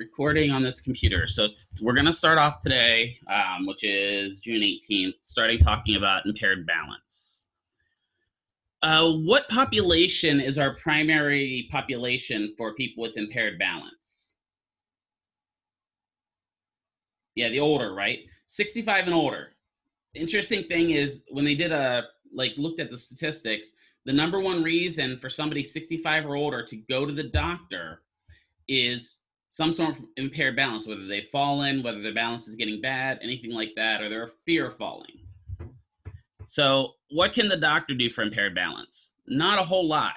Recording on this computer. So we're going to start off today, which is June 18th, starting talking about impaired balance. What population is our primary population for people with impaired balance? Yeah, the older, right? 65 and older. Interesting thing is when they did looked at the statistics, the number one reason for somebody 65 or older to go to the doctor is some sort of impaired balance, whether they've fallen, whether their balance is getting bad, anything like that, or they're fear of falling. So what can the doctor do for impaired balance? Not a whole lot,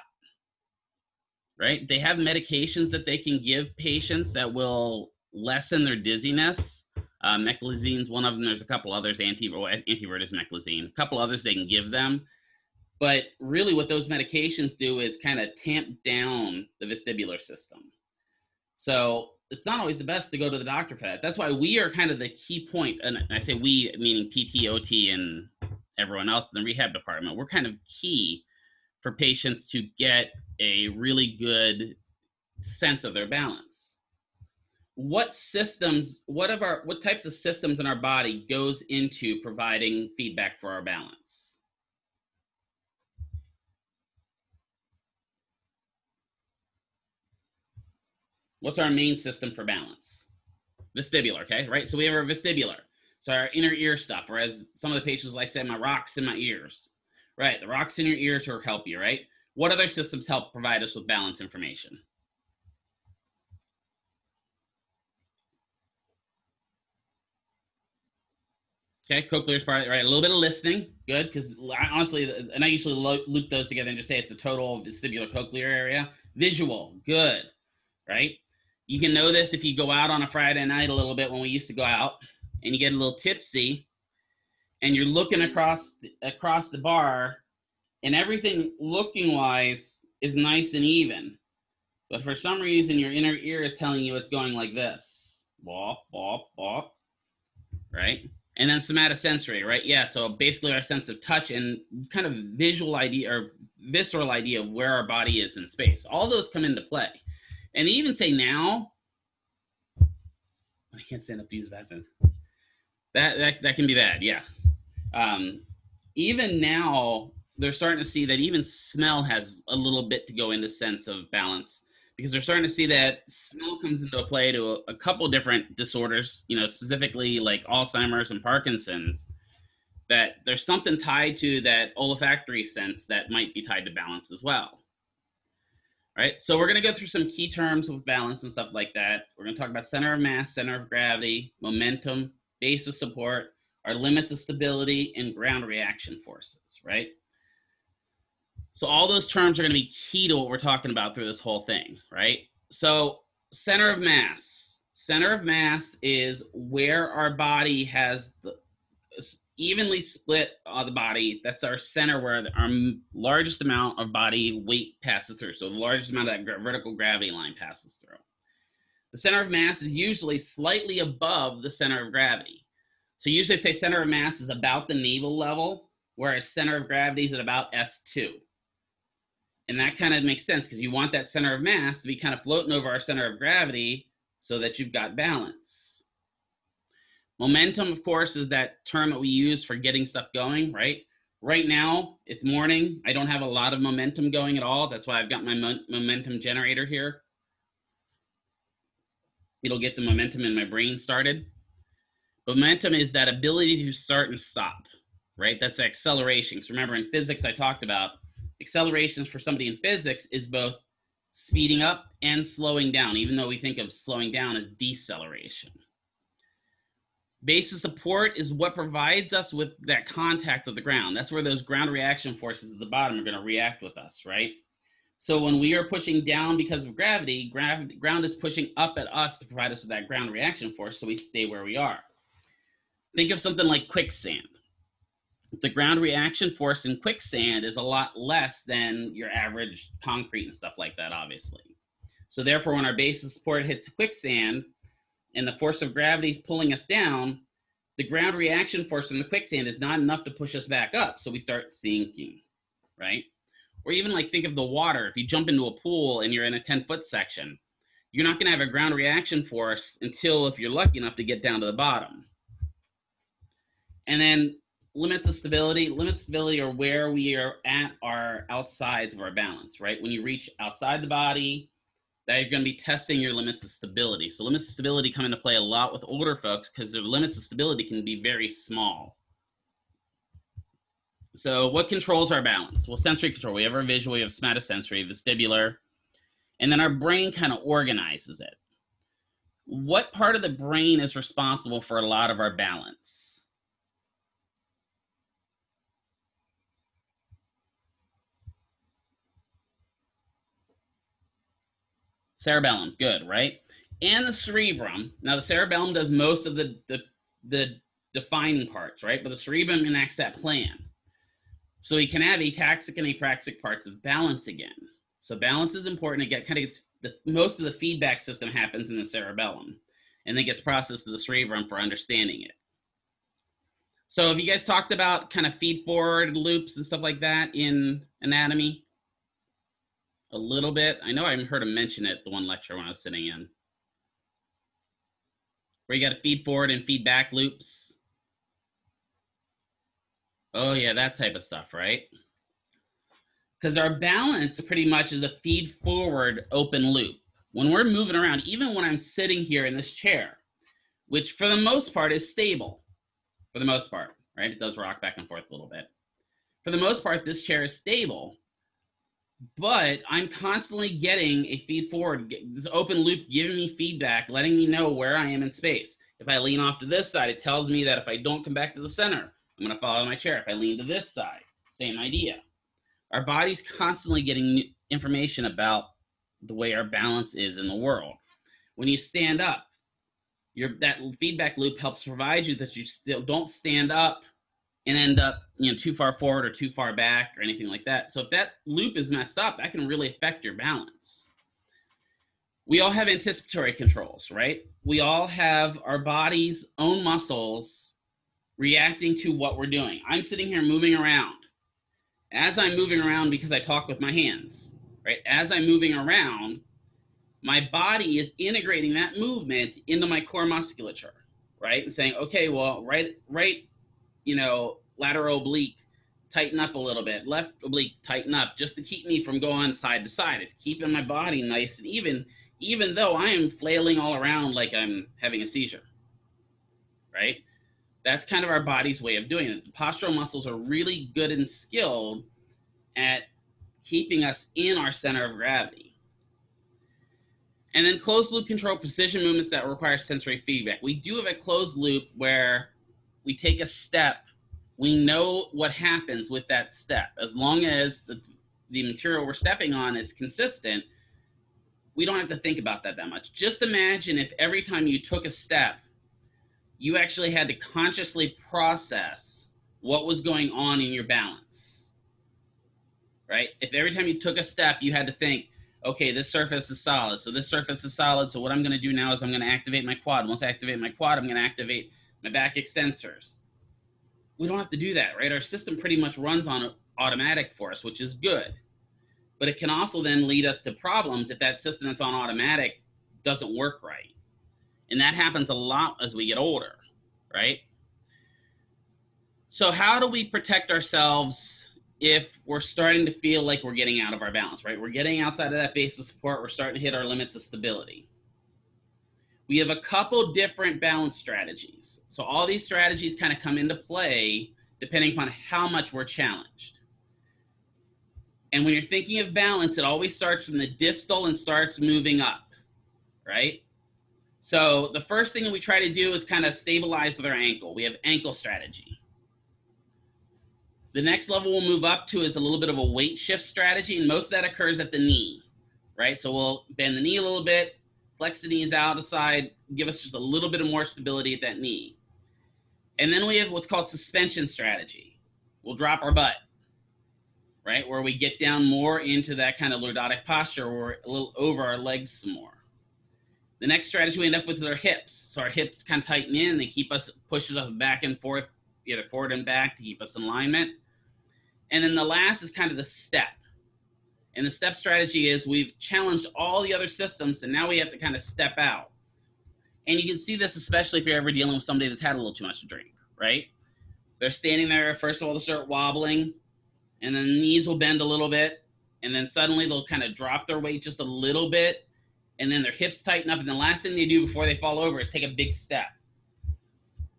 right? They have medications that they can give patients that will lessen their dizziness. Meclizine is one of them. There's a couple others, Antivert is Meclizine. A couple others they can give them. But really what those medications do is kind of tamp down the vestibular system. So it's not always the best to go to the doctor for that. That's why we are kind of the key point. And I say we, meaning PT, OT, and everyone else in the rehab department. We're kind of key for patients to get a really good sense of their balance. What types of systems in our body goes into providing feedback for our balance? What's our main system for balance? Vestibular, okay, right? So we have our vestibular. So our inner ear stuff, or as some of the patients like say, my rocks in my ears, right? The rocks in your ears will help you, right? What other systems help provide us with balance information? Okay, cochlear is part of it, right? A little bit of listening, good, because honestly, and I usually loop those together and just say it's the total vestibular cochlear area. Visual, good, right? You can know this if you go out on a Friday night a little bit when we used to go out and you get a little tipsy and you're looking across the bar and everything looking wise is nice and even. But for some reason, your inner ear is telling you it's going like this. Bop, bop, bop, right? And then somatosensory, right? Yeah, so basically our sense of touch and kind of visual idea or visceral idea of where our body is in space. All those come into play. And they even say now, I can't stand up to use bathrooms. That can be bad, yeah. Even now, they're starting to see that even smell has a little bit to go into sense of balance, because they're starting to see that smell comes into play to a couple different disorders, specifically like Alzheimer's and Parkinson's, that there's something tied to that olfactory sense that might be tied to balance as well. All right, so we're going to go through some key terms with balance and stuff like that. We're going to talk about center of mass, center of gravity, momentum, base of support, our limits of stability, and ground reaction forces, right? So all those terms are going to be key to what we're talking about through this whole thing, right? So center of mass. Center of mass is where our body has the evenly split the body. That's our center where our largest amount of body weight passes through. So the largest amount of that vertical gravity line passes through. The center of mass is usually slightly above the center of gravity. So usually say center of mass is about the navel level, whereas center of gravity is at about S2. And that kind of makes sense because you want that center of mass to be kind of floating over our center of gravity so that you've got balance. Momentum, of course, is that term that we use for getting stuff going, right? Right now, it's morning. I don't have a lot of momentum going at all. That's why I've got my momentum generator here. It'll get the momentum in my brain started. Momentum is that ability to start and stop, right? That's acceleration. Because remember, in physics, I talked about accelerations for somebody in physics is both speeding up and slowing down, even though we think of slowing down as deceleration. Base of support is what provides us with that contact with the ground. That's where those ground reaction forces at the bottom are going to react with us, right? So when we are pushing down because of gravity, ground is pushing up at us to provide us with that ground reaction force so we stay where we are. Think of something like quicksand. The ground reaction force in quicksand is a lot less than your average concrete and stuff like that, obviously. So therefore, when our base of support hits quicksand, and the force of gravity is pulling us down, the ground reaction force from the quicksand is not enough to push us back up, so we start sinking, right? Or even like think of the water. If you jump into a pool and you're in a 10-foot section, you're not going to have a ground reaction force until if you're lucky enough to get down to the bottom. And then limits of stability. Limits of stability are where we are at our outsides of our balance, right? When you reach outside the body, that you're going to be testing your limits of stability. So limits of stability come into play a lot with older folks because their limits of stability can be very small. So what controls our balance? Well, sensory control. We have our visual, we have somatosensory, vestibular, and then our brain kind of organizes it. What part of the brain is responsible for a lot of our balance? Cerebellum, good, right? And the cerebrum. Now the cerebellum does most of the defining parts, right? But the cerebrum enacts that plan. So we can have ataxic and apraxic parts of balance again. So balance is important. It kind of gets most of the feedback system happens in the cerebellum, and then gets processed to the cerebrum for understanding it. So have you guys talked about kind of feed forward loops and stuff like that in anatomy? A little bit. I know I heard him mention it the one lecture when I was sitting in. Where you got to feed forward and feedback loops. Oh yeah, that type of stuff, right? Because our balance pretty much is a feed forward open loop. When we're moving around, even when I'm sitting here in this chair, which for the most part is stable, for the most part, right? It does rock back and forth a little bit. For the most part, this chair is stable, but I'm constantly getting a feed forward, this open loop giving me feedback, letting me know where I am in space. If I lean off to this side, it tells me that if I don't come back to the center, I'm going to follow my chair. If I lean to this side, same idea. Our body's constantly getting information about the way our balance is in the world. When you stand up, that feedback loop helps provide you that you still don't stand up and end up too far forward or too far back or anything like that. So if that loop is messed up, that can really affect your balance. We all have anticipatory controls, right? We all have our body's own muscles reacting to what we're doing. I'm sitting here moving around. As I'm moving around, because I talk with my hands, right? As I'm moving around, my body is integrating that movement into my core musculature, right? And saying, okay, well, right, lateral oblique, tighten up a little bit. Left oblique, tighten up, just to keep me from going side to side. It's keeping my body nice and even though I am flailing all around like I'm having a seizure, right? That's kind of our body's way of doing it. The postural muscles are really good and skilled at keeping us in our center of gravity. And then closed loop control, precision movements that require sensory feedback. We do have a closed loop where we take a step. We know what happens with that step. As long as the material we're stepping on is consistent, we don't have to think about that much. Just imagine if every time you took a step, you actually had to consciously process what was going on in your balance, right? If every time you took a step, you had to think, okay, this surface is solid. So this surface is solid. So what I'm going to do now is I'm going to activate my quad. Once I activate my quad, I'm going to activate my back extensors. We don't have to do that, right? Our system pretty much runs on automatic for us, which is good. But it can also then lead us to problems if that system that's on automatic doesn't work right. And that happens a lot as we get older, right? So how do we protect ourselves if we're starting to feel like we're getting out of our balance, right? We're getting outside of that base of support. We're starting to hit our limits of stability. We have a couple different balance strategies. So all these strategies kind of come into play depending upon how much we're challenged. And when you're thinking of balance, it always starts from the distal and starts moving up, right? So the first thing that we try to do is kind of stabilize with our ankle. We have ankle strategy. The next level we'll move up to is a little bit of a weight shift strategy, and most of that occurs at the knee, right? So we'll bend the knee a little bit, flex the knees out aside, give us just a little bit of more stability at that knee. And then we have what's called suspension strategy. We'll drop our butt, right? Where we get down more into that kind of lordotic posture, or a little over our legs some more. The next strategy we end up with is our hips. So our hips kind of tighten in, they pushes us back and forth, either forward and back to keep us in alignment. And then the last is kind of the step. And the step strategy is we've challenged all the other systems, and now we have to kind of step out. And you can see this especially if you're ever dealing with somebody that's had a little too much to drink, right? They're standing there, first of all, they'll start wobbling, and then the knees will bend a little bit, and then suddenly they'll kind of drop their weight just a little bit, and then their hips tighten up, and the last thing they do before they fall over is take a big step.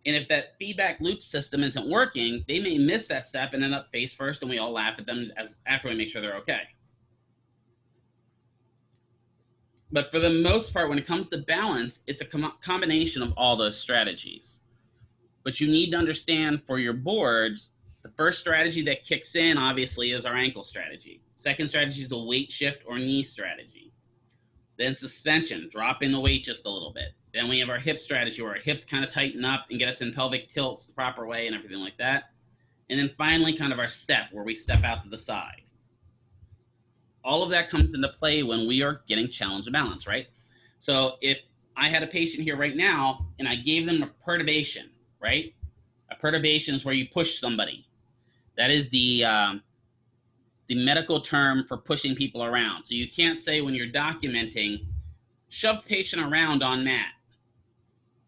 And if that feedback loop system isn't working, they may miss that step and end up face first, and we all laugh at them after we make sure they're okay. But for the most part, when it comes to balance, it's a combination of all those strategies. But you need to understand for your boards, the first strategy that kicks in, obviously, is our ankle strategy. Second strategy is the weight shift or knee strategy. Then suspension, dropping the weight just a little bit. Then we have our hip strategy where our hips kind of tighten up and get us in pelvic tilts the proper way and everything like that. And then finally, kind of our step where we step out to the side. All of that comes into play when we are getting challenge and balance, right? So if I had a patient here right now and I gave them a perturbation, right? A perturbation is where you push somebody. That is the medical term for pushing people around. So you can't say when you're documenting, shove patient around on mat.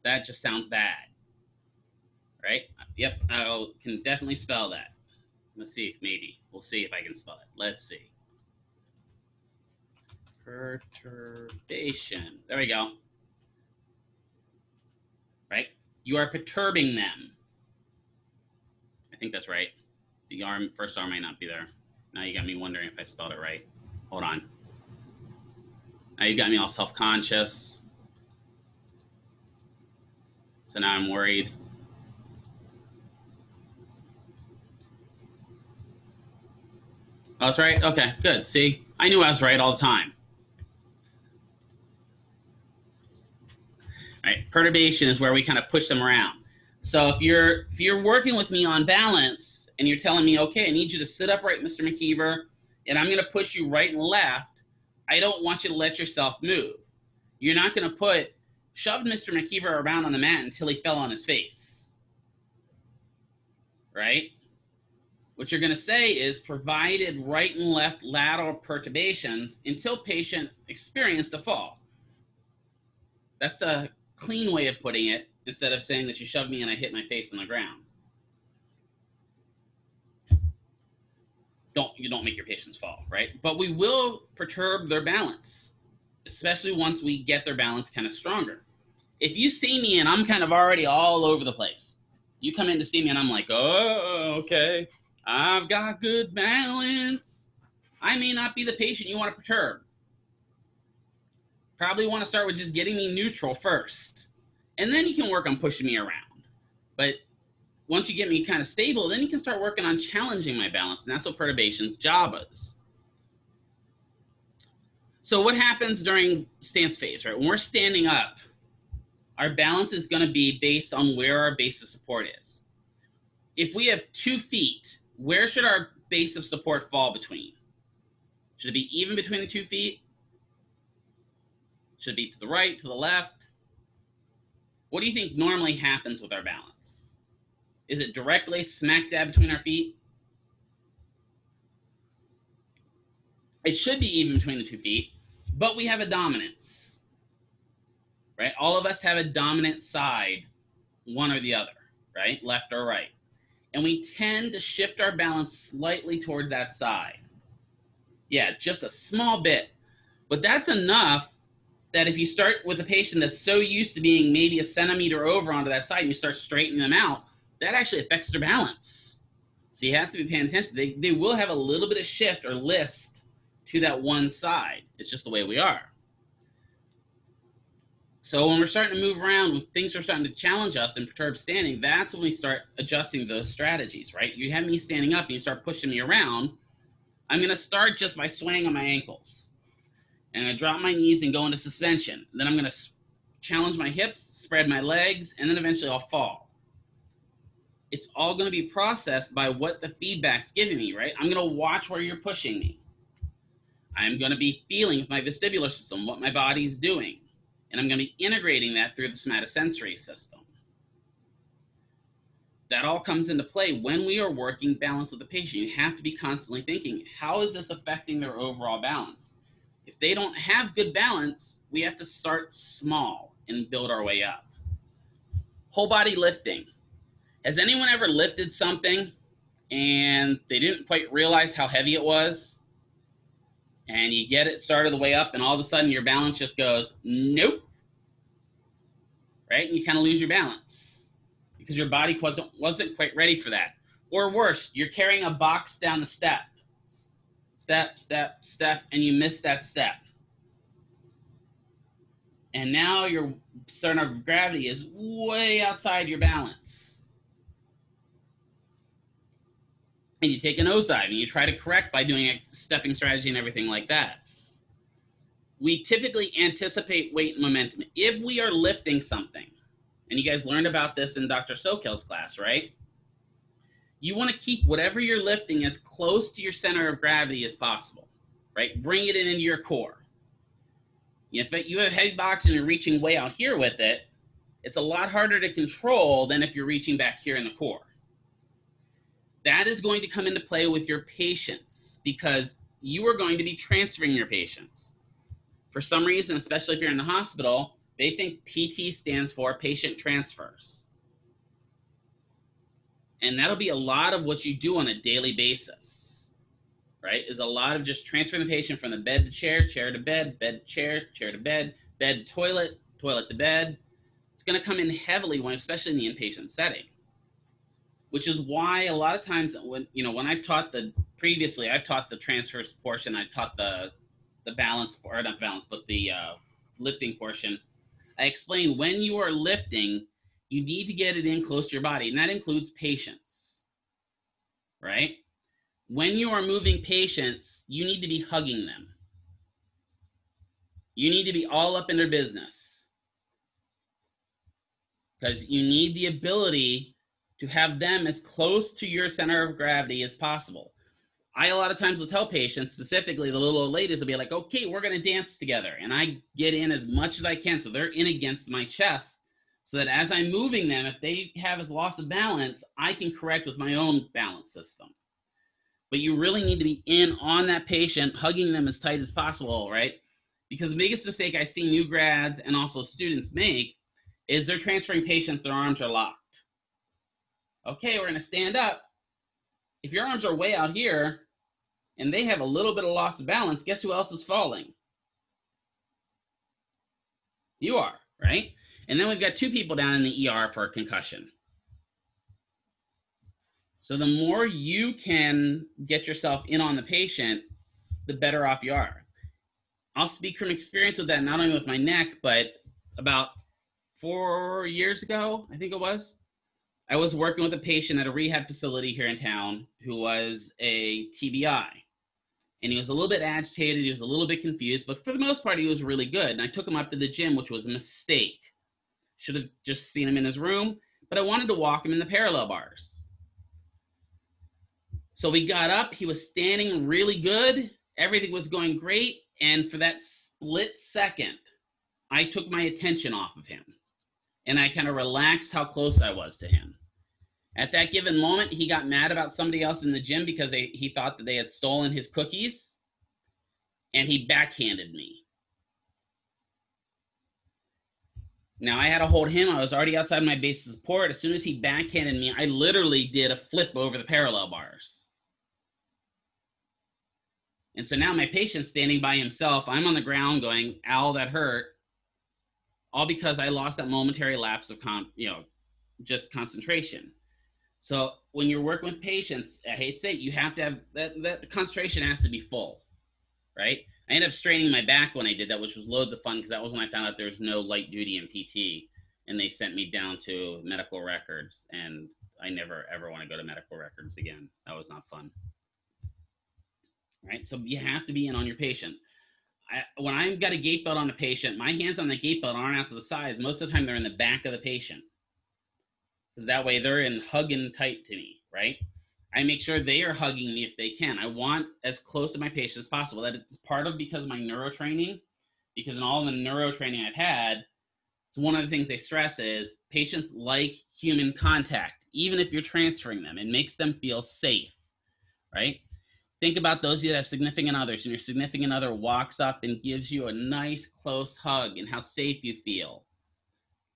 That just sounds bad, right? Yep, I can definitely spell that. Let's see, maybe. We'll see if I can spell it. Let's see. Perturbation. There we go. Right? You are perturbing them. I think that's right. The first arm might not be there. Now you got me wondering if I spelled it right. Hold on. Now you got me all self-conscious. So now I'm worried. Oh, that's right? Okay, good. See? I knew I was right all the time. Right? Perturbation is where we kind of push them around. So if you're working with me on balance and you're telling me, okay, I need you to sit upright, Mr. McKeever, and I'm going to push you right and left, I don't want you to let yourself move. You're not going to shove Mr. McKeever around on the mat until he fell on his face. Right? What you're going to say is provided right and left lateral perturbations until patient experienced a fall. That's the clean way of putting it, instead of saying that you shoved me and I hit my face on the ground. You don't make your patients fall, right? But we will perturb their balance, especially once we get their balance kind of stronger. If you see me and I'm kind of already all over the place, you come in to see me and I'm like, oh, okay, I've got good balance. I may not be the patient you want to perturb. Probably want to start with just getting me neutral first. And then you can work on pushing me around. But once you get me kind of stable, then you can start working on challenging my balance. And that's what perturbation's job is. So what happens during stance phase, right? When we're standing up, our balance is going to be based on where our base of support is. If we have 2 feet, where should our base of support fall between? Should it be even between the 2 feet? Should it be to the right, to the left? What do you think normally happens with our balance? Is it directly smack dab between our feet? It should be even between the 2 feet, but we have a dominance, right? All of us have a dominant side, one or the other, right? Left or right. And we tend to shift our balance slightly towards that side. Yeah, just a small bit, but that's enough that if you start with a patient that's so used to being maybe a centimeter over onto that side and you start straightening them out, that actually affects their balance. So you have to be paying attention. They will have a little bit of shift or list to that one side. It's just the way we are. So when we're starting to move around, when things are starting to challenge us and perturb standing, that's when we start adjusting those strategies, right? You have me standing up and you start pushing me around. I'm going to start just by swaying on my ankles. And I drop my knees and go into suspension. Then I'm going to challenge my hips, spread my legs, and then eventually I'll fall. It's all going to be processed by what the feedback's giving me, right? I'm going to watch where you're pushing me. I'm going to be feeling with my vestibular system what my body's doing. And I'm going to be integrating that through the somatosensory system. that all comes into play when we are working balance with the patient. You have to be constantly thinking, how is this affecting their overall balance? If they don't have good balance, we have to start small and build our way up. Whole body lifting. Has anyone ever lifted something and they didn't quite realize how heavy it was? And you get it started the way up, and all of a sudden your balance just goes, nope. Right? And you kind of lose your balance because your body wasn't quite ready for that. Or worse, you're carrying a box down the step. Step, step, step, and you miss that step. And now your center of gravity is way outside your balance. And you take a nosedive and you try to correct by doing a stepping strategy and everything like that. We typically anticipate weight and momentum. If we are lifting something, and you guys learned about this in Dr. Sokel's class, right? You want to keep whatever you're lifting as close to your center of gravity as possible, right? Bring it into your core. If you have a heavy box and you're reaching way out here with it, it's a lot harder to control than if you're reaching back here in the core. That is going to come into play with your patients because you are going to be transferring your patients. For some reason, especially if you're in the hospital, they think PT stands for patient transfers. And that'll be a lot of what you do on a daily basis, right? Is a lot of just transferring the patient from the bed to chair, chair to bed, bed to chair, chair to bed, bed to toilet, toilet to bed. It's going to come in heavily when, especially in the inpatient setting, which is why a lot of times when I've taught previously, I've taught the transfers portion, I taught the balance, or not balance, but the lifting portion. I explain when you are lifting, you need to get it in close to your body, and that includes patients, right? When you are moving patients, you need to be hugging them. You need to be all up in their business because you need the ability to have them as close to your center of gravity as possible. I a lot of times will tell patients, specifically the little old ladies, will be like, okay, we're going to dance together. And I get in as much as I can so they're in against my chest so that as I'm moving them, if they have a loss of balance, I can correct with my own balance system. But you really need to be in on that patient, hugging them as tight as possible, right? Because the biggest mistake I see new grads and also students make is they're transferring patients, their arms are locked. Okay, we're going to stand up. If your arms are way out here and they have a little bit of loss of balance, guess who else is falling? You are, right? And then we've got 2 people down in the ER for a concussion. So the more you can get yourself in on the patient, the better off you are. I'll speak from experience with that, not only with my neck, but about 4 years ago, I think it was, I was working with a patient at a rehab facility here in town who was a TBI. And he was a little bit agitated. He was a little bit confused, but for the most part, he was really good. And I took him up to the gym, which was a mistake. Should have just seen him in his room, but I wanted to walk him in the parallel bars. So we got up. He was standing really good. Everything was going great. And for that split second, I took my attention off of him. And I kind of relaxed how close I was to him. At that given moment, he got mad about somebody else in the gym because he thought that they had stolen his cookies, and he backhanded me. Now, I had to hold him. I was already outside my base of support. As soon as he backhanded me, I literally did a flip over the parallel bars. And so now my patient's standing by himself. I'm on the ground going, ow, that hurt. All because I lost that momentary lapse of just concentration. So when you're working with patients, I hate to say it, you have to have that concentration has to be full, right? I ended up straining my back when I did that, which was loads of fun because that was when I found out there was no light duty in PT, and they sent me down to medical records, and I never ever want to go to medical records again. That was not fun, right? So you have to be in on your patient. When I've got a gait belt on a patient, my hands on the gait belt aren't out to the sides. Most of the time, they're in the back of the patient. Because that way they're in hugging tight to me, right? I make sure they are hugging me if they can. I want as close to my patient as possible. That is part of because of my neurotraining, because in all the neurotraining I've had, it's one of the things they stress is patients like human contact. even if you're transferring them. It makes them feel safe, right? Think about those of you that have significant others, and your significant other walks up and gives you a nice close hug and how safe you feel,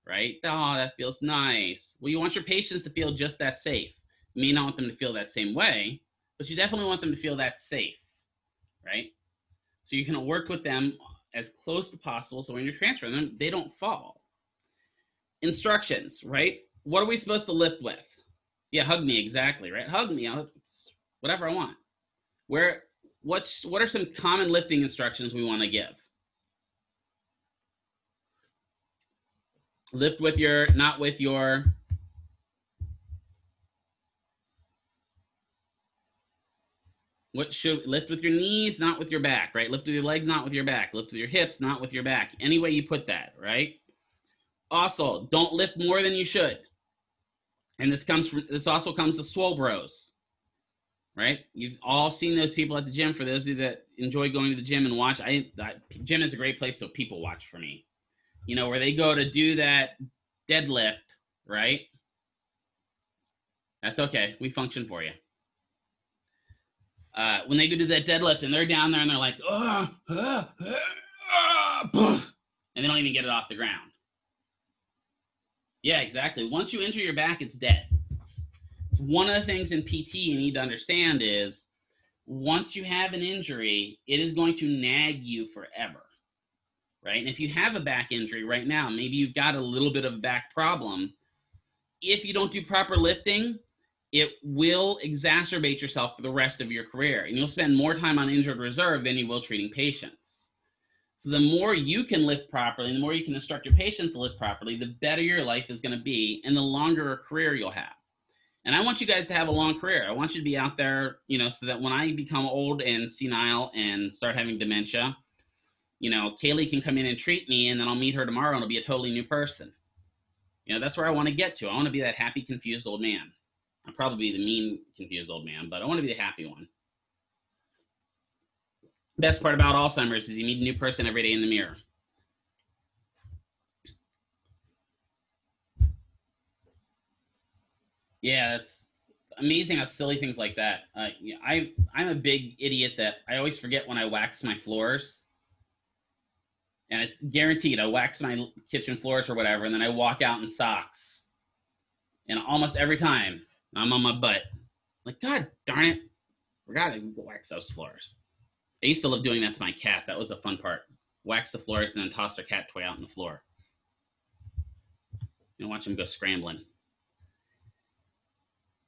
right? Oh, that feels nice. Well, you want your patients to feel just that safe. You may not want them to feel that same way, but you definitely want them to feel that safe, right? So you're going to work with them as close as possible so when you're transferring them, they don't fall. Instructions, right? What are we supposed to lift with? Yeah, hug me, exactly, right? Hug me, whatever I want. What are some common lifting instructions we want to give? Lift with your, not with your, lift with your knees, not with your back, right? Lift with your legs, not with your back. Lift with your hips, not with your back. Any way you put that, right? Also, don't lift more than you should. And this also comes to swole bros, right? You've all seen those people at the gym. For those of you that enjoy going to the gym and watch, gym is a great place to people watch for me. You know, where they go to do that deadlift, right? That's okay. We function for you. When they go do that deadlift and they're down there and they're like, and they don't even get it off the ground. Yeah, exactly. Once you injure your back, it's dead. One of the things in PT you need to understand is once you have an injury, it is going to nag you forever, right? And if you have a back injury right now, maybe you've got a little bit of a back problem. If you don't do proper lifting, it will exacerbate yourself for the rest of your career, and you'll spend more time on injured reserve than you will treating patients. So the more you can lift properly, the more you can instruct your patient to lift properly, the better your life is going to be and the longer a career you'll have. And I want you guys to have a long career. I want you to be out there, you know, so that when I become old and senile and start having dementia, you know, Kaylee can come in and treat me, and then I'll meet her tomorrow and it'll be a totally new person. You know, that's where I want to get to. I want to be that happy, confused old man. I'll probably be the mean, confused old man, but I want to be the happy one. Best part about Alzheimer's is you meet a new person every day in the mirror. Yeah, that's amazing how silly things like that. I'm a big idiot that I always forget when I wax my floors. And it's guaranteed I wax my kitchen floors or whatever, and then I walk out in socks. And almost every time I'm on my butt. Like, God darn it. Forgot to wax those floors. I used to love doing that to my cat. That was the fun part. Wax the floors and then toss their cat toy out on the floor. And watch them go scrambling.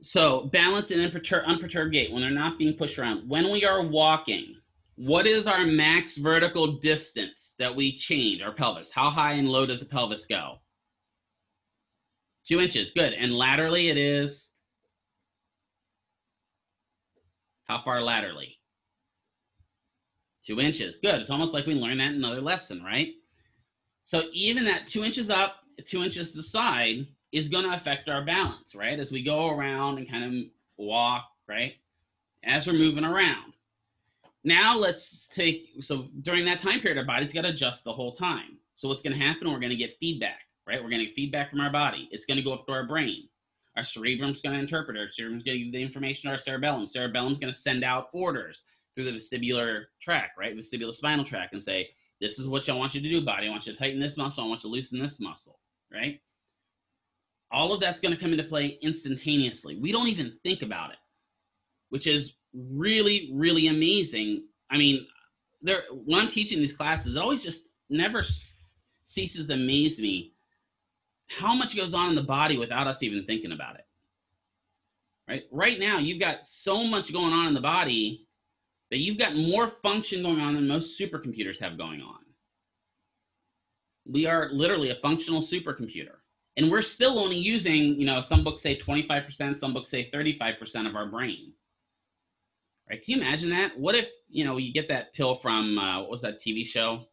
So balance and unperturbed gait when they're not being pushed around. When we are walking, what is our max vertical distance that we change our pelvis? How high and low does the pelvis go? 2 inches, good. And laterally it is? How far laterally? 2 inches, good. It's almost like we learned that in another lesson, right? So even that 2 inches up, 2 inches to the side is going to affect our balance, right? As we go around and kind of walk, right? As we're moving around. Now so during that time period, our body's got to adjust the whole time. So what's going to happen? We're going to get feedback, right? We're going to get feedback from our body. It's going to go up to our brain. Our cerebrum's going to interpret it. Our cerebrum's going to give the information to our cerebellum. Cerebellum's going to send out orders through the vestibular tract, right? Vestibular spinal tract, and say, this is what I want you to do, body. I want you to tighten this muscle. I want you to loosen this muscle, right? All of that's going to come into play instantaneously. We don't even think about it, which is really, really amazing. I mean, when I'm teaching these classes, it always just never ceases to amaze me how much goes on in the body without us even thinking about it. Right now, you've got so much going on in the body that you've got more function going on than most supercomputers have going on. We are literally a functional supercomputer. And we're still only using, some books say 25%, some books say 35% of our brain. Right? Can you imagine that? What if, you get that pill from, what was that TV show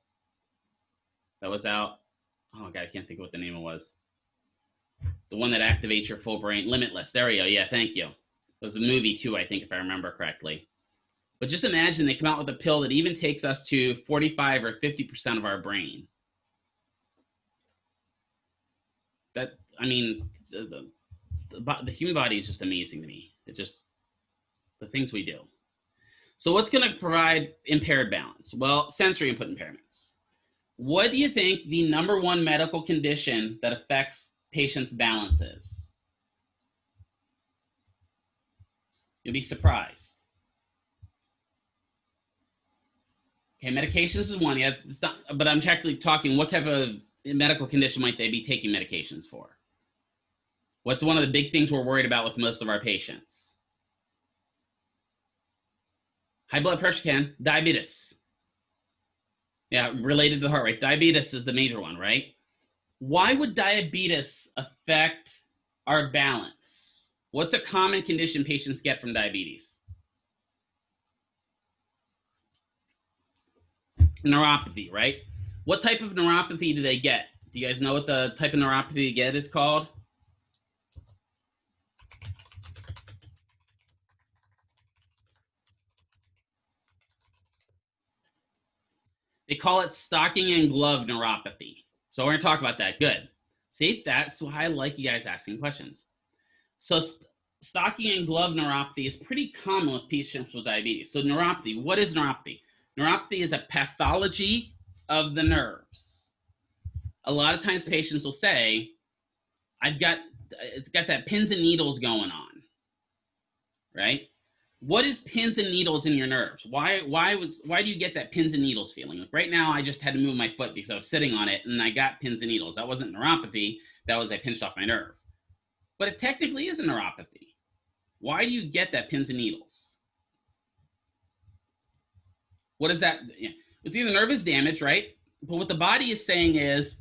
that was out? Oh, God, I can't think of what the name was. The one that activates your full brain. Limitless. There we go. Yeah, thank you. It was a movie, too, I think, if I remember correctly. But just imagine they come out with a pill that even takes us to 45 or 50% of our brain. the human body is just amazing to me. It just, the things we do. So what's going to provide impaired balance? Well, sensory input impairments. What do you think the number one medical condition that affects patients' balance is? You'll be surprised. Okay, medications is one. Yeah, it's not, but I'm technically talking what type of medical condition might they be taking medications for? What's one of the big things we're worried about with most of our patients? High blood pressure, diabetes. Yeah, related to the heart rate. Diabetes is the major one, right? Why would diabetes affect our balance? What's a common condition patients get from diabetes? Neuropathy, right? What type of neuropathy do they get? Do you guys know what the type of neuropathy they get is called? They call it stocking and glove neuropathy. So we're going to talk about that. Good. See, that's why I like you guys asking questions. So stocking and glove neuropathy is pretty common with patients with diabetes. So neuropathy, what is neuropathy? Neuropathy is a pathology of the nerves. A lot of times patients will say, it's got that pins and needles going on, right? What is pins and needles in your nerves? Why do you get that pins and needles feeling? Like right now, I just had to move my foot because I was sitting on it and I got pins and needles. That wasn't neuropathy. That was I pinched off my nerve. But it technically is a neuropathy. Why do you get that pins and needles? What is that? It's either nervous damage, right? But what the body is saying is,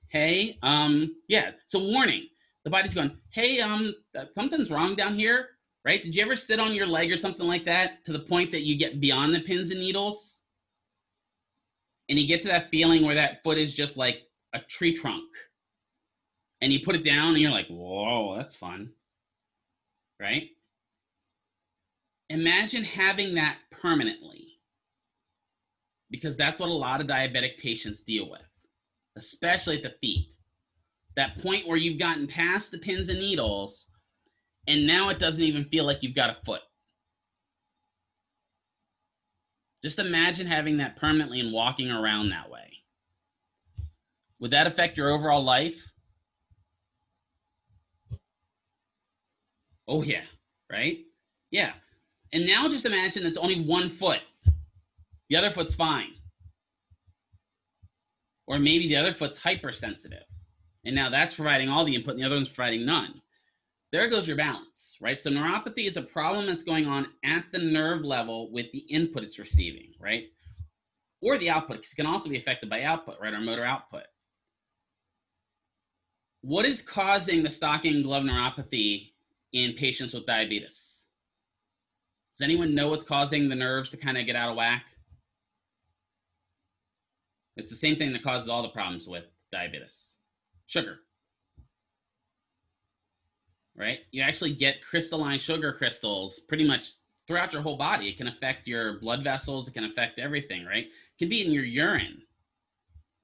hey, yeah, it's a warning. The body's going, hey, something's wrong down here, right? Did you ever sit on your leg or something like that to the point that you get beyond the pins and needles? And you get to that feeling where that foot is just like a tree trunk. And you put it down and you're like, whoa, that's fun, right? Imagine having that permanently, because that's what a lot of diabetic patients deal with, especially at the feet. That point where you've gotten past the pins and needles, and now it doesn't even feel like you've got a foot. Just imagine having that permanently and walking around that way. Would that affect your overall life? Oh, yeah, right? Yeah. And now just imagine it's only one foot. The other foot's fine. Or maybe the other foot's hypersensitive. And now that's providing all the input and the other one's providing none. There goes your balance, right? So neuropathy is a problem that's going on at the nerve level with the input it's receiving, right? Or the output, because it can also be affected by output, right? Our motor output. What is causing the stocking glove neuropathy in patients with diabetes? Does anyone know what's causing the nerves to kind of get out of whack? It's the same thing that causes all the problems with diabetes. Sugar. Right? You actually get crystalline sugar crystals pretty much throughout your whole body. It can affect your blood vessels. It can affect everything, right? It can be in your urine.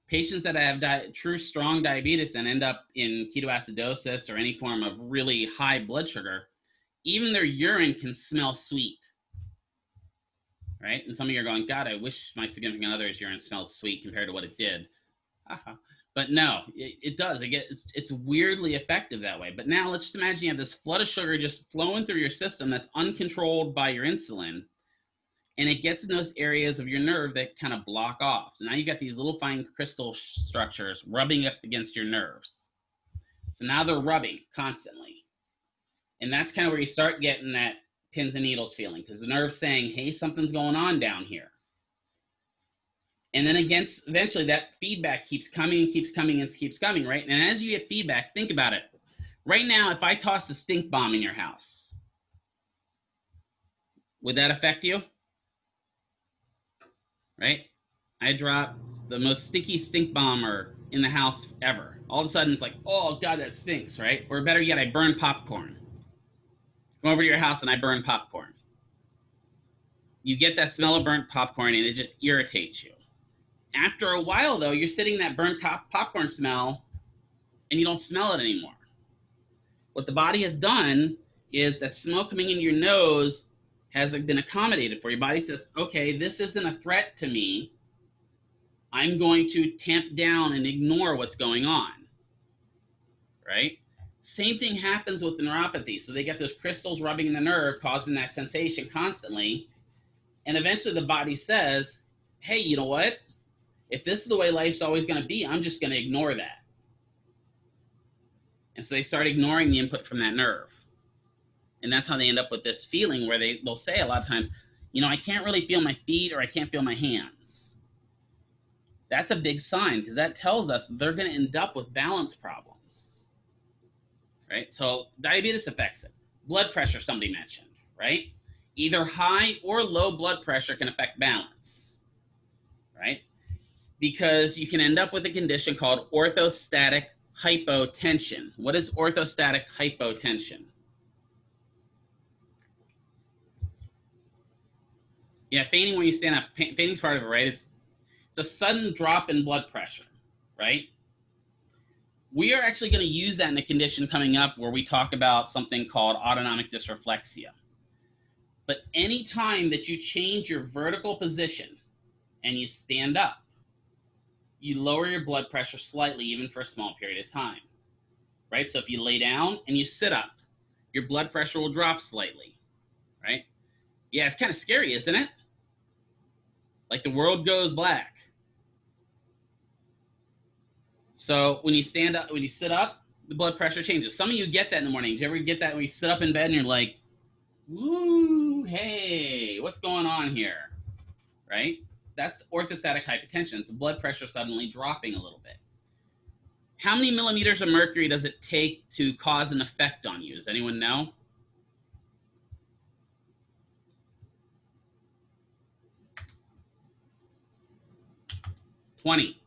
Patients that have true strong diabetes and end up in ketoacidosis or any form of really high blood sugar, even their urine can smell sweet, right? And some of you are going, God, I wish my significant other's urine smelled sweet compared to what it did. But no, it does. It's weirdly effective that way. But now let's just imagine you have this flood of sugar just flowing through your system that's uncontrolled by your insulin, and it gets in those areas of your nerve that kind of block off. So now you got these little fine crystal structures rubbing up against your nerves. So now they're rubbing constantly. And that's kind of where you start getting that pins and needles feeling, because the nerve's saying, hey, something's going on down here. And then eventually that feedback keeps coming and keeps coming and keeps coming, right? And as you get feedback, think about it. Right now, if I toss a stink bomb in your house, would that affect you? Right? I drop the most stinky stink bomber in the house ever. All of a sudden, it's like, oh, God, that stinks, right? Or better yet, I burn popcorn. Come over to your house and I burn popcorn. You get that smell of burnt popcorn and it just irritates you. After a while, though, you're sitting in that burnt popcorn smell and you don't smell it anymore. What the body has done is that smell coming into your nose has been accommodated for. Your body says, okay, this isn't a threat to me. I'm going to tamp down and ignore what's going on, right? Same thing happens with neuropathy. So they get those crystals rubbing in the nerve, causing that sensation constantly. And eventually the body says, hey, you know what? If this is the way life's always going to be, I'm just going to ignore that. And so they start ignoring the input from that nerve. And that's how they end up with this feeling where they'll say a lot of times, you know, I can't really feel my feet or I can't feel my hands. That's a big sign because that tells us they're going to end up with balance problems, right? So diabetes affects it. Blood pressure, somebody mentioned, right? Either high or low blood pressure can affect balance, right? Because you can end up with a condition called orthostatic hypotension. What is orthostatic hypotension? Yeah, fainting when you stand up. Fainting's part of it, right? It's a sudden drop in blood pressure, right? We are actually going to use that in a condition coming up where we talk about something called autonomic dysreflexia. But anytime that you change your vertical position and you stand up, you lower your blood pressure slightly, even for a small period of time, right? So if you lay down and you sit up, your blood pressure will drop slightly, right? Yeah, it's kind of scary, isn't it? Like the world goes black. So when you stand up, when you sit up, the blood pressure changes. Some of you get that in the morning. Do you ever get that when you sit up in bed and you're like, woo, hey, what's going on here, right? That's orthostatic hypotension. It's blood pressure suddenly dropping a little bit. How many millimeters of mercury does it take to cause an effect on you? Does anyone know? 20.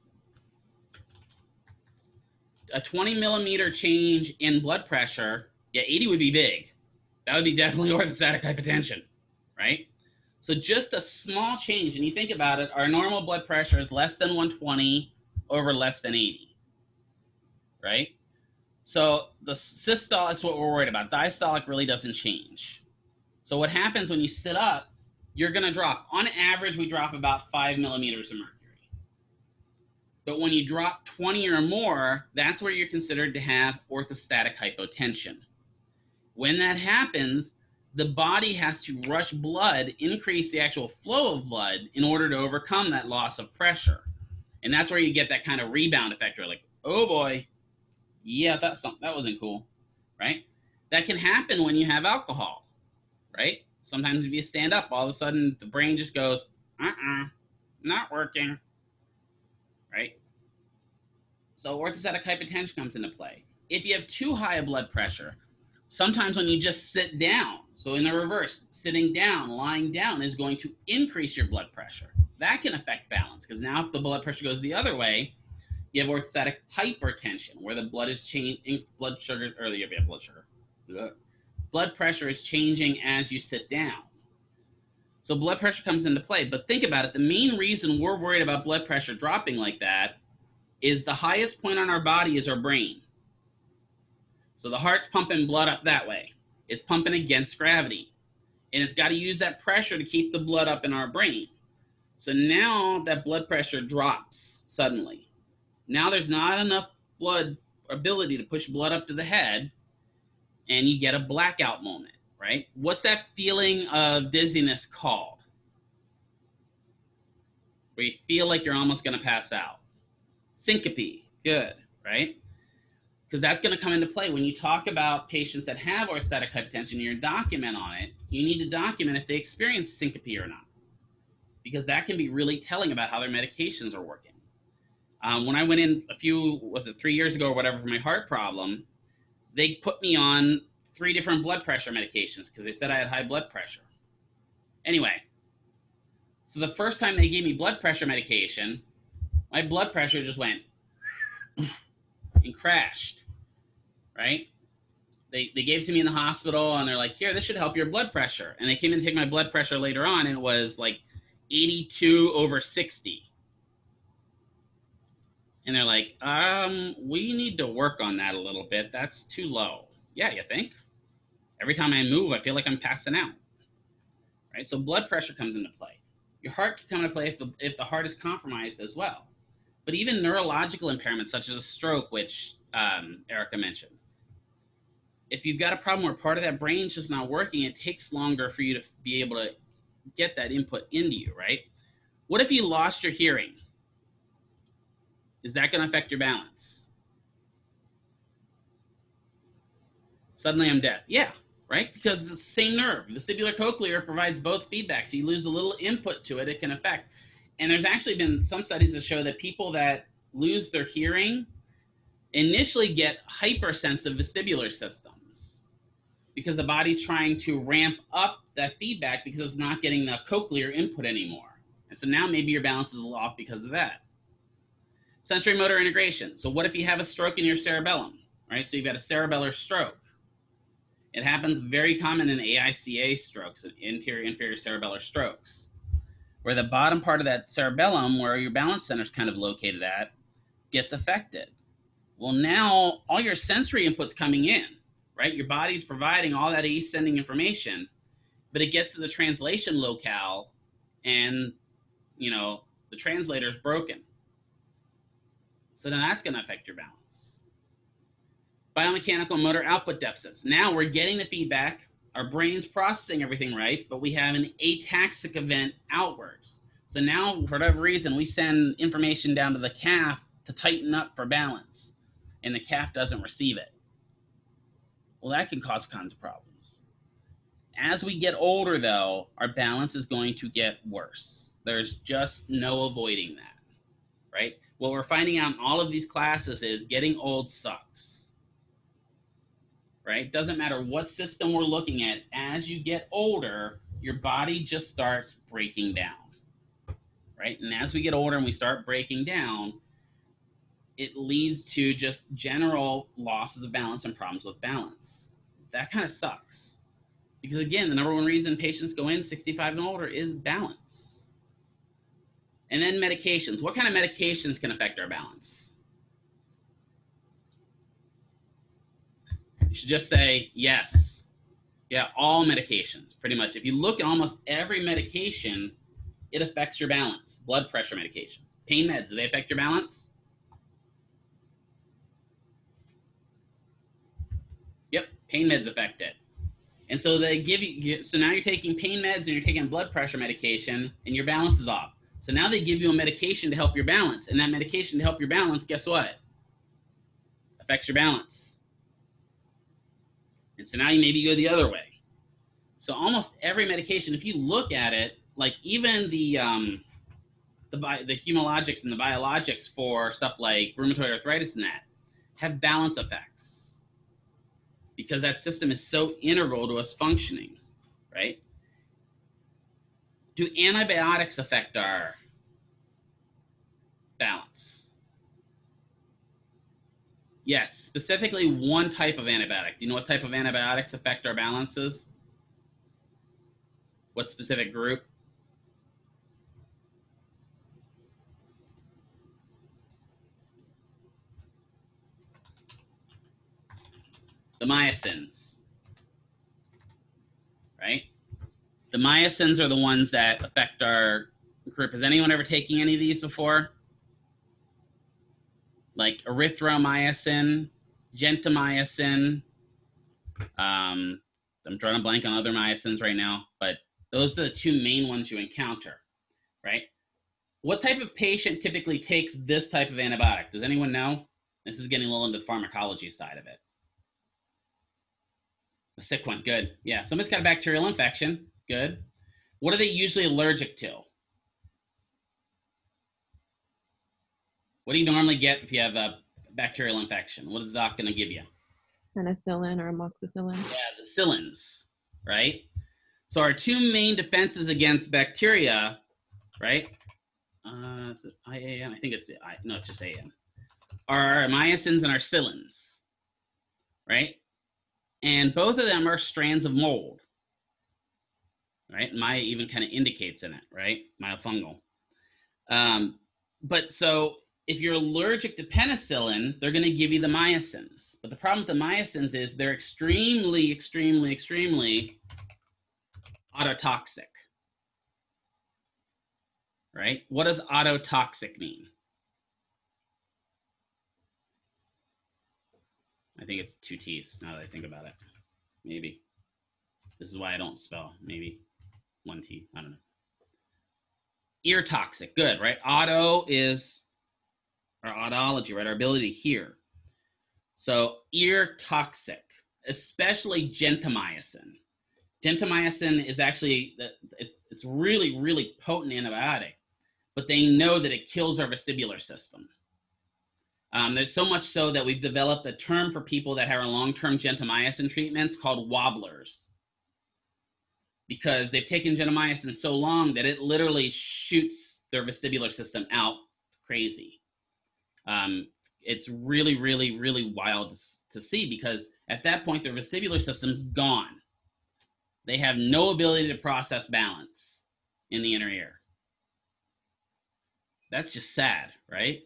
A 20 millimeter change in blood pressure, yeah, 80 would be big. That would be definitely orthostatic hypotension, right? So just a small change, and you think about it, our normal blood pressure is less than 120 over less than 80, right? So the systolic is what we're worried about. Diastolic really doesn't change. So what happens when you sit up, you're going to drop. On average, we drop about 5 millimeters of mercury. But when you drop 20 or more, that's where you're considered to have orthostatic hypotension. When that happens, the body has to rush blood, increase the actual flow of blood in order to overcome that loss of pressure. And that's where you get that kind of rebound effect where like, oh boy, yeah, that wasn't cool, right? That can happen when you have alcohol, right? Sometimes if you stand up, all of a sudden the brain just goes, not working, right? So orthostatic hypotension comes into play. If you have too high a blood pressure, sometimes when you just sit down, so in the reverse, sitting down, lying down is going to increase your blood pressure. That can affect balance because now if the blood pressure goes the other way, you have orthostatic hypertension where the blood is changing, blood sugar, or you have blood sugar. Blood pressure is changing as you sit down. So blood pressure comes into play. But think about it. The main reason we're worried about blood pressure dropping like that is the highest point on our body is our brain. So the heart's pumping blood up that way. It's pumping against gravity. And it's got to use that pressure to keep the blood up in our brain. So now that blood pressure drops suddenly. Now there's not enough blood ability to push blood up to the head, and you get a blackout moment, right? What's that feeling of dizziness called? Where you feel like you're almost going to pass out. Syncope. Good, right? Because that's going to come into play when you talk about patients that have orthostatic hypotension and you document on it. You need to document if they experience syncope or not, because that can be really telling about how their medications are working. When I went in 3 years ago or whatever for my heart problem, they put me on 3 different blood pressure medications because they said I had high blood pressure. Anyway, so the first time they gave me blood pressure medication, my blood pressure just went and crashed, right? They gave it to me in the hospital and they're like, here, this should help your blood pressure. And they came in to take my blood pressure later on and it was like 82 over 60. And they're like, we need to work on that a little bit. That's too low. Yeah, you think? Every time I move, I feel like I'm passing out, right? So blood pressure comes into play. Your heart can come into play if the heart is compromised as well. But even neurological impairments, such as a stroke, which Erica mentioned, if you've got a problem where part of that brain's just not working, it takes longer for you to be able to get that input into you, right? What if you lost your hearing? Is that going to affect your balance? Suddenly I'm deaf. Yeah, right? Because the same nerve, vestibular cochlear, provides both feedback. So you lose a little input to it, it can affect. And there's actually been some studies that show that people that lose their hearing initially get hypersensitive vestibular systems because the body's trying to ramp up that feedback because it's not getting the cochlear input anymore. And so now maybe your balance is a little off because of that. Sensory motor integration. So what if you have a stroke in your cerebellum, right? So you've got a cerebellar stroke. It happens very common in AICA strokes, anterior inferior cerebellar strokes, where the bottom part of that cerebellum, where your balance center is kind of located at, gets affected. Well, now all your sensory input's coming in, right? Your body's providing all that ascending information, but it gets to the translation locale and, the translator's broken. So then that's going to affect your balance. Biomechanical motor output deficits. Now we're getting the feedback, our brain's processing everything right, but we have an ataxic event outwards. So now, for whatever reason, we send information down to the calf to tighten up for balance, and the calf doesn't receive it. Well, that can cause tons of problems. As we get older, though, our balance is going to get worse. There's just no avoiding that, right? What we're finding out in all of these classes is getting old sucks, right? Doesn't matter what system we're looking at. As you get older, your body just starts breaking down, right? And as we get older and we start breaking down, it leads to just general losses of balance and problems with balance. That kind of sucks. Because again, the number one reason patients go in 65 and older is balance. And then medications. What kind of medications can affect our balance? You should just say yes. Yeah, all medications, pretty much. If you look at almost every medication, it affects your balance. Blood pressure medications. Pain meds, do they affect your balance? Yep, pain meds affect it. And so they give you, so now you're taking pain meds and you're taking blood pressure medication and your balance is off. So now they give you a medication to help your balance. And that medication to help your balance, guess what? Affects your balance. And so now you maybe go the other way. So almost every medication, if you look at it, like even the humologics and the biologics for stuff like rheumatoid arthritis and that have balance effects because that system is so integral to us functioning, right? Do antibiotics affect our balance? Yes, specifically one type of antibiotic. Do you know what type of antibiotics affect our balances? What specific group? The myosins, right? The myosins are the ones that affect our group. Has anyone ever taken any of these before? Like erythromycin, gentamicin. I'm drawing a blank on other myosins right now, but those are the two main ones you encounter, right? What type of patient typically takes this type of antibiotic? Does anyone know? This is getting a little into the pharmacology side of it. A sick one, good. Yeah, somebody's got a bacterial infection, good. What are they usually allergic to? What do you normally get if you have a bacterial infection? What is the doc going to give you? Penicillin or amoxicillin. Yeah, the cillins, right? So our two main defenses against bacteria, right? Is it IAM? I think it's no, it's just AM. Our myosins and our cillins, right? And both of them are strands of mold, right? My even kind of indicates in it, right? Myofungal. But so if you're allergic to penicillin, they're going to give you the mycins. But the problem with the mycins is they're extremely, extremely, extremely autotoxic. Right? What does autotoxic mean? I think it's 2 T's now that I think about it. Maybe. This is why I don't spell. Maybe 1 T. I don't know. Ear toxic. Good, right? Auto is our otology, right? Our ability to hear. So ear toxic, especially gentamicin. Gentamicin is actually, it's really, really potent antibiotic, but they know that it kills our vestibular system. There's so much so that we've developed a term for people that have long-term gentamicin treatments called wobblers, because they've taken gentamicin so long that it literally shoots their vestibular system out crazy. It's really, really, really wild to see, because at that point, their vestibular system's gone. They have no ability to process balance in the inner ear. That's just sad, right?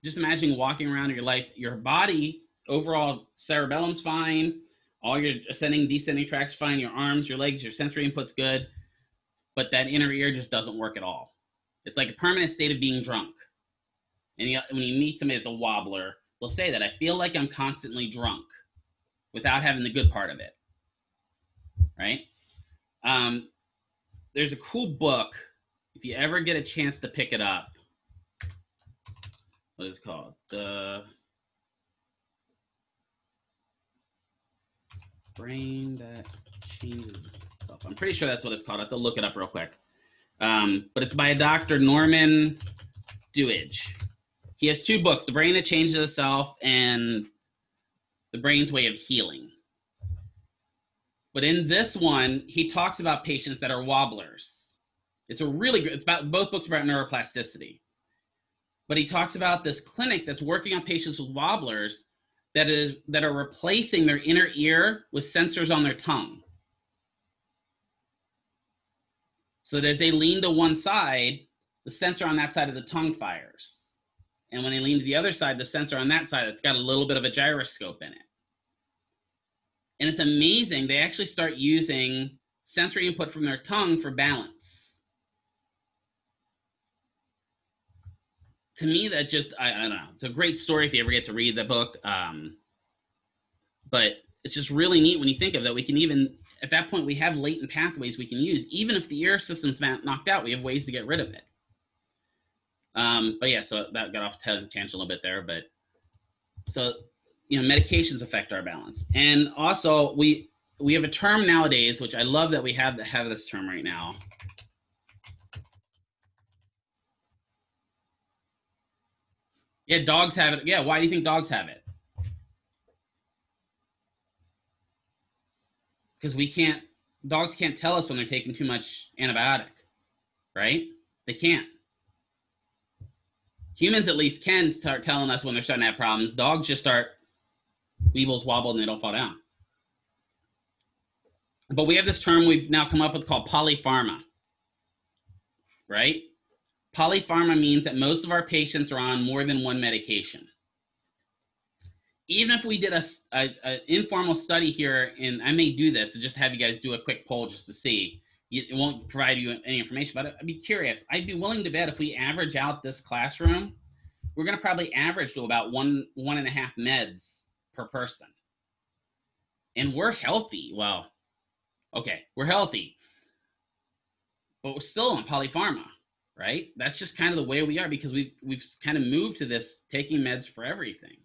Just imagine walking around your life, your body, overall cerebellum's fine, all your ascending, descending tracts fine, your arms, your legs, your sensory input's good, but that inner ear just doesn't work at all. It's like a permanent state of being drunk. And when you meet somebody that's a wobbler, they'll say that, I feel like I'm constantly drunk without having the good part of it, right? There's a cool book, if you ever get a chance to pick it up. What is it called? The Brain That Changes Itself. I'm pretty sure that's what it's called. I have to look it up real quick. But it's by a Dr. Norman Duhigg. He has 2 books, The Brain That Changes Itself and The Brain's Way of Healing. But in this one, he talks about patients that are wobblers. It's about, both books are about neuroplasticity. But he talks about this clinic that's working on patients with wobblers that are replacing their inner ear with sensors on their tongue. So that as they lean to one side, the sensor on that side of the tongue fires. And when they lean to the other side, the sensor on that side, it's got a little bit of a gyroscope in it. And it's amazing. They actually start using sensory input from their tongue for balance. To me, that just, I don't know. It's a great story if you ever get to read the book. But it's just really neat when you think of that. We can even, at that point, we have latent pathways we can use. Even if the ear system's knocked out, we have ways to get rid of it. But yeah, so that got off tangent a little bit there. But so, medications affect our balance. And also, we have a term nowadays, which I love that we have this term right now. Yeah, dogs have it. Yeah, why do you think dogs have it? Because dogs can't tell us when they're taking too much antibiotic, right? They can't. Humans at least can start telling us when they're starting to have problems. Dogs just start, weebles wobble, and they don't fall down. But we have this term we've now come up with called polypharma, right? Polypharma means that most of our patients are on more than one medication. Even if we did an informal study here, and I may do this to just have you guys do a quick poll just to see. It won't provide you any information, but I'd be curious. I'd be willing to bet if we average out this classroom, we're going to probably average to about 1.5 meds per person. And we're healthy. Well, okay, we're healthy, but we're still on polypharma. Right? That's just kind of the way we are, because we've kind of moved to this taking meds for everything.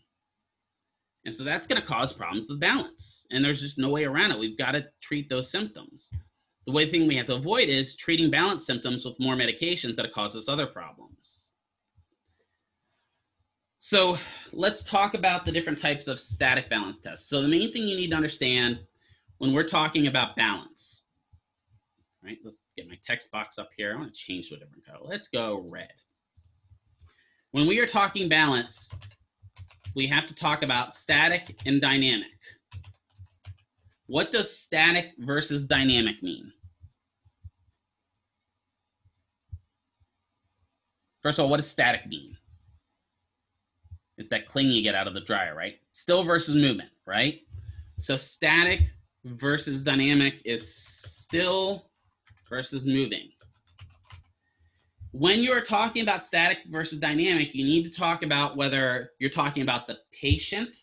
And so that's going to cause problems with balance. And there's just no way around it. We've got to treat those symptoms. The thing we have to avoid is treating balance symptoms with more medications that cause us other problems. So let's talk about the different types of static balance tests. So the main thing you need to understand when we're talking about balance, right? Let's get my text box up here. I want to change to a different color. Let's go red. When we are talking balance, we have to talk about static and dynamic. What does static versus dynamic mean? First of all, what does static mean? It's that cling you get out of the dryer, right? Still versus movement, right? So static versus dynamic is still versus moving. When you're talking about static versus dynamic, you need to talk about whether you're talking about the patient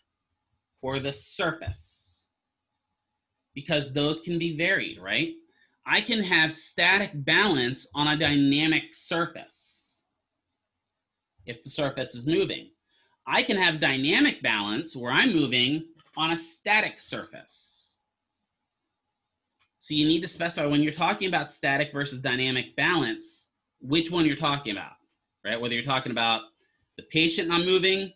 or the surface, because those can be varied, right? I can have static balance on a dynamic surface if the surface is moving. I can have dynamic balance where I'm moving on a static surface. So you need to specify when you're talking about static versus dynamic balance, which one you're talking about, right? Whether you're talking about the patient not moving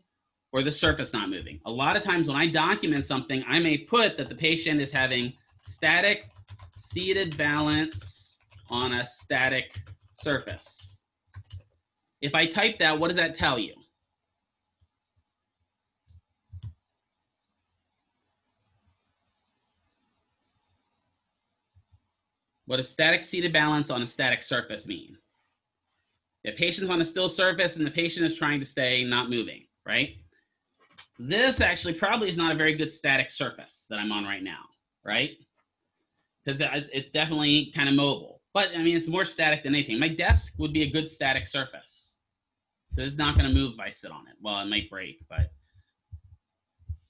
or the surface not moving. A lot of times when I document something, I may put that the patient is having static seated balance on a static surface. If I type that, what does that tell you? What does static seated balance on a static surface mean? The patient's on a still surface and the patient is trying to stay not moving, right? This actually probably is not a very good static surface that I'm on right now, right? Because it's definitely kind of mobile. But I mean, it's more static than anything. My desk would be a good static surface. It's not going to move if I sit on it. Well, it might break, but.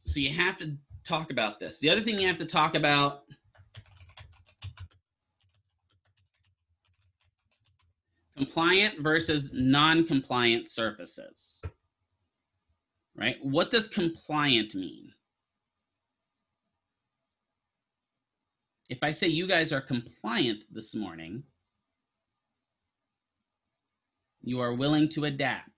So you have to talk about this. The other thing you have to talk about, compliant versus non-compliant surfaces, right? What does compliant mean? If I say you guys are compliant this morning, you are willing to adapt,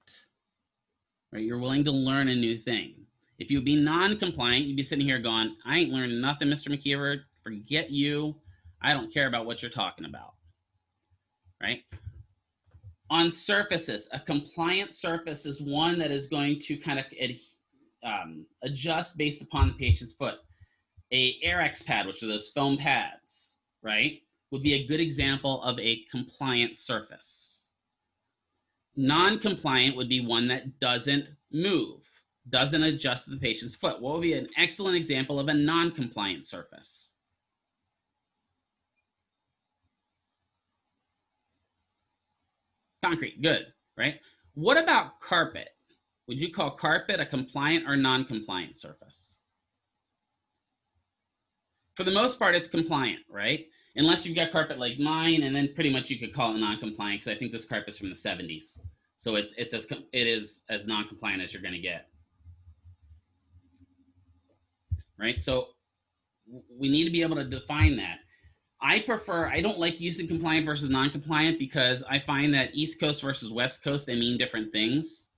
right? You're willing to learn a new thing. If you'd be non-compliant, you'd be sitting here going, I ain't learning nothing, Mr. McKeever. Forget you. I don't care about what you're talking about, right? On surfaces, a compliant surface is one that is going to kind of adjust based upon the patient's foot. A Airex pad, which are those foam pads, right, would be a good example of a compliant surface. Non-compliant would be one that doesn't move, doesn't adjust to the patient's foot. What would be an excellent example of a non-compliant surface? Concrete, good, right? What about carpet? Would you call carpet a compliant or non-compliant surface? For the most part, it's compliant, right? Unless you've got carpet like mine, and then pretty much you could call it non-compliant, because I think this carpet's from the 70s. So it is as non-compliant as you're going to get, right? So we need to be able to define that. I don't like using compliant versus non-compliant because I find that East Coast versus West Coast, they mean different things,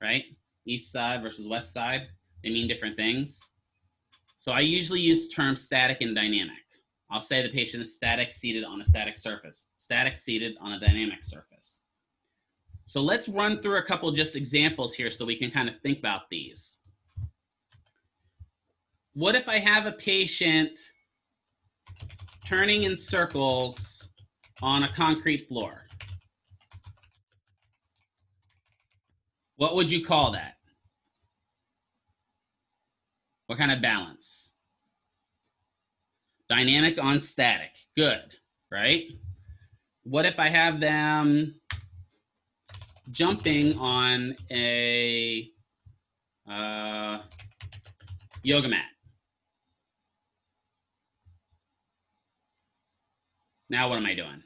right? East side versus West side, they mean different things. So I usually use terms static and dynamic. I'll say the patient is static seated on a static surface, static seated on a dynamic surface. So let's run through a couple just examples here so we can kind of think about these. What if I have a patient turning in circles on a concrete floor? What would you call that? What kind of balance? Dynamic on static. Good, right? What if I have them jumping on a yoga mat? Now what am I doing?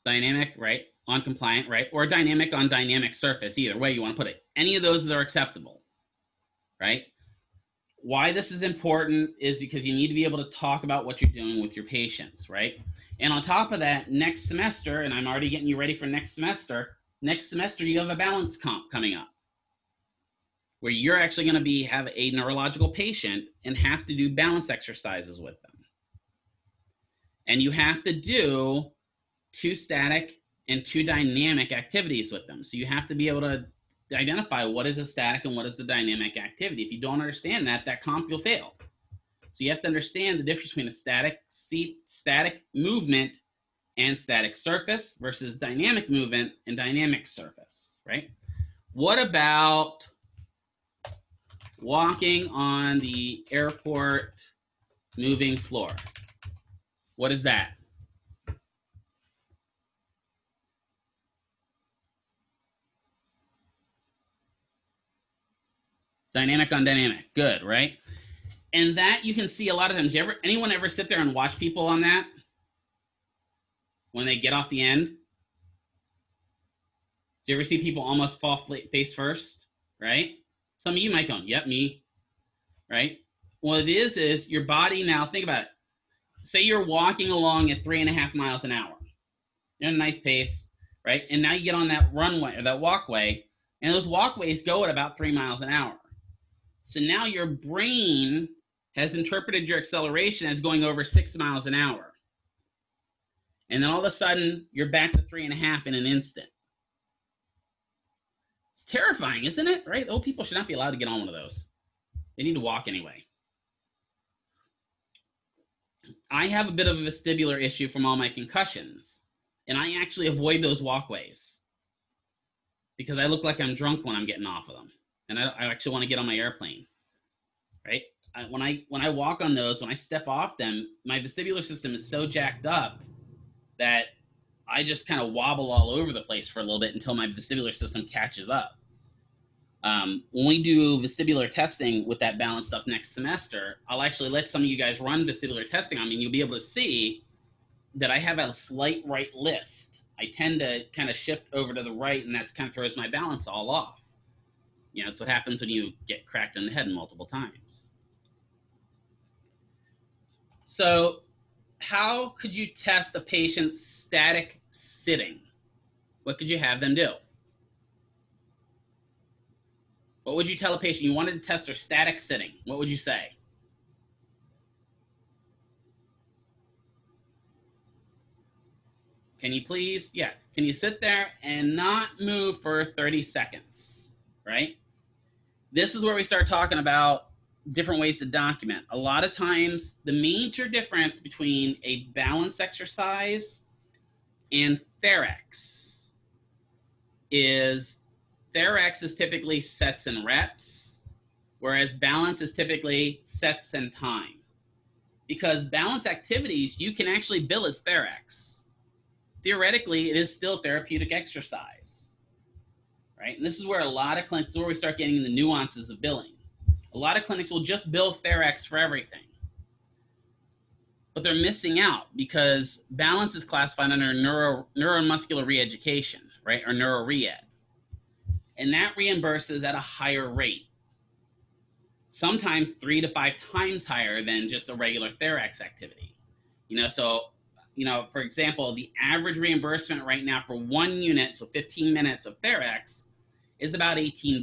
Dynamic, right? On compliant, right? Or dynamic on dynamic surface, either way you want to put it. Any of those are acceptable, right? Why this is important is because you need to be able to talk about what you're doing with your patients, right? And on top of that, next semester, and I'm already getting you ready for next semester you have a balance comp coming up where you're actually going to have a neurological patient and have to do balance exercises with them. And you have to do 2 static and 2 dynamic activities with them. So you have to be able to identify what is a static and what is the dynamic activity. If you don't understand that comp, you'll fail. So you have to understand the difference between a static movement and static surface versus dynamic movement and dynamic surface, right? What about walking on the airport moving floor? What is that? Dynamic on dynamic. Good, right? And that you can see a lot of times. Anyone ever sit there and watch people on that when they get off the end? Do you ever see people almost fall face first, right? Some of you might go, yep, me, right? What it is your body now, think about it. Say you're walking along at 3.5 miles an hour. You're at a nice pace, right? And now you get on that runway or that walkway, and those walkways go at about 3 miles an hour. So now your brain has interpreted your acceleration as going over 6 miles an hour. And then all of a sudden, you're back to 3.5 in an instant. It's terrifying, isn't it? Right? Old people should not be allowed to get on one of those. They need to walk anyway. I have a bit of a vestibular issue from all my concussions, and I actually avoid those walkways because I look like I'm drunk when I'm getting off of them, and I actually want to get on my airplane, right? When I walk on those, when I step off them, my vestibular system is so jacked up that I just kind of wobble all over the place for a little bit until my vestibular system catches up. When we do vestibular testing with that balance stuff next semester, I'll actually let some of you guys run vestibular testing on me, and you'll be able to see that I have a slight right list. I tend to kind of shift over to the right, and that kind of throws my balance all off. You know, it's what happens when you get cracked in the head multiple times. So how could you test a patient's static sitting? What could you have them do? What would you tell a patient? You wanted to test their static sitting. What would you say? Can you please, can you sit there and not move for 30 seconds, right? This is where we start talking about different ways to document. A lot of times, the major difference between a balance exercise and Therex is Therex is typically sets and reps, whereas balance is typically sets and time. Because balance activities, you can actually bill as Therex. Theoretically, it is still therapeutic exercise, right? And this is where a lot of clinics, this is where we start getting the nuances of billing. A lot of clinics will just bill Therex for everything. But they're missing out because balance is classified under neuromuscular reeducation, right? Or neuro-re-ed. And that reimburses at a higher rate. Sometimes 3 to 5 times higher than just a regular Therex activity. For example, the average reimbursement right now for 1 unit, so 15 minutes of Therex, is about $18.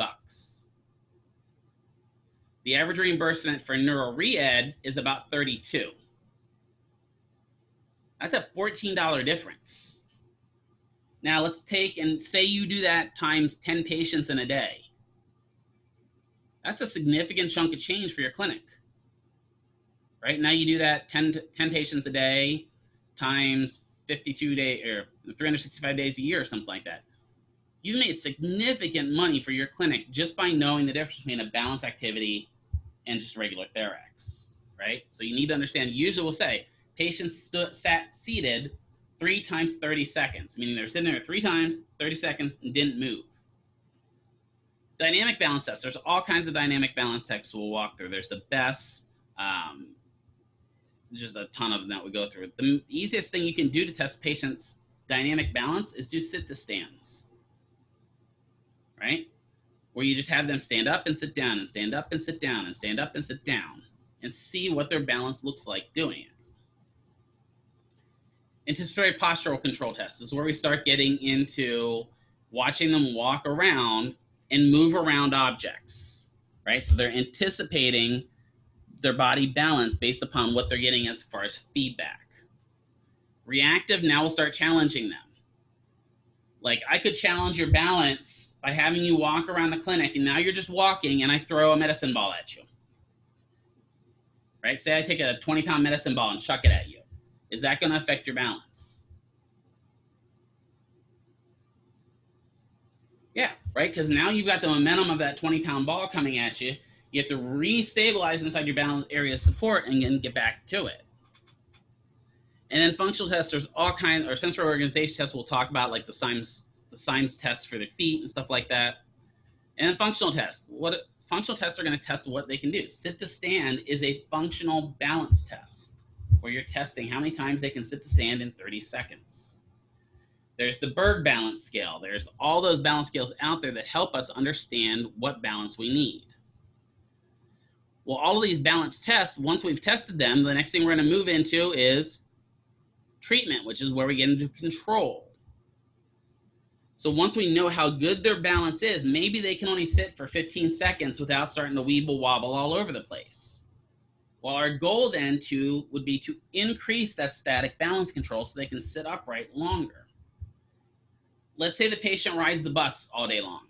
The average reimbursement for neuro-re-ed is about $32. That's a $14 difference. Now let's take and say you do that times 10 patients in a day. That's a significant chunk of change for your clinic. Right now you do that 10 patients a day times 52 days or 365 days a year or something like that. You've made significant money for your clinic just by knowing the difference between a balance activity and just regular Therex, right? So you need to understand, usually we'll say, patients sat seated 3 times 30 seconds, meaning they're sitting there 3 times, 30 seconds, and didn't move. Dynamic balance tests. There's all kinds of dynamic balance tests we'll walk through. There's the best, just a ton of them that we go through. The easiest thing you can do to test patients' dynamic balance is do sit to stands, right? Where you just have them stand up and sit down and stand up and sit down and stand up and sit down and see what their balance looks like doing it. Anticipatory postural control tests is where we start getting into watching them walk around and move around objects, right? So they're anticipating their body balance based upon what they're getting as far as feedback. Reactive, now we'll start challenging them. Like, I could challenge your balance by having you walk around the clinic, and now you're just walking and I throw a medicine ball at you, right? Say I take a 20-pound medicine ball and chuck it at you. Is that going to affect your balance? right? Because now you've got the momentum of that 20-pound ball coming at you. You have to re-stabilize inside your balance area of support and then get back to it. And then functional tests, there's all kinds, or sensory organization tests we'll talk about, like the Symes test for the feet and stuff like that. And then functional tests. Functional tests are going to test what they can do. Sit to stand is a functional balance test where you're testing how many times they can sit to stand in 30 seconds. There's the Berg balance scale. There's all those balance scales out there that help us understand what balance we need. Well, all of these balance tests, once we've tested them, the next thing we're going to move into is treatment, which is where we get into control. So once we know how good their balance is, maybe they can only sit for 15 seconds without starting to weeble wobble all over the place. Well, our goal then would be to increase that static balance control so they can sit upright longer. Let's say the patient rides the bus all day long.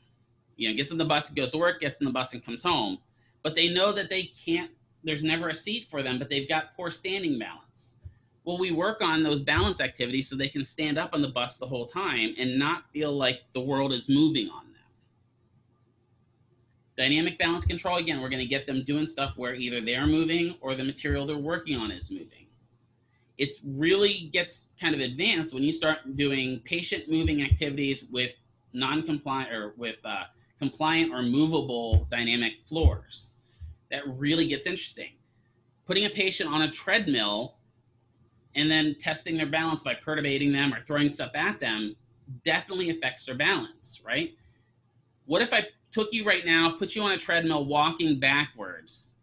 Gets on the bus, goes to work, gets in the bus and comes home. But they know that they can't, there's never a seat for them, but they've got poor standing balance. Well, we work on those balance activities so they can stand up on the bus the whole time and not feel like the world is moving on them. Dynamic balance control, again, we're going to get them doing stuff where either they're moving or the material they're working on is moving. It really gets kind of advanced when you start doing patient moving activities with non-compliant or with compliant or movable dynamic floors. That really gets interesting. Putting a patient on a treadmill and then testing their balance by perturbating them or throwing stuff at them definitely affects their balance, right? What if I took you right now, put you on a treadmill walking backwards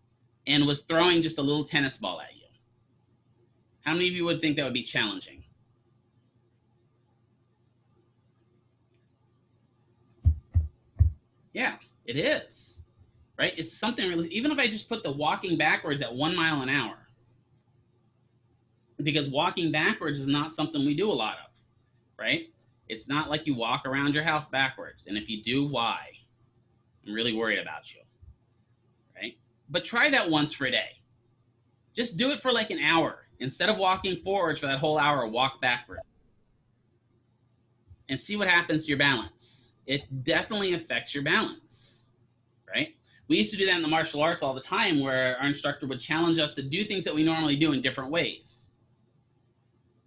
and was throwing just a little tennis ball at you? How many of you would think that would be challenging? Yeah, it is, right? It's something really, even if I just put the walking backwards at 1 mile an hour, because walking backwards is not something we do a lot of, right? It's not like you walk around your house backwards. And if you do, why? I'm really worried about you, right? But try that once for a day. Just do it for like an hour. Instead of walking forwards for that whole hour, walk backwards. And see what happens to your balance. It definitely affects your balance, right? We used to do that in the martial arts all the time where our instructor would challenge us to do things that we normally do in different ways.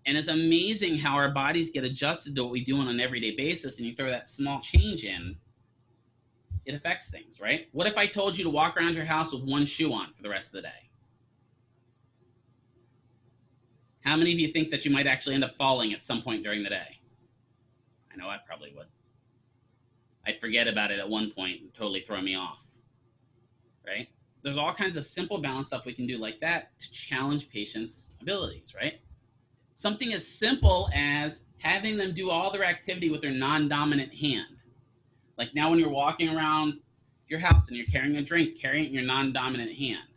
And it's amazing how our bodies get adjusted to what we do on an everyday basis, and you throw that small change in, it affects things, right? What if I told you to walk around your house with one shoe on for the rest of the day? How many of you think that you might actually end up falling at some point during the day? I know I probably would. I'd forget about it at one point and totally throw me off, right? There's all kinds of simple balance stuff we can do like that to challenge patients' abilities, right? Something as simple as having them do all their activity with their non-dominant hand. Like now when you're walking around your house and you're carrying a drink, carry it in your non-dominant hand.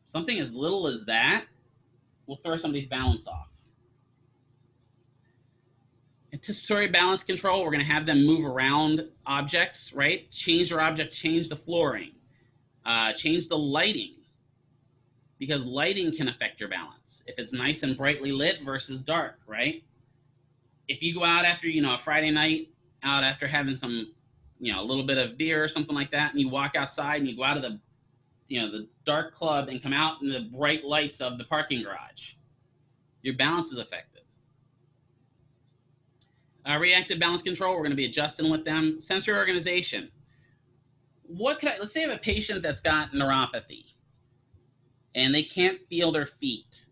Something as little as that will throw somebody's balance off. Anticipatory balance control, we're going to have them move around objects, right? Change their object, change the flooring, change the lighting, because lighting can affect your balance. If it's nice and brightly lit versus dark, right? If you go out after, a Friday night, out after having some, a little bit of beer or something like that, and you walk outside and you go out of the, the dark club and come out in the bright lights of the parking garage, your balance is affected. Reactive balance control, we're going to be adjusting with them. Sensory organization. Let's say I have a patient that's got neuropathy and they can't feel their feet.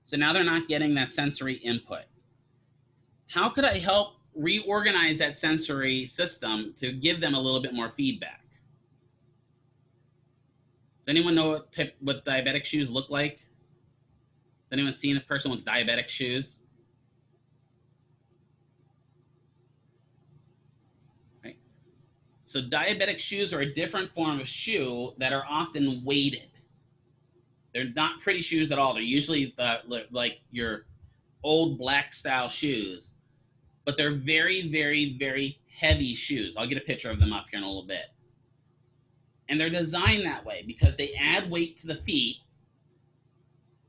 So now they're not getting that sensory input. How could I help reorganize that sensory system to give them a little bit more feedback? Does anyone know what diabetic shoes look like? Has anyone seen a person with diabetic shoes? Right. So diabetic shoes are a different form of shoe that are often weighted. They're not pretty shoes at all. They're usually like your old black style shoes, but they're very, very, very heavy shoes. I'll get a picture of them up here in a little bit. And they're designed that way because they add weight to the feet.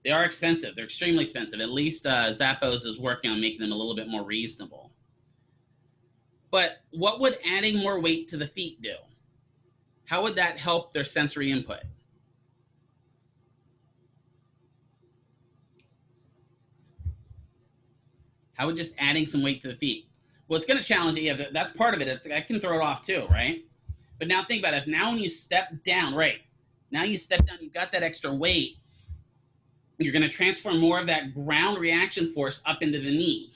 They are expensive. They're extremely expensive. At least Zappos is working on making them a little bit more reasonable. But what would adding more weight to the feet do? How would that help their sensory input? How would just adding some weight to the feet? Well, it's going to challenge it. Yeah, that's part of it. That can throw it off too, right? But now think about it. Now when you step down, right? Now you step down, you've got that extra weight. You're going to transfer more of that ground reaction force up into the knee.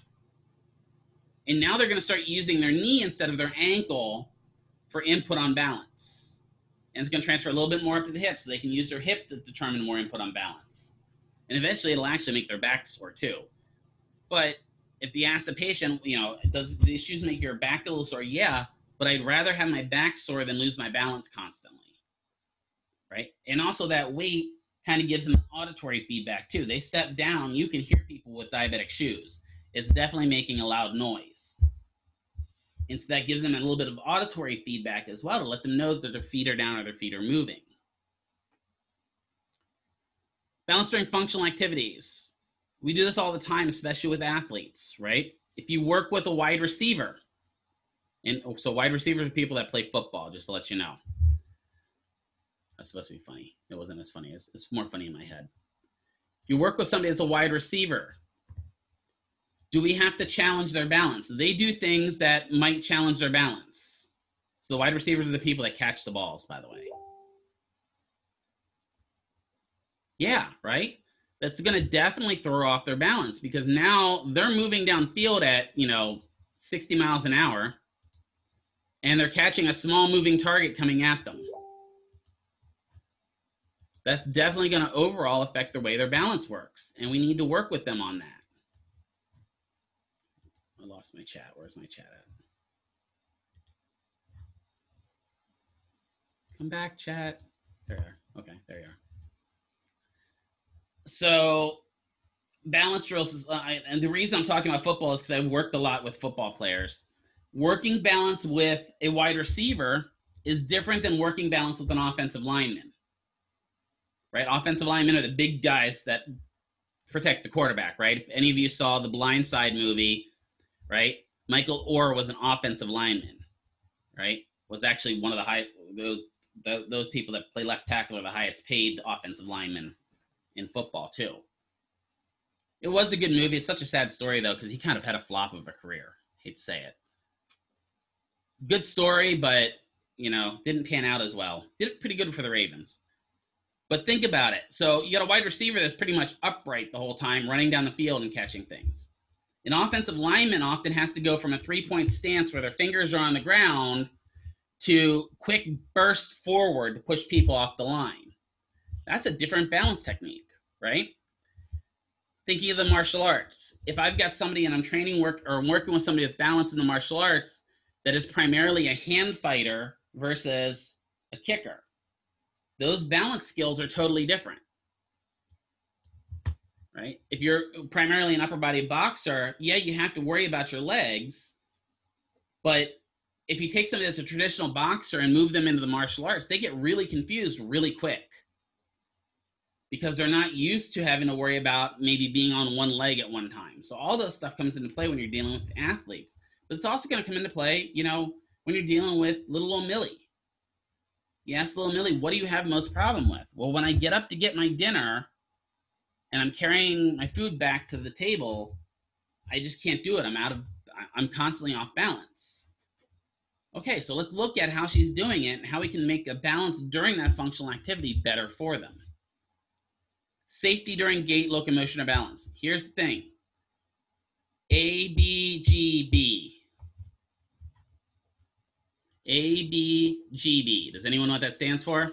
And now they're going to start using their knee instead of their ankle for input on balance. And it's going to transfer a little bit more up to the hip so they can use their hip to determine more input on balance. And eventually it'll actually make their back sore too. But if you ask the patient, does these shoes make your back a little sore? Yeah, but I'd rather have my back sore than lose my balance constantly, right? And also that weight kind of gives them auditory feedback too. They step down, you can hear people with diabetic shoes. It's definitely making a loud noise. And so that gives them a little bit of auditory feedback as well to let them know that their feet are down or their feet are moving. Balance during functional activities. We do this all the time, especially with athletes, right? If you work with a wide receiver, and so wide receivers are people that play football, just to let you know. That's supposed to be funny. It wasn't as funny. It's more funny in my head. If you work with somebody that's a wide receiver, do we have to challenge their balance? They do things that might challenge their balance. So the wide receivers are the people that catch the balls, by the way. Yeah, right? That's going to definitely throw off their balance because now they're moving downfield at, 60 miles an hour and they're catching a small moving target coming at them. That's definitely going to overall affect the way their balance works. And we need to work with them on that. I lost my chat. Where's my chat at? Come back, chat. There you are. Okay, there you are. So balance drills is, and the reason I'm talking about football is because I've worked a lot with football players. Working balance with a wide receiver is different than working balance with an offensive lineman, right? Offensive linemen are the big guys that protect the quarterback, right? If any of you saw the Blind Side movie, right? Michael Orr was an offensive lineman, right? Was actually one of the those people that play left tackle are the highest paid offensive linemen in football too. It was a good movie. It's such a sad story though, because he kind of had a flop of a career. Hate to say it. Good story, but didn't pan out as well. Did pretty good for the Ravens. But think about it. So you got a wide receiver that's pretty much upright the whole time, running down the field and catching things. An offensive lineman often has to go from a three-point stance where their fingers are on the ground to quick burst forward to push people off the line. That's a different balance technique, right? Thinking of the martial arts. If I've got somebody and I'm I'm working with somebody with balance in the martial arts that is primarily a hand fighter versus a kicker, those balance skills are totally different, right? If you're primarily an upper body boxer, yeah, you have to worry about your legs, but if you take somebody that's a traditional boxer and move them into the martial arts, they get really confused really quick because they're not used to having to worry about maybe being on one leg at one time. So all those stuff comes into play when you're dealing with athletes. But it's also going to come into play, when you're dealing with little old Millie. You ask little Millie, what do you have most problem with? Well, when I get up to get my dinner and I'm carrying my food back to the table, I just can't do it. I'm constantly off balance. Okay, so let's look at how she's doing it and how we can make a balance during that functional activity better for them. Safety during gait, locomotion, or balance. Here's the thing. ABGB. ABGB. Does anyone know what that stands for?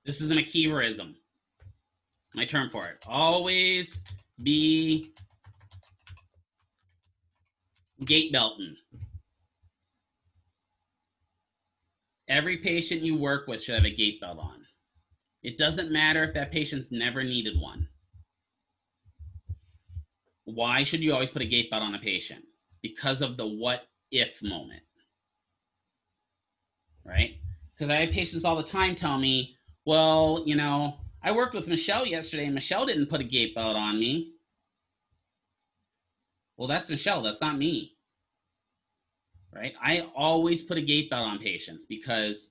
This is a McKeeverism. My term for it. Always be gait belting. Every patient you work with should have a gait belt on. It doesn't matter if that patient's never needed one. Why should you always put a gait belt on a patient? Because of the what if moment, right? Because I have patients all the time tell me, well, I worked with Michelle yesterday, and Michelle didn't put a gait belt on me. Well, that's Michelle. That's not me, right? I always put a gait belt on patients because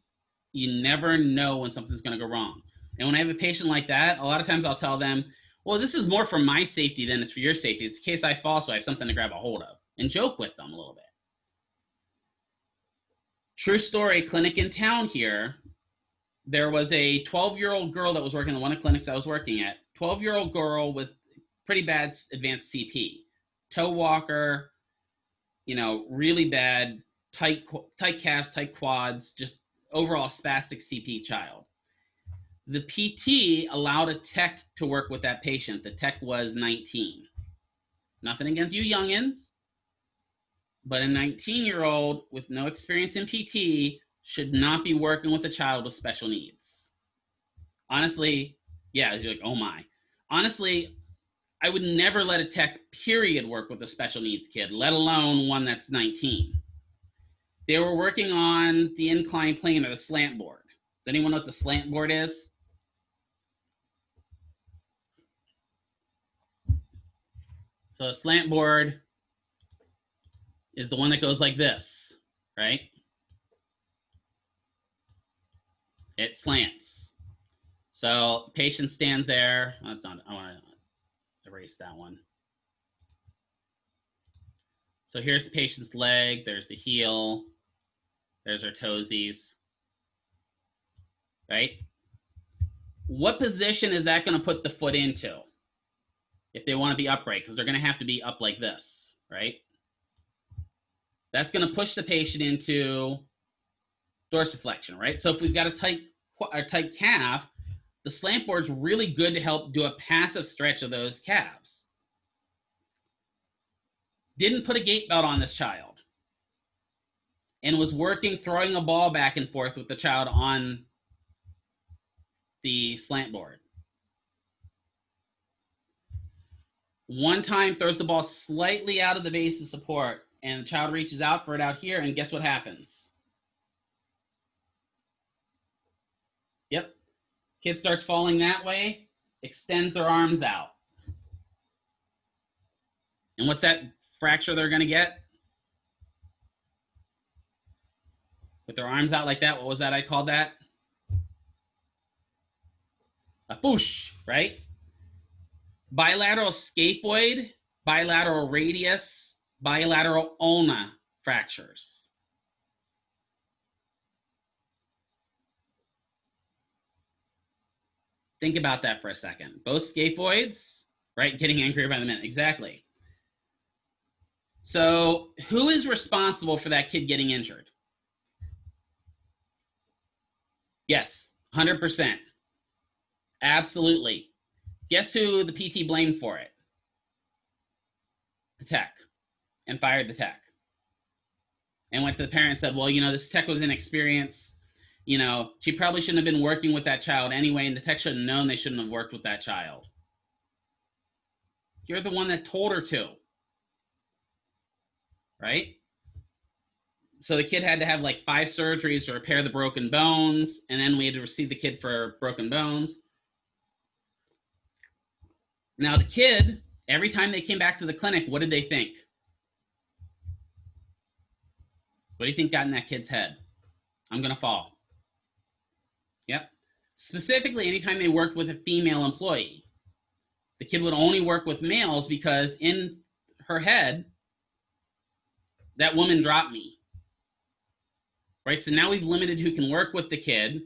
you never know when something's going to go wrong. And when I have a patient like that, a lot of times I'll tell them, well, this is more for my safety than it's for your safety. It's in case I fall, so I have something to grab a hold of, and joke with them a little bit. True story, clinic in town here. There was a 12-year-old girl that was working in one of the clinics I was working at. 12-year-old girl with pretty bad advanced CP. Toe walker, really bad, tight calves, tight quads, just overall spastic CP child. The PT allowed a tech to work with that patient. The tech was 19. Nothing against you youngins, but a 19-year-old with no experience in PT should not be working with a child with special needs. Honestly, yeah, you're like, oh my. Honestly, I would never let a tech, period, work with a special needs kid, let alone one that's 19. They were working on the inclined plane or the slant board. Does anyone know what the slant board is? So a slant board is the one that goes like this, right? It slants. So patient stands there. Oh, that's not, I want to erase that one. So here's the patient's leg. There's the heel. There's her toesies, right? What position is that going to put the foot into if they want to be upright? Because they're going to have to be up like this, right? That's going to push the patient into dorsiflexion, right? So if we've got a tight calf, the slant board's really good to help do a passive stretch of those calves. Didn't put a gait belt on this child and was working, throwing a ball back and forth with the child on the slant board. One time throws the ball slightly out of the base of support, and the child reaches out for it out here, and guess what happens? Yep. Kid starts falling that way, extends their arms out. And what's that fracture they're going to get? With their arms out like that, what was that I called that? A foosh, right? Bilateral scaphoid, bilateral radius, bilateral ulna fractures. Think about that for a second. Both scaphoids, right? Getting angrier by the minute. Exactly. So who is responsible for that kid getting injured? Yes, 100%. Absolutely. Guess who the PT blamed for it? The tech. And fired the tech. And went to the parent and said, well, this tech was inexperienced. She probably shouldn't have been working with that child anyway, and the tech should have known they shouldn't have worked with that child. You're the one that told her to. Right? So the kid had to have like 5 surgeries to repair the broken bones, and then we had to receive the kid for broken bones. Now the kid, every time they came back to the clinic, what did they think? What do you think got in that kid's head? I'm going to fall. Yep. Specifically, anytime they worked with a female employee, the kid would only work with males because in her head, that woman dropped me. Right? So now we've limited who can work with the kid.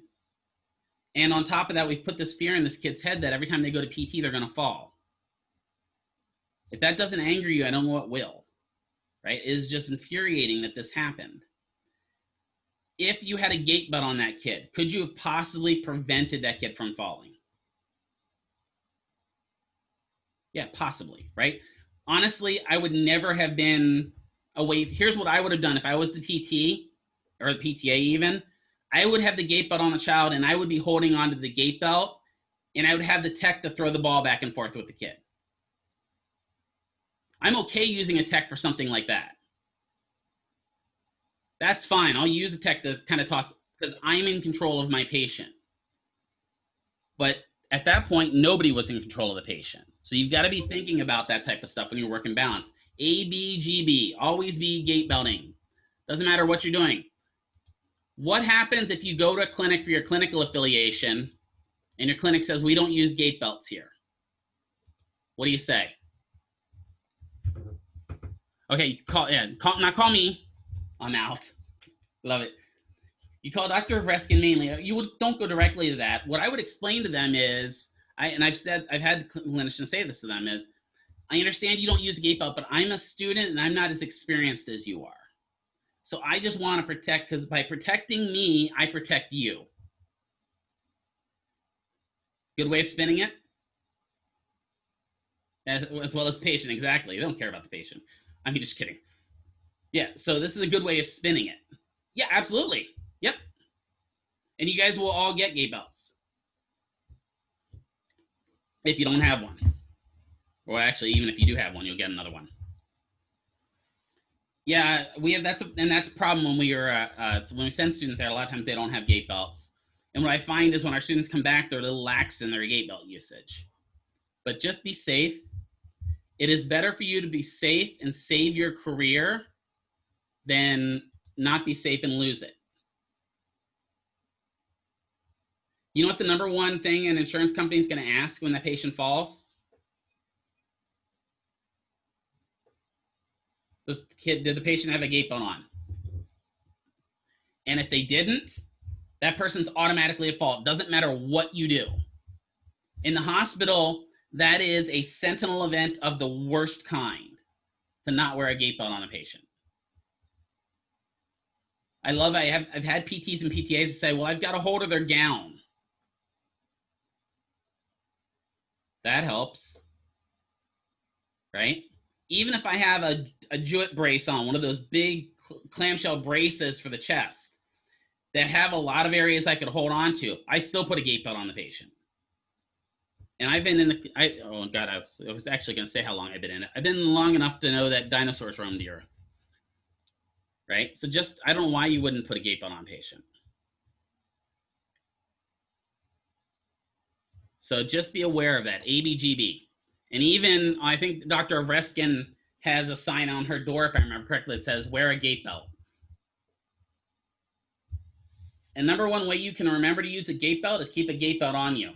And on top of that, we've put this fear in this kid's head that every time they go to PT, they're going to fall. If that doesn't anger you, I don't know what will. Right? It is just infuriating that this happened. If you had a gait belt on that kid, could you have possibly prevented that kid from falling? Yeah, possibly, right? Honestly, I would never have been away. Here's what I would have done if I was the PT or the PTA even. I would have the gait belt on the child, and I would be holding onto the gait belt, and I would have the tech to throw the ball back and forth with the kid. I'm okay using a tech for something like that. That's fine. I'll use a tech to kind of toss because I'm in control of my patient. But At that point, nobody was in control of the patient. So you've got to be thinking about that type of stuff when you're working balance. ABGB, always be gait belting. Doesn't matter what you're doing. What happens if you go to a clinic for your clinical affiliation and your clinic says, we don't use gait belts here? What do you say? Okay, call me. I'm out. Love it. You call Dr. Vreskin mainly. Don't go directly to that. What I would explain to them is, I've had clinicians say this to them is, I understand you don't use a gait belt, but I'm a student and I'm not as experienced as you are. So I just want to protect, because by protecting me, I protect you. Good way of spinning it. As well as the patient, exactly. They don't care about the patient. I mean, just kidding. Yeah, so this is a good way of spinning it. Yeah, absolutely. Yep. And you guys will all get gait belts if you don't have one. Or actually, even if you do have one, you'll get another one. Yeah, that's a problem when so when we send students there. A lot of times they don't have gait belts, and what I find is when our students come back, they're a little lax in their gait belt usage. But just be safe. It is better for you to be safe and save your career than not be safe and lose it. You know what the number one thing an insurance company is going to ask when that patient falls? Did the patient have a gait belt on? And if they didn't, that person's automatically at fault. Doesn't matter what you do. In the hospital, that is a sentinel event of the worst kind, to not wear a gait belt on a patient. I've had PTs and PTAs say, well, I've got a hold of their gown. That helps, right? Even if I have a Jewett brace on, one of those big clamshell braces for the chest that have a lot of areas I could hold on to, I still put a gait belt on the patient. And I've been I was actually going to say how long I've been in it. I've been long enough to know that dinosaurs roamed the earth, right? So I don't know why you wouldn't put a gait belt on a patient. So just be aware of that, ABGB. And even, I think Dr. Vreskin has a sign on her door, if I remember correctly, that says, wear a gait belt. And number one way you can remember to use a gait belt is keep a gait belt on you.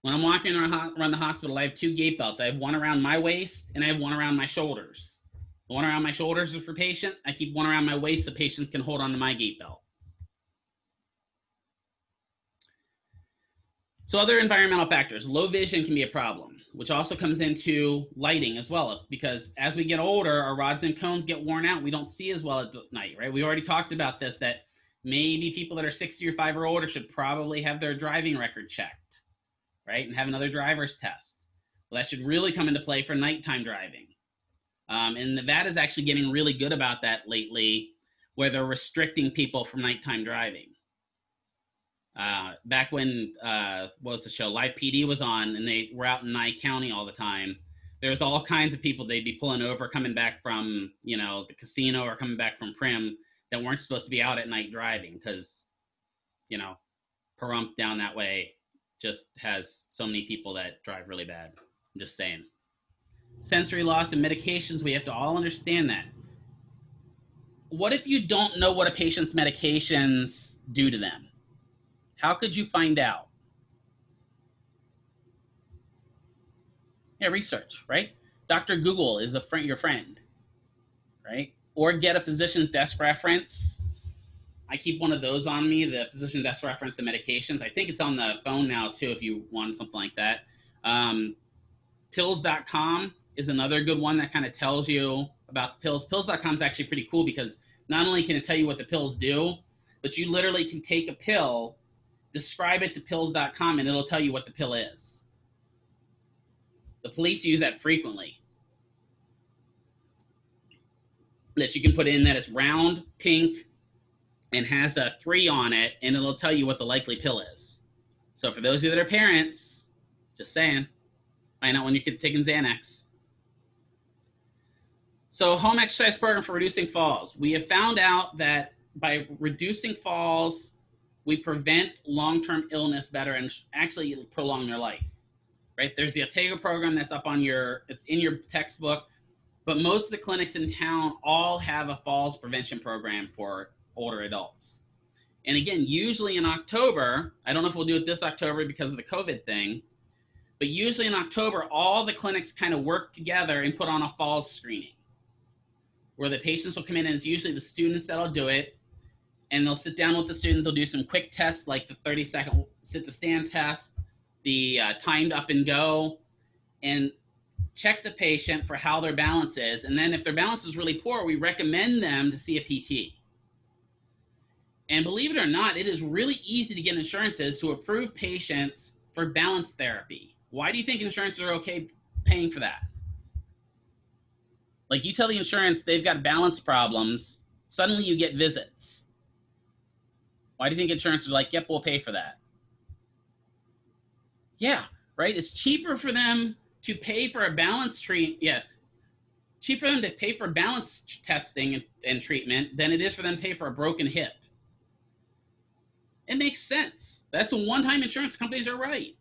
When I'm walking around the hospital, I have two gait belts. I have one around my waist and I have one around my shoulders. The one around my shoulders is for patient. I keep one around my waist so patients can hold on to my gait belt. So other environmental factors, low vision can be a problem, which also comes into lighting as well, because as we get older, our rods and cones get worn out. We don't see as well at night, right? We already talked about this, that maybe people that are 60 or 5 or older should probably have their driving record checked, right? And have another driver's test. Well, that should really come into play for nighttime driving. And Nevada's actually getting really good about that lately, where they're restricting people from nighttime driving. Back when, what was the show? Live PD was on, and they were out in Nye County all the time. There's all kinds of people they'd be pulling over, coming back from, the casino or coming back from Prim that weren't supposed to be out at night driving because, Pahrump down that way just has so many people that drive really bad. I'm just saying. Sensory loss and medications, we have to all understand that. What if you don't know what a patient's medications do to them? How could you find out? Yeah, research, right? Dr. Google is your friend, right? Or get a physician's desk reference. I keep one of those on me, the physician desk reference to medications. I think it's on the phone now too, if you want something like that. Pills.com is another good one that kind of tells you about the pills. Pills.com is actually pretty cool because not only can it tell you what the pills do, but you literally can take a pill, describe it to pills.com, and it'll tell you what the pill is. The police use that frequently. That you can put in that it's round, pink, and has a 3 on it, and it'll tell you what the likely pill is. So for those of you that are parents, just saying, find out when your kid's taking Xanax. So home exercise program for reducing falls. We have found out that by reducing falls we prevent long-term illness better and actually prolong their life, right? There's the Otago program that's up on it's in your textbook, but most of the clinics in town all have a falls prevention program for older adults. And again, usually in October, I don't know if we'll do it this October because of the COVID thing, but usually in October, all the clinics kind of work together and put on a falls screening where the patients will come in, and it's usually the students that'll do it. And they'll sit down with the student. They'll do some quick tests like the 30-second sit to stand test, the timed up and go, and check the patient for how their balance is. And then if their balance is really poor, we recommend them to see a PT. And believe it or not, it is really easy to get insurances to approve patients for balance therapy. Why do you think insurances are okay paying for that? Like, you tell the insurance they've got balance problems, suddenly you get visits. Why do you think insurance are like, yep, we'll pay for that? Yeah, right? It's cheaper for them to pay for a balance cheaper for them to pay for balance testing and treatment than it is for them to pay for a broken hip. It makes sense. That's when one-time insurance companies are right.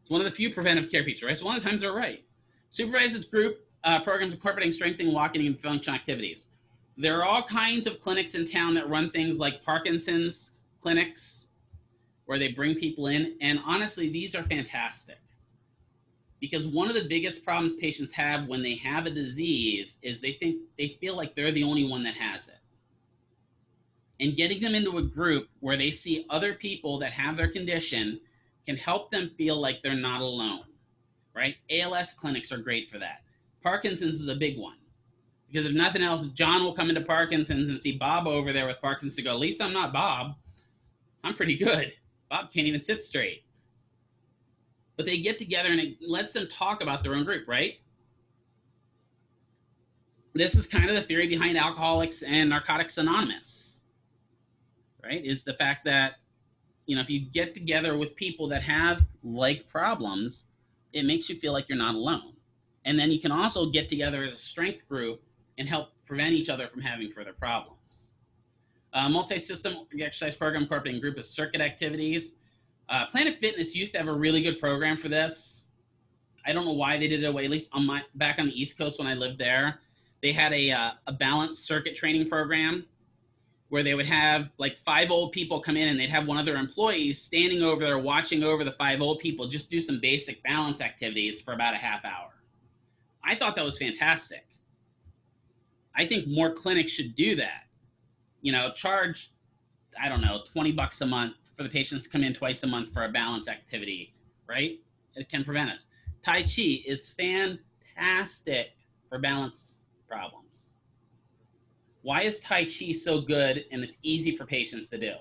It's one of the few preventive care features, right? So one of the times they're right. Supervises group programs incorporating strengthening, walking, and functional activities. There are all kinds of clinics in town that run things like Parkinson's clinics, where they bring people in. And honestly, these are fantastic. Because one of the biggest problems patients have when they have a disease is they feel like they're the only one that has it. And getting them into a group where they see other people that have their condition can help them feel like they're not alone, right? ALS clinics are great for that. Parkinson's is a big one. Because if nothing else, John will come into Parkinson's and see Bob over there with Parkinson's and go, at least I'm not Bob. I'm pretty good. Bob can't even sit straight. But they get together and it lets them talk about their own group, right? This is kind of the theory behind Alcoholics and Narcotics Anonymous, right? Is the fact that, if you get together with people that have like problems, it makes you feel like you're not alone. And then you can also get together as a strength group and help prevent each other from having further problems. Multi-system exercise program incorporating group of circuit activities. Planet Fitness used to have a really good program for this. I don't know why they did it away, at least back on the East Coast when I lived there. They had a balanced circuit training program where they would have like 5 old people come in and they'd have one of their employees standing over there watching over the 5 old people just do some basic balance activities for about a half hour. I thought that was fantastic. I think more clinics should do that. Charge, I don't know, $20 a month for the patients to come in twice a month for a balance activity, right? It can prevent us. Tai Chi is fantastic for balance problems. Why is Tai Chi so good and it's easy for patients to do?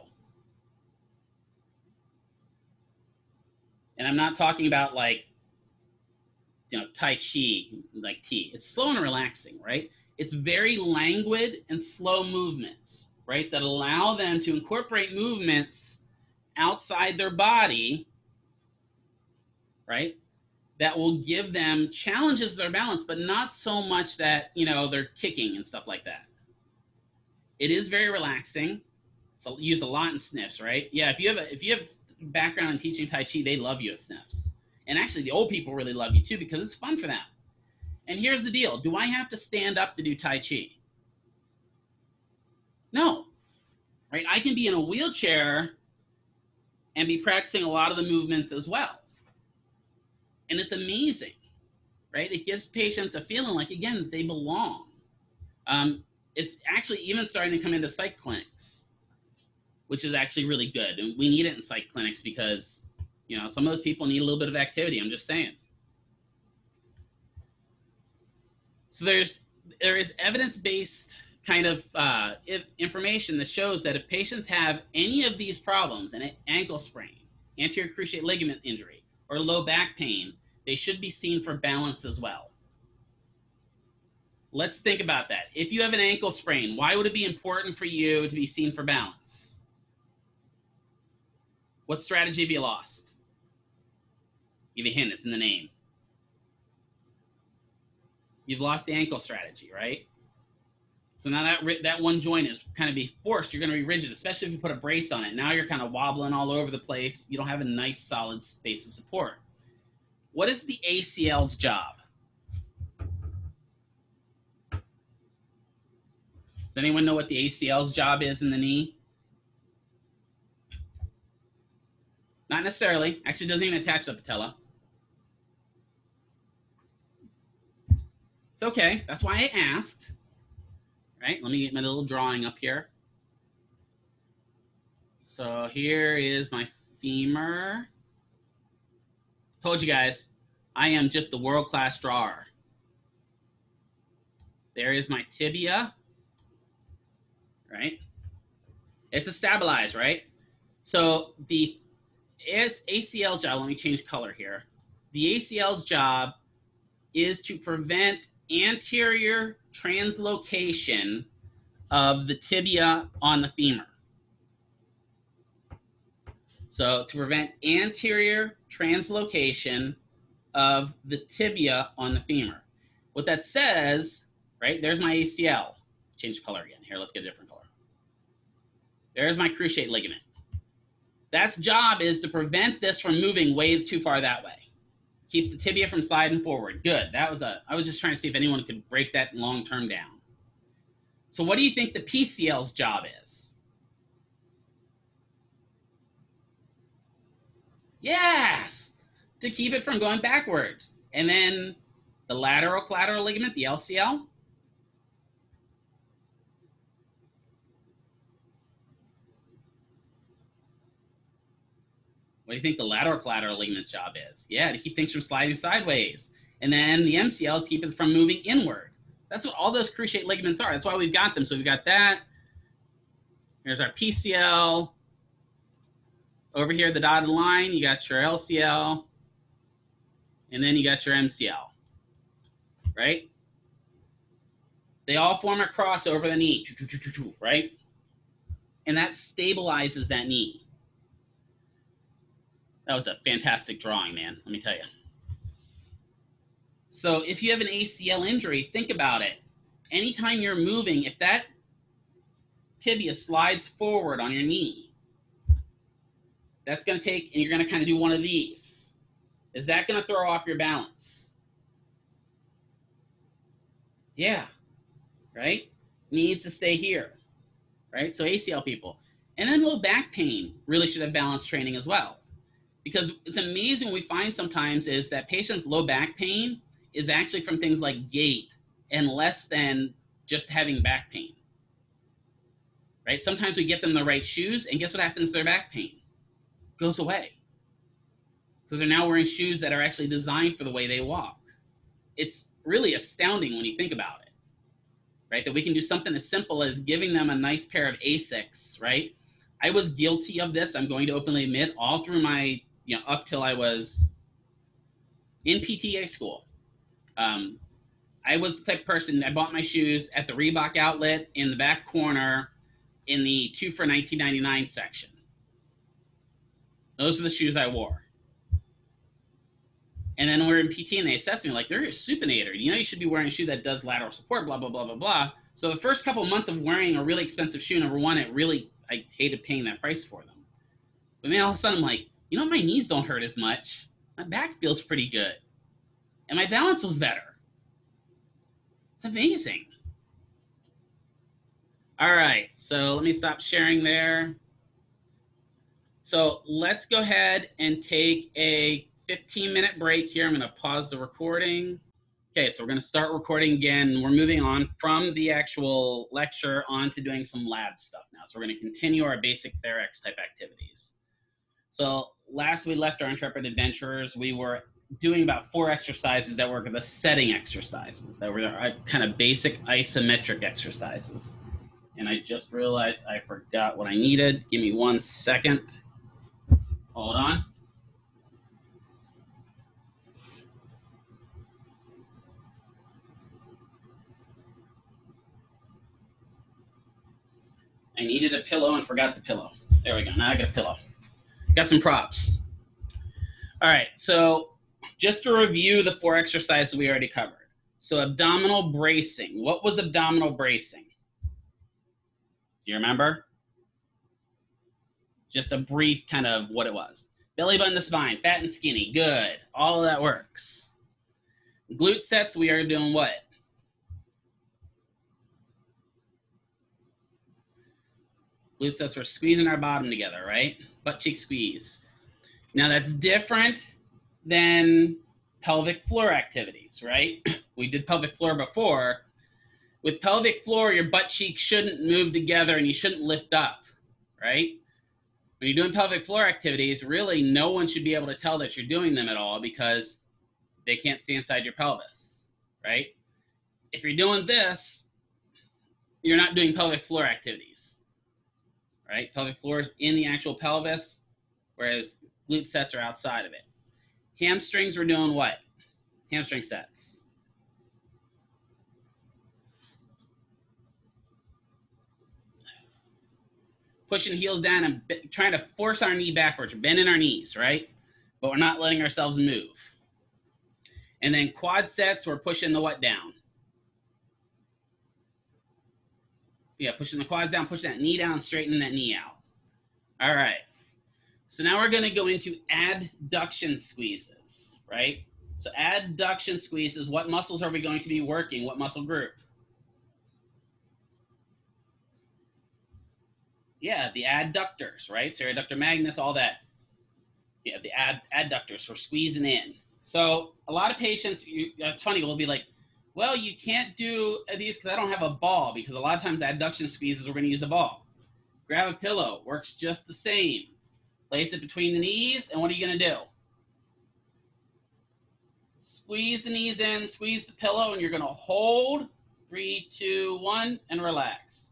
And I'm not talking about like, Tai Chi, like tea. It's slow and relaxing, right? It's very languid and slow movements, right? That allow them to incorporate movements outside their body, right? That will give them challenges to their balance, but not so much that, they're kicking and stuff like that. It is very relaxing. It's used a lot in SNFs, right? Yeah, if you have background in teaching Tai Chi, they love you at SNFs. And actually, the old people really love you too because it's fun for them. And here's the deal. Do I have to stand up to do Tai Chi? No. Right? I can be in a wheelchair and be practicing a lot of the movements as well. And it's amazing, right? It gives patients a feeling like, again, that they belong. It's actually even starting to come into psych clinics, which is actually really good. And we need it in psych clinics because some of those people need a little bit of activity. I'm just saying. So there is evidence-based kind of information that shows that if patients have any of these problems, an ankle sprain, anterior cruciate ligament injury, or low back pain, they should be seen for balance as well. Let's think about that. If you have an ankle sprain, why would it be important for you to be seen for balance? What strategy have you lost? Give you a hint, it's in the name. You've lost the ankle strategy, right? So now that one joint is kind of be forced. You're going to be rigid, especially if you put a brace on it. Now you're kind of wobbling all over the place. You don't have a nice solid base of support. What is the ACL's job? Does anyone know what the ACL's job is in the knee? Not necessarily. Actually, doesn't even attach to the patella. It's okay. That's why I asked. Right? Let me get my little drawing up here. So here is my femur. Told you guys, I am just the world-class drawer. There is my tibia. Right? It's a stabilized, right? So the ACL's job, let me change color here. The ACL's job is to prevent anterior translocation of the tibia on the femur. So to prevent anterior translocation of the tibia on the femur. What that says, right, there's my ACL. Change color again. Here, let's get a different color. There's my cruciate ligament. That's job is to prevent this from moving way too far that way. Keeps the tibia from sliding forward. Good. I was just trying to see if anyone could break that long term down. So what do you think the PCL's job is? Yes, to keep it from going backwards. And then the lateral collateral ligament, the LCL. What do you think the lateral collateral ligament's job is? Yeah, to keep things from sliding sideways. And then the MCLs keep it from moving inward. That's what all those cruciate ligaments are. That's why we've got them. So we've got that. Here's our PCL. Over here, the dotted line, you got your LCL. And then you got your MCL. Right? They all form a cross over the knee. Right? And that stabilizes that knee. That was a fantastic drawing, man. Let me tell you. So if you have an ACL injury, think about it. Anytime you're moving, if that tibia slides forward on your knee, that's going to take, and you're going to kind of do one of these. Is that going to throw off your balance? Yeah, right? Needs to stay here, right? So ACL people. And then low back pain really should have balance training as well. Because it's amazing what we find sometimes is that patients' low back pain is actually from things like gait and less than just having back pain. Right? Sometimes we get them the right shoes, and guess what happens to their back pain? It goes away. Because they're now wearing shoes that are actually designed for the way they walk. It's really astounding when you think about it. Right? That we can do something as simple as giving them a nice pair of Asics, right? I was guilty of this, I'm going to openly admit, all through my, up till I was in PTA school. I was the type of person, I bought my shoes at the Reebok outlet in the back corner in the 2 for $19.99 section. Those are the shoes I wore. And then we're in PT and they assessed me like, they're a supinator. You should be wearing a shoe that does lateral support, blah, blah, blah, blah, blah. So the first couple of months of wearing a really expensive shoe, number one, I hated paying that price for them. But man, all of a sudden I'm like, my knees don't hurt as much. My back feels pretty good. And my balance was better. It's amazing. All right, so let me stop sharing there. So let's go ahead and take a 15-minute break here. I'm going to pause the recording. Okay, so we're going to start recording again. We're moving on from the actual lecture on to doing some lab stuff now. So we're going to continue our basic Therex type activities. So last we left our intrepid adventurers, we were doing about 4 exercises that were the setting exercises, that were kind of basic isometric exercises. And I just realized I forgot what I needed. Give me 1 second. Hold on. I needed a pillow and forgot the pillow. There we go. Now I got a pillow. Got some props. All right. So just to review the 4 exercises we already covered. So abdominal bracing. What was abdominal bracing? Do you remember? Just a brief kind of what it was. Belly button to spine, fat and skinny, good. All of that works. Glute sets, we are doing what? Glute sets, we're squeezing our bottom together, right? Butt cheek squeeze. Now that's different than pelvic floor activities, right? We did pelvic floor before. With pelvic floor, your butt cheeks shouldn't move together and you shouldn't lift up, right? When you're doing pelvic floor activities, really no one should be able to tell that you're doing them at all because they can't see inside your pelvis, right? If you're doing this, you're not doing pelvic floor activities, right? Pelvic floor is in the actual pelvis, whereas glute sets are outside of it. Hamstrings, we're doing what? Hamstring sets. Pushing heels down and trying to force our knee backwards, bending our knees, right? But we're not letting ourselves move. And then quad sets, we're pushing the what down? Yeah, pushing the quads down, pushing that knee down, straightening that knee out. All right. So now we're going to go into adduction squeezes, right? So adduction squeezes, what muscles are we going to be working? What muscle group? Yeah, the adductors, right? So adductor magnus, all that. Yeah, the adductors for squeezing in. So a lot of patients, it's funny, will be like, well, you can't do these because I don't have a ball, because a lot of times adduction squeezes, we're going to use a ball. Grab a pillow, works just the same. Place it between the knees, and what are you going to do? Squeeze the knees in, squeeze the pillow, and you're going to hold. 3, 2, 1, and relax.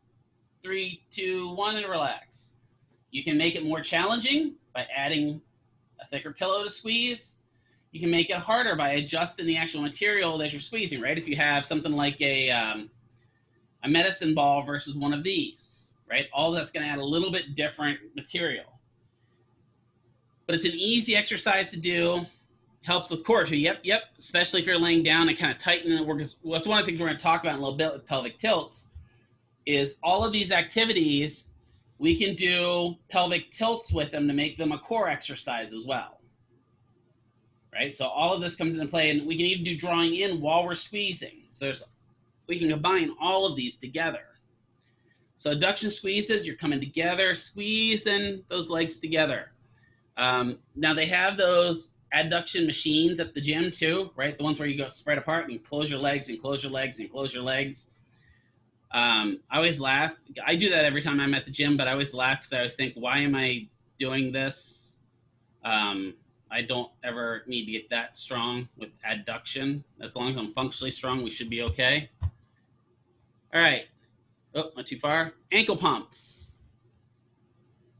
3, 2, 1, and relax. You can make it more challenging by adding a thicker pillow to squeeze. You can make it harder by adjusting the actual material that you're squeezing, right? If you have something like a medicine ball versus one of these, right? All that's going to add a little bit different material. But it's an easy exercise to do. Helps with core too. Yep. Especially if you're laying down and kind of tightening the work. That's one of the things we're going to talk about in a little bit with pelvic tilts. Is all of these activities, we can do pelvic tilts with them to make them a core exercise as well. Right? So all of this comes into play, and we can even do drawing in while we're squeezing. So we can combine all of these together. So adduction squeezes, you're coming together, squeezing those legs together. Now they have those adduction machines at the gym too, right? The ones where you go spread apart and close your legs and close your legs and close your legs. I always laugh. I do that every time I'm at the gym, but I always laugh because I always think, why am I doing this? I don't ever need to get that strong with adduction. As long as I'm functionally strong, we should be okay. All right. Oh, not too far. Ankle pumps.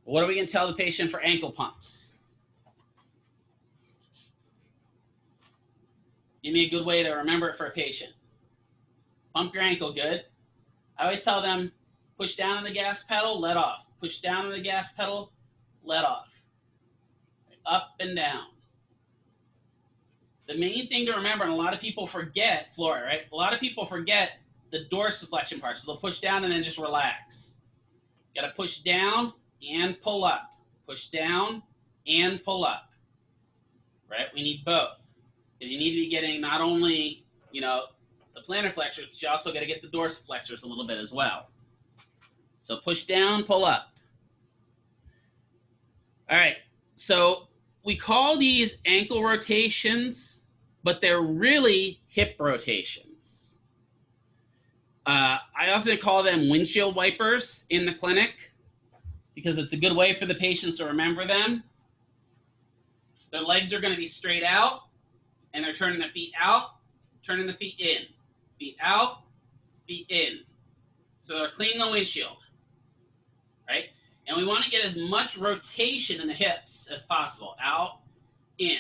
What are we going to tell the patient for ankle pumps? Give me a good way to remember it for a patient. Pump your ankle good. I always tell them, push down on the gas pedal, let off. Push down on the gas pedal, let off. Up and down. The main thing to remember, and a lot of people forget, Flora, right? A lot of people forget the dorsiflexion part. So they'll push down and then just relax. You got to push down and pull up. Push down and pull up. Right? We need both. Because you need to be getting not only, the plantar flexors, but you also got to get the dorsiflexors a little bit as well. So push down, pull up. All right. So we call these ankle rotations, but they're really hip rotations. I often call them windshield wipers in the clinic because it's a good way for the patients to remember them. Their legs are going to be straight out, and they're turning the feet out, turning the feet in. Feet out, feet in. So they're cleaning the windshield, right? And we want to get as much rotation in the hips as possible. Out, in,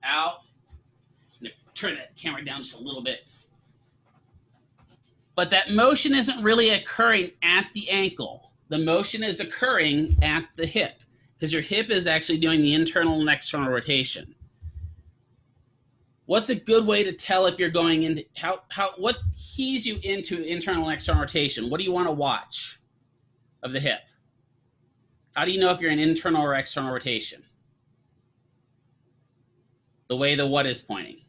out. I'm going to turn that camera down just a little bit. But that motion isn't really occurring at the ankle. The motion is occurring at the hip because your hip is actually doing the internal and external rotation. What's a good way to tell if you're going into what keys you into internal and external rotation? What do you want to watch? of the hip. How do you know if you're in internal or external rotation? The way the what is pointing.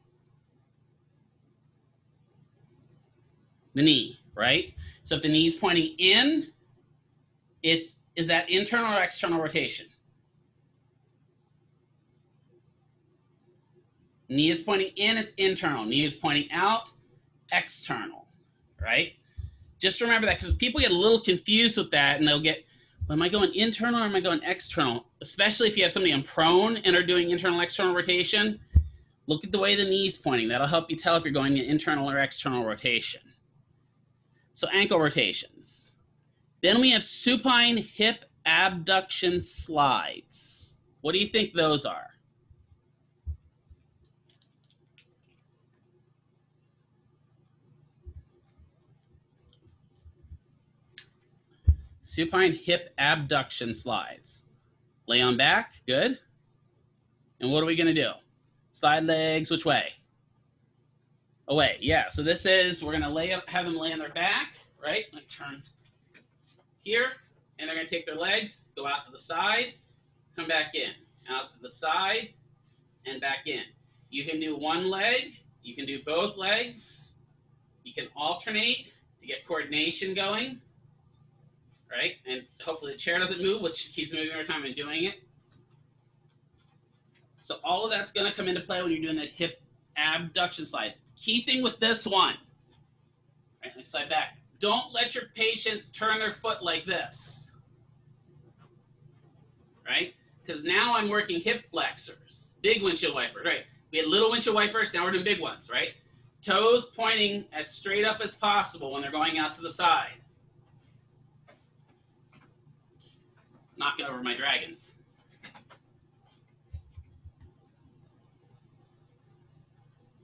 The knee, right? So if the knee is pointing in, is that internal or external rotation? Knee is pointing in, it's internal. Knee is pointing out, external, right? Just remember that, because people get a little confused with that, and they'll get, well, am I going internal or am I going external? Especially if you have somebody on prone and are doing internal, external rotation. Look at the way the knee's pointing. That'll help you tell if you're going in internal or external rotation. So ankle rotations. Then we have supine hip abduction slides. What do you think those are? Supine hip abduction slides. Lay on back, good. And what are we gonna do? Slide legs, which way? Away, yeah. So this is, we're gonna have them lay on their back, right? Like turn here, and they're gonna take their legs, go out to the side, come back in, out to the side, and back in. You can do one leg, you can do both legs, you can alternate to get coordination going, right? And hopefully the chair doesn't move, which keeps moving every time I'm doing it. So all of that's gonna come into play when you're doing that hip abduction slide. Key thing with this one, right, let me slide back. Don't let your patients turn their foot like this, right? Because now I'm working hip flexors, big windshield wipers, right? We had little windshield wipers, now we're doing big ones, right? Toes pointing as straight up as possible when they're going out to the side. Knocking over my dragons.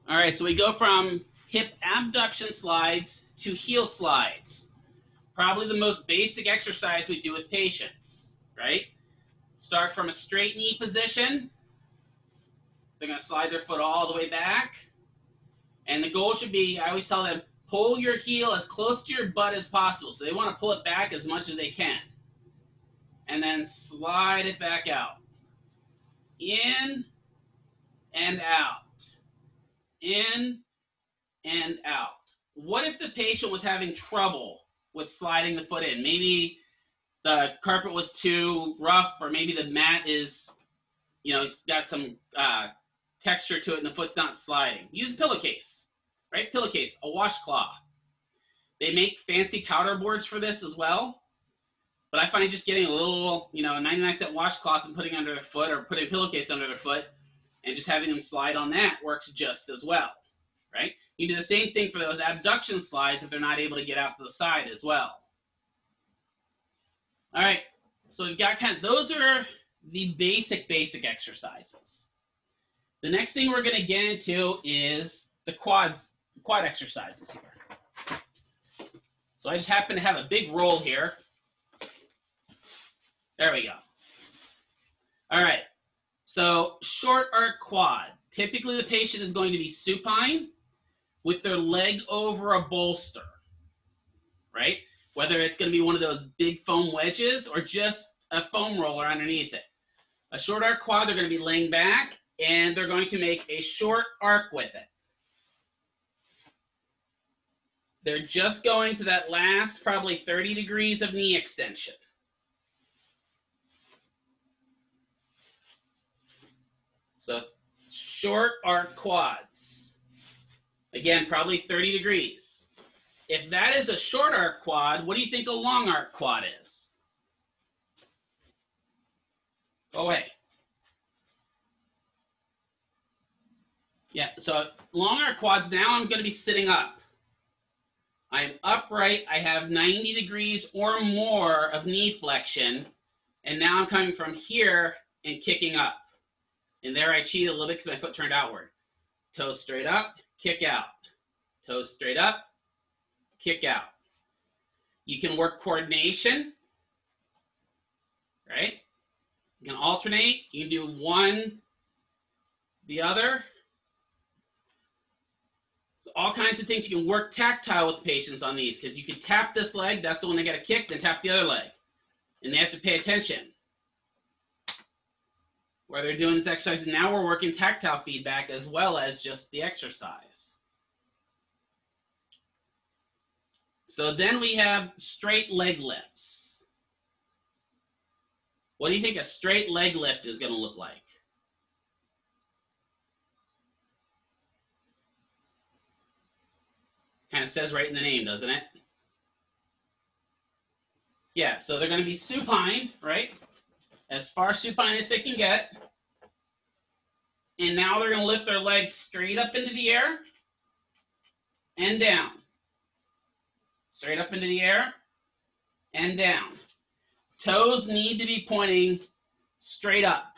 All right, so we go from hip abduction slides to heel slides. Probably the most basic exercise we do with patients, right? Start from a straight knee position. They're gonna slide their foot all the way back. And the goal should be, I always tell them, pull your heel as close to your butt as possible. So they wanna pull it back as much as they can. And then slide it back out. In and out. In and out. What if the patient was having trouble with sliding the foot in? Maybe the carpet was too rough, or maybe the mat is, it's got some texture to it and the foot's not sliding. Use a pillowcase, right? Pillowcase, a washcloth. They make fancy powder boards for this as well. But I find just getting a little, 99-cent washcloth and putting under their foot, or putting a pillowcase under their foot, and just having them slide on that works just as well, right? You do the same thing for those abduction slides if they're not able to get out to the side as well. All right, so we've got those are the basic exercises. The next thing we're gonna get into is the quad exercises here. So I just happen to have a big roll here. There we go. All right. So short arc quad. Typically the patient is going to be supine with their leg over a bolster, right? Whether it's going to be one of those big foam wedges or just a foam roller underneath it. A short arc quad, they're going to be laying back and they're going to make a short arc with it. They're just going to that last probably 30 degrees of knee extension. So short arc quads. Again, probably 30 degrees. If that is a short arc quad, what do you think a long arc quad is? Go away. Yeah, so long arc quads, now I'm going to be sitting up. I'm upright, I have 90 degrees or more of knee flexion, and now I'm coming from here and kicking up. And there I cheat a little bit because my foot turned outward. Toes straight up, kick out. Toes straight up, kick out. You can work coordination, right? You can alternate. You can do one, the other. So all kinds of things. You can work tactile with patients on these because you can tap this leg. That's the one they got to kick, then tap the other leg. And they have to pay attention where they're doing this exercise. And now we're working tactile feedback as well as just the exercise. So then we have straight leg lifts. What do you think a straight leg lift is going to look like? Kind of says right in the name, doesn't it? Yeah, so they're going to be supine, right? As far supine as they can get. And now they're going to lift their legs straight up into the air and down. Straight up into the air and down. Toes need to be pointing straight up.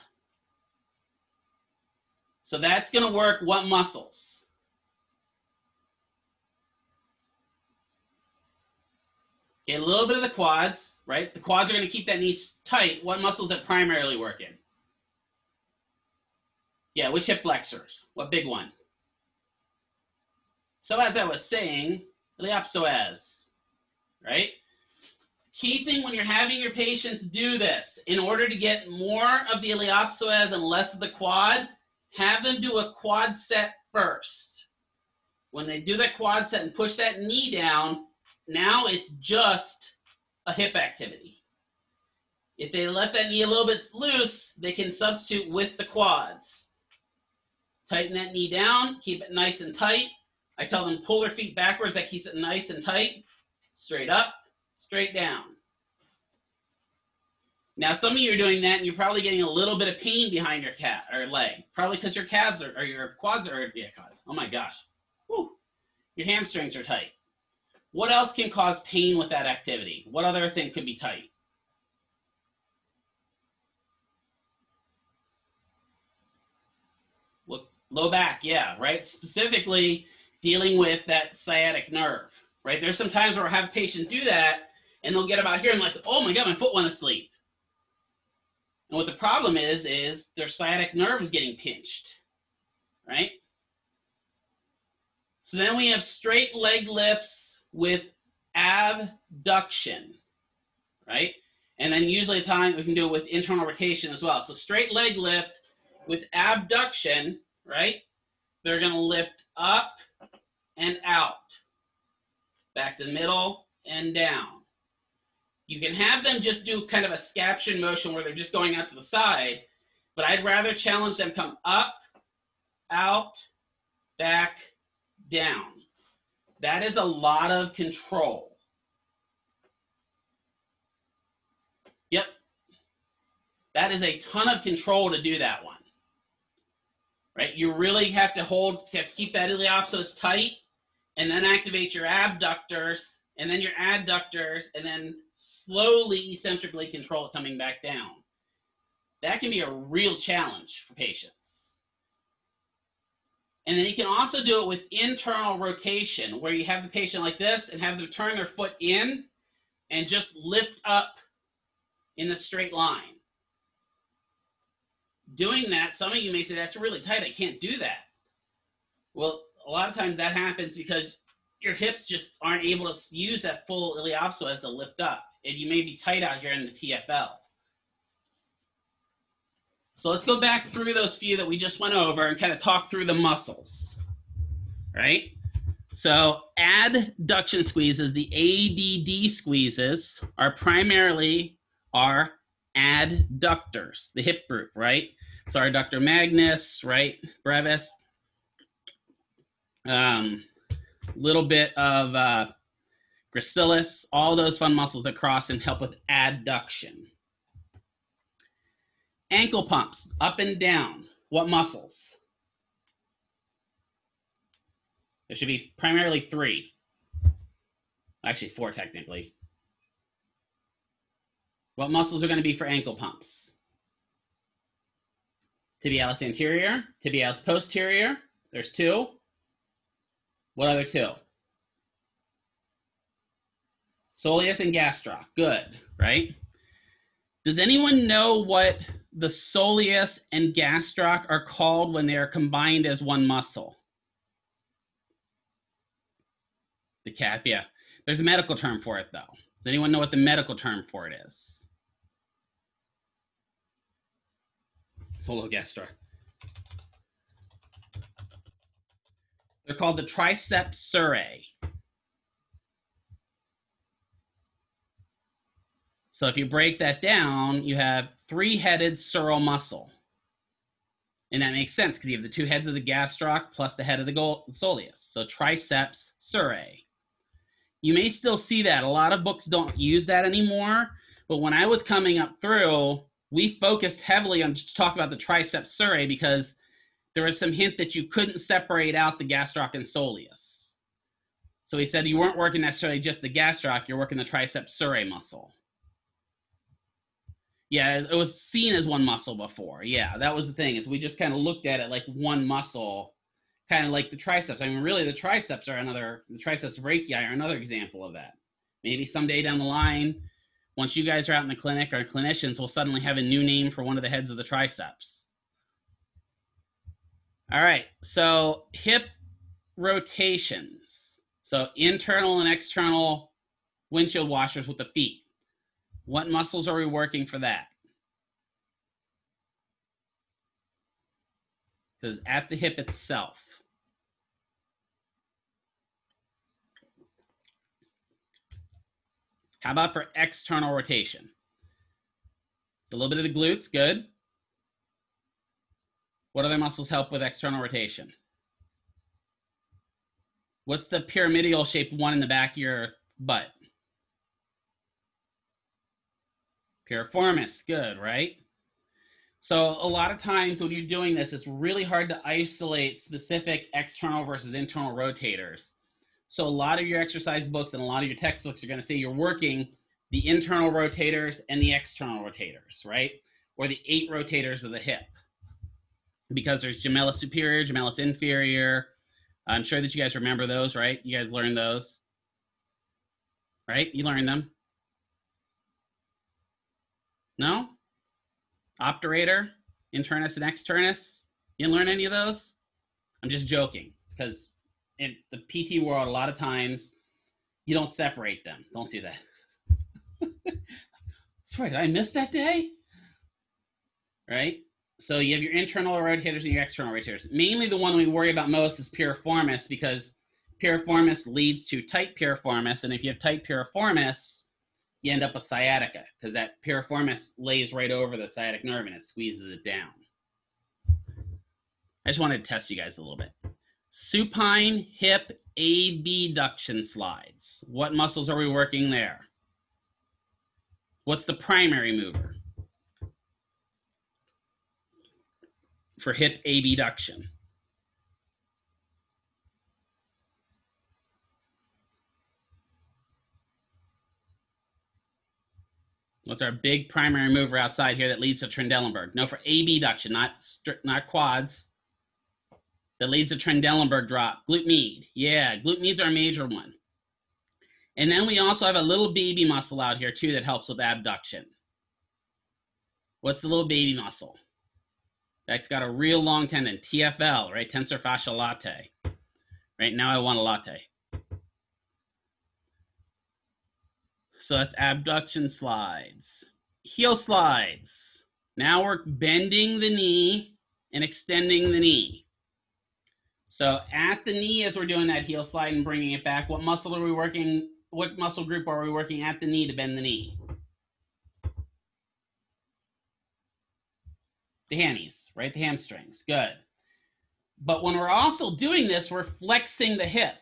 So that's going to work what muscles? Okay, a little bit of the quads, right? The quads are going to keep that knee tight. What muscles that primarily work in? Yeah, which hip flexors? What big one? So as I was saying, iliopsoas, right? Key thing when you're having your patients do this, in order to get more of the iliopsoas and less of the quad, have them do a quad set first. When they do that quad set and push that knee down, now it's just a hip activity. If they let that knee a little bit loose, they can substitute with the quads. Tighten that knee down, keep it nice and tight. I tell them pull their feet backwards, that keeps it nice and tight. Straight up, straight down. Now some of you are doing that and you're probably getting a little bit of pain behind your calf or leg. Probably because your calves are, or your quads are, yeah, quads. Oh my gosh. Whew. Your hamstrings are tight. What else can cause pain with that activity? What other thing could be tight? Low back, yeah, right? Specifically dealing with that sciatic nerve, right? There's some times where I have a patient do that and they'll get about here and like, oh my God, my foot went to sleep. And what the problem is their sciatic nerve is getting pinched, right? So then we have straight leg lifts with abduction, right? And then usually a time we can do it with internal rotation as well. So straight leg lift with abduction, right? They're going to lift up and out, back to the middle and down. You can have them just do kind of a scaption motion where they're just going out to the side, but I'd rather challenge them come up, out, back, down. That is a lot of control. Yep. That is a ton of control to do that one. Right? You really have to keep that iliopsoas tight and then activate your abductors and then your adductors and then slowly eccentrically control it coming back down. That can be a real challenge for patients. And then you can also do it with internal rotation where you have the patient like this and have them turn their foot in and just lift up in a straight line. Doing that, some of you may say, that's really tight, I can't do that. Well, a lot of times that happens because your hips just aren't able to use that full iliopsoas to lift up. And you may be tight out here in the TFL. So let's go back through those few that we just went over and kind of talk through the muscles, right? So adduction squeezes, the ADD squeezes, are primarily our adductors, the hip group, right? So our adductor magnus, right, brevis, little bit of gracilis, all those fun muscles that cross and help with adduction. Ankle pumps, up and down. What muscles? There should be primarily 3. Actually 4 technically. What muscles are going to be for ankle pumps? Tibialis anterior, tibialis posterior. There's 2. What other 2? Soleus and gastroc. Good, right? Does anyone know what the soleus and gastroc are called when they are combined as one muscle? The calf, yeah. There's a medical term for it, though. Does anyone know what the medical term for it is? Sologastra. They're called the triceps surae. So if you break that down, you have three-headed sural muscle. And that makes sense because you have the two heads of the gastroc plus the head of the soleus. So triceps surae. You may still see that. A lot of books don't use that anymore. But when I was coming up through, we focused heavily on talk about the triceps surae because there was some hint that you couldn't separate out the gastroc and soleus. So he said you weren't working necessarily just the gastroc, you're working the triceps surae muscle. Yeah, it was seen as one muscle before. Yeah, that was the thing, is we just kind of looked at it like one muscle, kind of like the triceps. I mean, really, the triceps brachii are another example of that. Maybe someday down the line, once you guys are out in the clinic, our clinicians will suddenly have a new name for one of the heads of the triceps. All right, so hip rotations. So internal and external windshield washers with the feet. What muscles are we working for that? Because at the hip itself. How about for external rotation? A little bit of the glutes, good. What other muscles help with external rotation? What's the pyramidal shaped one in the back of your butt? Piriformis, good, right? So a lot of times when you're doing this, it's really hard to isolate specific external versus internal rotators. So a lot of your exercise books and a lot of your textbooks are going to say you're working the internal rotators and the external rotators, right? Or the 8 rotators of the hip. Because there's gemellus superior, gemellus inferior. I'm sure that you guys remember those, right? You guys learned those, right? You learned them. No? Obturator, internus and externus. You didn't learn any of those? I'm just joking because in the PT world, a lot of times you don't separate them. Don't do that. Sorry, did I miss that day? Right? So you have your internal rotators and your external rotators. Mainly the one we worry about most is piriformis because piriformis leads to tight piriformis. And if you have tight piriformis, you end up with sciatica because that piriformis lays right over the sciatic nerve and it squeezes it down. I just wanted to test you guys a little bit. Supine hip abduction slides. What muscles are we working there? What's the primary mover for hip abduction? What's our big primary mover outside here that leads to Trendelenburg? No, for abduction, not quads. That leads to Trendelenburg drop. Glute med. Yeah, glute med's our major one. And then we also have a little baby muscle out here too that helps with abduction. What's the little baby muscle? That's got a real long tendon, TFL, right? Tensor fasciae latae. Right now I want a latte. So that's abduction slides. Heel slides. Now we're bending the knee and extending the knee. So at the knee, as we're doing that heel slide and bringing it back, what muscle are we working? What muscle group are we working at the knee to bend the knee? The hammies, right? The hamstrings. Good. But when we're also doing this, we're flexing the hip.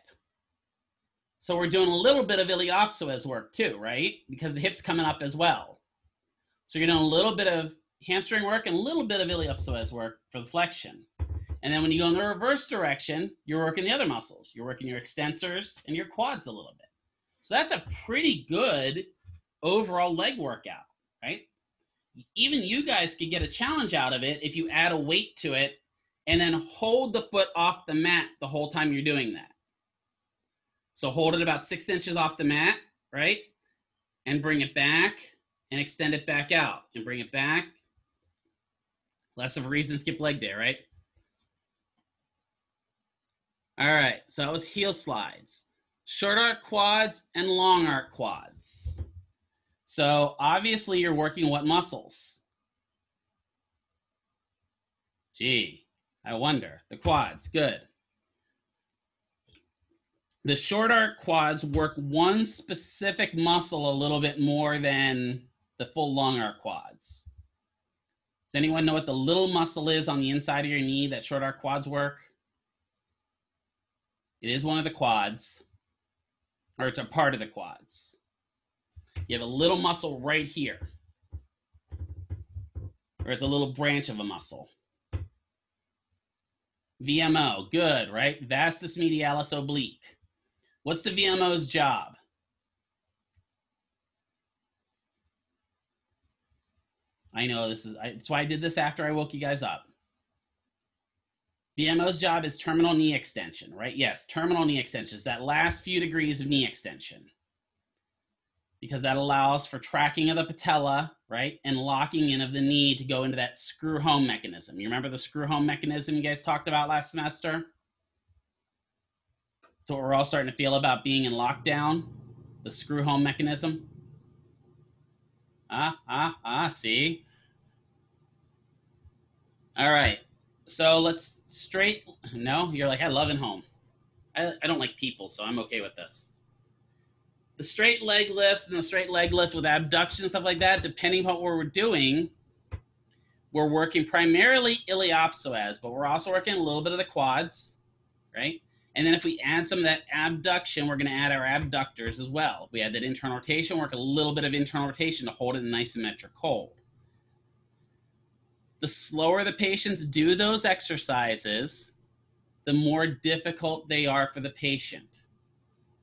So we're doing a little bit of iliopsoas work too, right? Because the hip's coming up as well. So you're doing a little bit of hamstring work and a little bit of iliopsoas work for the flexion. And then when you go in the reverse direction, you're working the other muscles. You're working your extensors and your quads a little bit. So that's a pretty good overall leg workout, right? Even you guys could get a challenge out of it if you add a weight to it and then hold the foot off the mat the whole time you're doing that. So hold it about 6 inches off the mat, right? And bring it back and extend it back out and bring it back. Less of a reason to skip leg day, right? All right, so that was heel slides. Short arc quads and long arc quads. So obviously you're working what muscles? Gee, I wonder. The quads, good. The short arc quads work one specific muscle a little bit more than the full long arc quads. Does anyone know what the little muscle is on the inside of your knee that short arc quads work? It is one of the quads, or it's a part of the quads. You have a little muscle right here, or it's a little branch of a muscle. VMO, good, right? Vastus medialis oblique. What's the VMO's job? I know that's why I did this after I woke you guys up. VMO's job is terminal knee extension, right? Yes, terminal knee extension is that last few degrees of knee extension, because that allows for tracking of the patella, right? And locking in of the knee to go into that screw home mechanism. You remember the screw home mechanism you guys talked about last semester? So we're all starting to feel about being in lockdown, the screw home mechanism. See? All right. So let's no, you're like, I love it home. I don't like people, so I'm okay with this. The straight leg lifts and the straight leg lift with abduction and stuff like that, depending on what we're doing, we're working primarily iliopsoas, but we're also working a little bit of the quads, right? And then if we add some of that abduction, we're going to add our abductors as well. If we add that internal rotation, work a little bit of internal rotation to hold it in an isometric hold. The slower the patients do those exercises, the more difficult they are for the patient,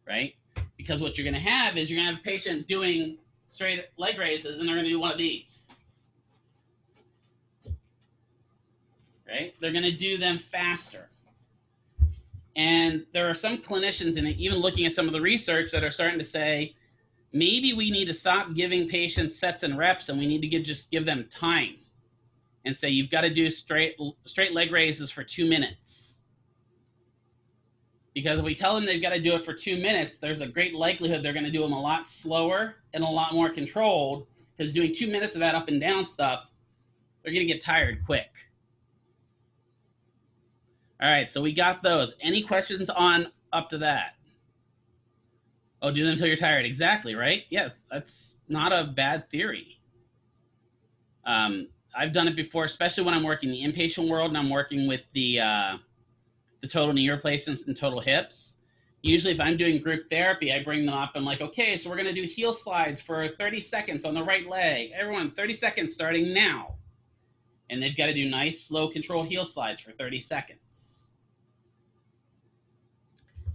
right? Because what you're going to have is you're going to have a patient doing straight leg raises, and they're going to do one of these, right? They're going to do them faster. And there are some clinicians, and even looking at some of the research, that are starting to say, maybe we need to stop giving patients sets and reps, and we need to just give them time and say, you've got to do straight leg raises for 2 minutes. Because if we tell them they've got to do it for 2 minutes, there's a great likelihood they're going to do them a lot slower and a lot more controlled, because doing 2 minutes of that up and down stuff, they're going to get tired quick. All right, so we got those. Any questions on up to that? Oh, do them until you're tired. Exactly, right? Yes, that's not a bad theory. I've done it before, especially when I'm working in the inpatient world and I'm working with the total knee replacements and total hips. Usually if I'm doing group therapy, I bring them up and I'm like, okay, so we're going to do heel slides for 30 seconds on the right leg. Everyone, 30 seconds starting now. And they've got to do nice, slow, controlled heel slides for 30 seconds.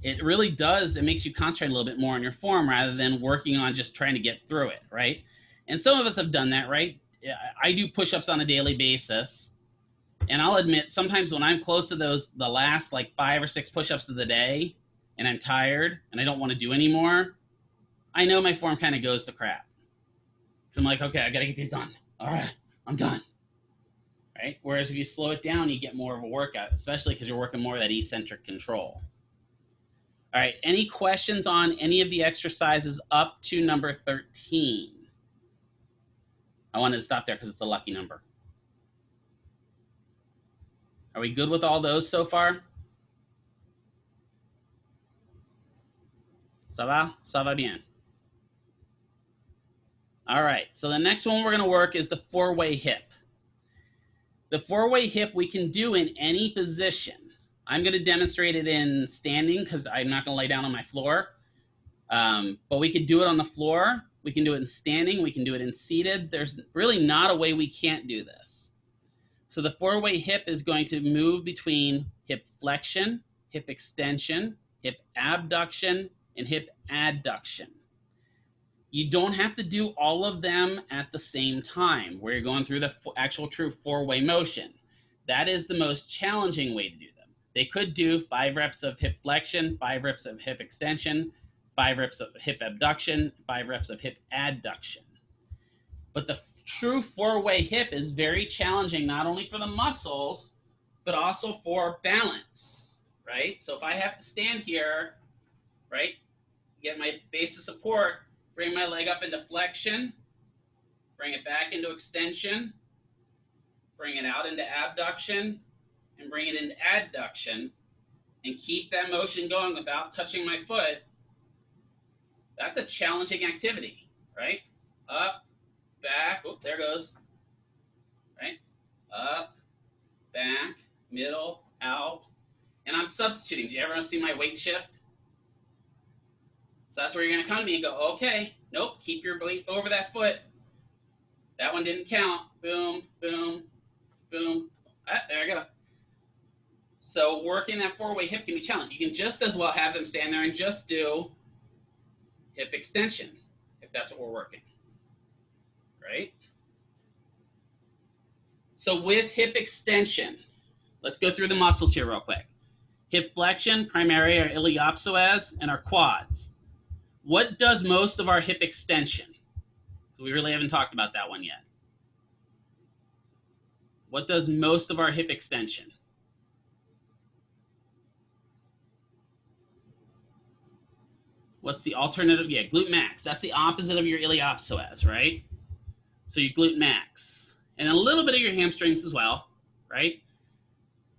It really does, it makes you concentrate a little bit more on your form rather than working on just trying to get through it, right? And some of us have done that, right? I do push-ups on a daily basis. And I'll admit, sometimes when I'm close to the last like 5 or 6 push-ups of the day, and I'm tired and I don't want to do anymore, I know my form kind of goes to crap. So I'm like, okay, I got to get these done. All right, I'm done. Right? Whereas if you slow it down, you get more of a workout, especially because you're working more of that eccentric control. All right, any questions on any of the exercises up to number 13? I wanted to stop there because it's a lucky number. Are we good with all those so far? Ça va? Ça va bien. All right, so the next one we're going to work is the 4-way hip. The 4-way hip we can do in any position. I'm going to demonstrate it in standing because I'm not going to lay down on my floor. But we can do it on the floor. We can do it in standing. We can do it in seated. There's really not a way we can't do this. So the 4-way hip is going to move between hip flexion, hip extension, hip abduction, and hip adduction. You don't have to do all of them at the same time where you're going through the actual true 4-way motion. That is the most challenging way to do them. They could do 5 reps of hip flexion, 5 reps of hip extension, 5 reps of hip abduction, 5 reps of hip adduction. But the true 4-way hip is very challenging, not only for the muscles, but also for balance, right? So if I have to stand here, right, get my base of support, bring my leg up into flexion, bring it back into extension, bring it out into abduction, and bring it into adduction and keep that motion going without touching my foot, that's a challenging activity, right? Up, back, oh, there goes, right? Up, back, middle, out, and I'm substituting. Do you ever see my weight shift? So that's where you're gonna come to me and go, okay, nope, keep your weight over that foot. That one didn't count. Boom, boom, boom. Ah, there I go. So working that four-way hip can be challenging. You can just as well have them stand there and just do hip extension, if that's what we're working, right? So with hip extension, let's go through the muscles here real quick. Hip flexion, primary or iliopsoas, and our quads. What does most of our hip extension? We really haven't talked about that one yet. What does most of our hip extension? What's the alternative? Yeah, glute max. That's the opposite of your iliopsoas, right? So you glute max. And a little bit of your hamstrings as well, right?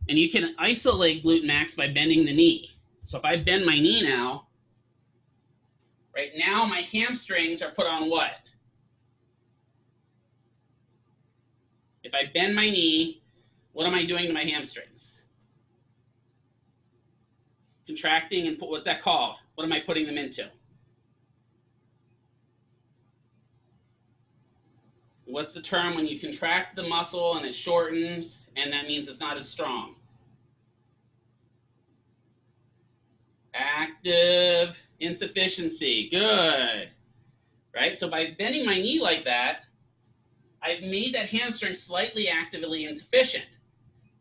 And you can isolate glute max by bending the knee. So if I bend my knee now, right now my hamstrings are put on what? If I bend my knee, what am I doing to my hamstrings? Contracting and what's that called? What am I putting them into? What's the term when you contract the muscle and it shortens and that means it's not as strong? Active insufficiency. Good. Right? So by bending my knee like that, I've made that hamstring slightly actively insufficient.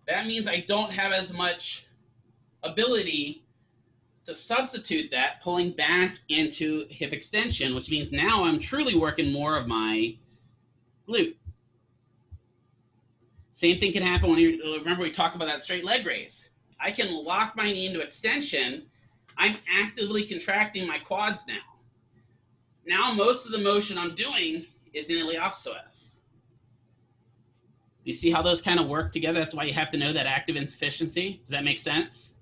That means I don't have as much ability to substitute that pulling back into hip extension, which means now I'm truly working more of my glute. Same thing can happen when you remember we talked about that straight leg raise. I can lock my knee into extension. I'm actively contracting my quads now. Now most of the motion I'm doing is in iliopsoas. Do you see how those kind of work together? That's why you have to know that active insufficiency. Does that make sense?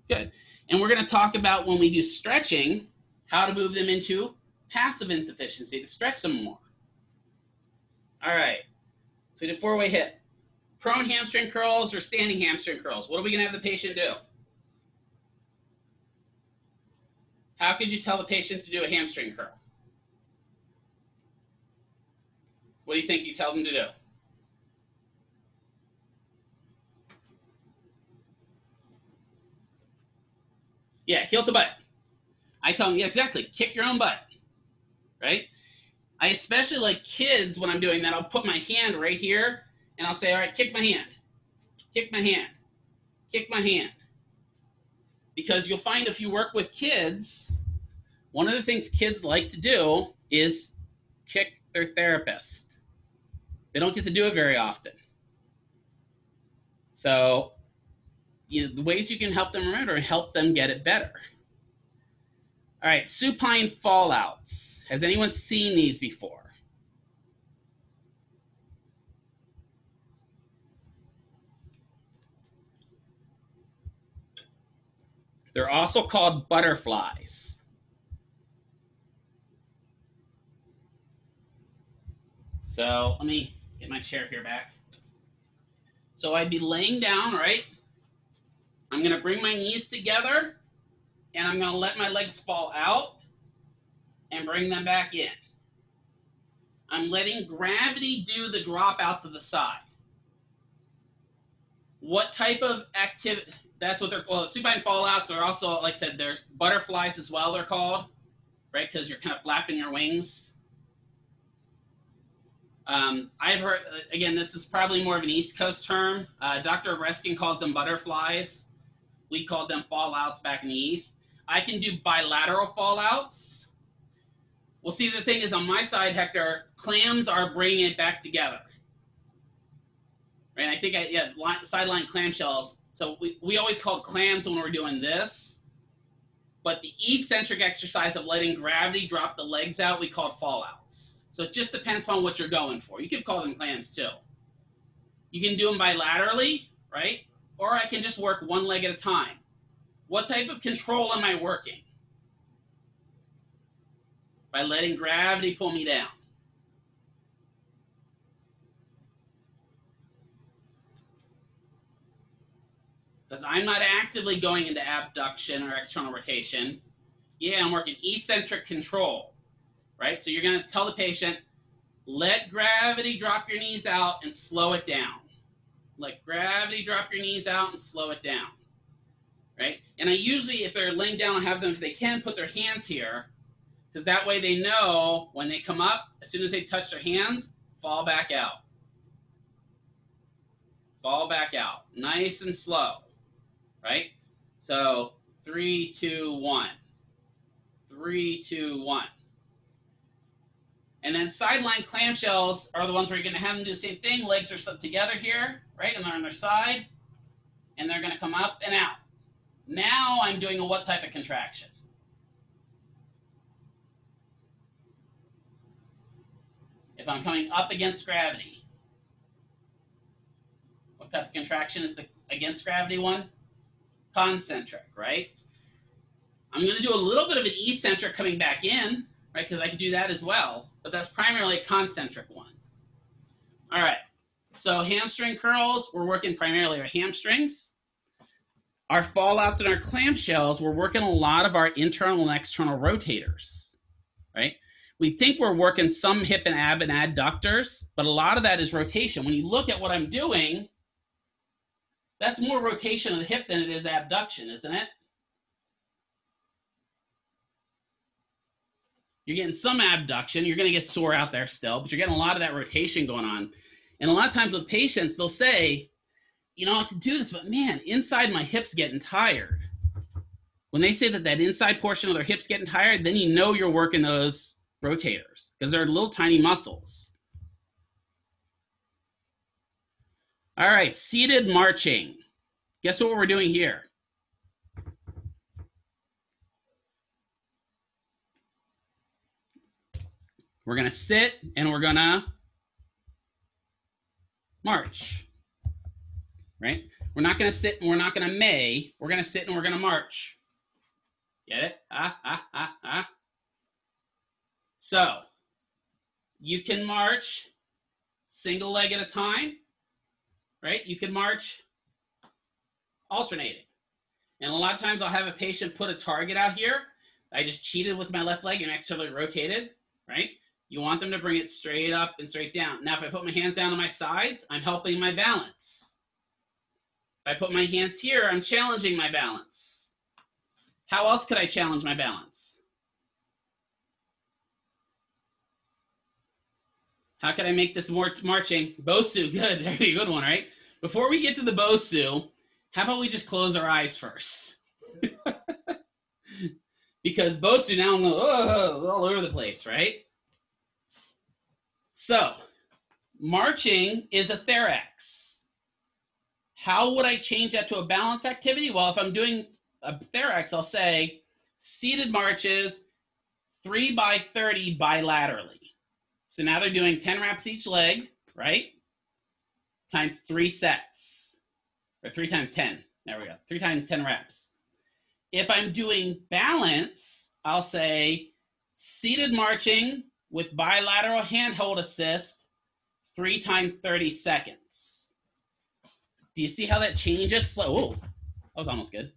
Good. And we're going to talk about when we do stretching, how to move them into passive insufficiency to stretch them more. All right. So we did four-way hip. Prone hamstring curls or standing hamstring curls. What are we going to have the patient do? How could you tell the patient to do a hamstring curl? What do you think you tell them to do? Yeah, heel to butt. I tell them, yeah, exactly, kick your own butt, right? I especially like kids when I'm doing that. I'll put my hand right here and I'll say, all right, kick my hand, kick my hand, kick my hand. Because you'll find if you work with kids, one of the things kids like to do is kick their therapist. They don't get to do it very often. So, the ways you can help them remember and help them get it better. All right, supine fallouts. Has anyone seen these before? They're also called butterflies. So let me get my chair here back. So I'd be laying down, right? I'm going to bring my knees together, and I'm going to let my legs fall out and bring them back in. I'm letting gravity do the drop out to the side. What type of activity? That's what they're called. Supine fallouts are also, like I said, there's butterflies as well, they're called, right? Because you're kind of flapping your wings. I've heard, again, this is probably more of an East Coast term. Dr. Reskin calls them butterflies. We called them fallouts back in the East. I can do bilateral fallouts. Well, see, the thing is on my side, Hector, clams are bringing it back together. Right? I think, sideline clamshells. So we always called clams when we're doing this. But the eccentric exercise of letting gravity drop the legs out, we called fallouts. So it just depends on what you're going for. You could call them clams too. You can do them bilaterally, right? Or I can just work one leg at a time. What type of control am I working? By letting gravity pull me down. Because I'm not actively going into abduction or external rotation. Yeah, I'm working eccentric control, right? So you're going to tell the patient, let gravity drop your knees out and slow it down. Let gravity drop your knees out and slow it down, right? And I usually, if they're laying down, I have them, if they can, put their hands here, because that way they know when they come up, as soon as they touch their hands, fall back out. Fall back out. Nice and slow, right? So 3, 2, 1. 3, 2, 1. And then sideline clamshells are the ones where you're going to have them do the same thing. Legs are stuck together here, right? And they're on their side. And they're going to come up and out. Now I'm doing a what type of contraction? If I'm coming up against gravity. What type of contraction is the against gravity one? Concentric, right? I'm going to do a little bit of an eccentric coming back in, right? Because I can do that as well. But that's primarily concentric ones. All right. So hamstring curls, we're working primarily our hamstrings. Our fallouts and our clamshells, we're working a lot of our internal and external rotators, right? We think we're working some hip and ab and adductors, but a lot of that is rotation. When you look at what I'm doing, that's more rotation of the hip than it is abduction, isn't it? You're getting some abduction. You're going to get sore out there still, but you're getting a lot of that rotation going on. And a lot of times with patients, they'll say, you know, I can do this, but man, inside my hip's getting tired. When they say that that inside portion of their hip's getting tired, then you know you're working those rotators because they're little tiny muscles. All right, seated marching. Guess what we're doing here? We're going to sit and we're going to march, right? We're not going to sit and we're not going to may. We're going to sit and we're going to march. Get it? So you can march single leg at a time, right? You can march alternating. And a lot of times I'll have a patient put a target out here. I just cheated with my left leg and externally rotated, right? You want them to bring it straight up and straight down. Now, if I put my hands down on my sides, I'm helping my balance. If I put my hands here, I'm challenging my balance. How else could I challenge my balance? How could I make this more marching? Bosu, good. There'd be a good one, right? Before we get to the Bosu, how about we just close our eyes first? Because Bosu now I'm all over the place, right? So, marching is a thorax. How would I change that to a balance activity? Well, if I'm doing a thorax, I'll say seated marches 3 by 30 bilaterally. So now they're doing 10 reps each leg, right? Times 3 sets, or 3 times 10. There we go, 3 times 10 reps. If I'm doing balance, I'll say seated marching with bilateral handhold assist 3 times 30 seconds. Do you see how that changes? Oh, that was almost good.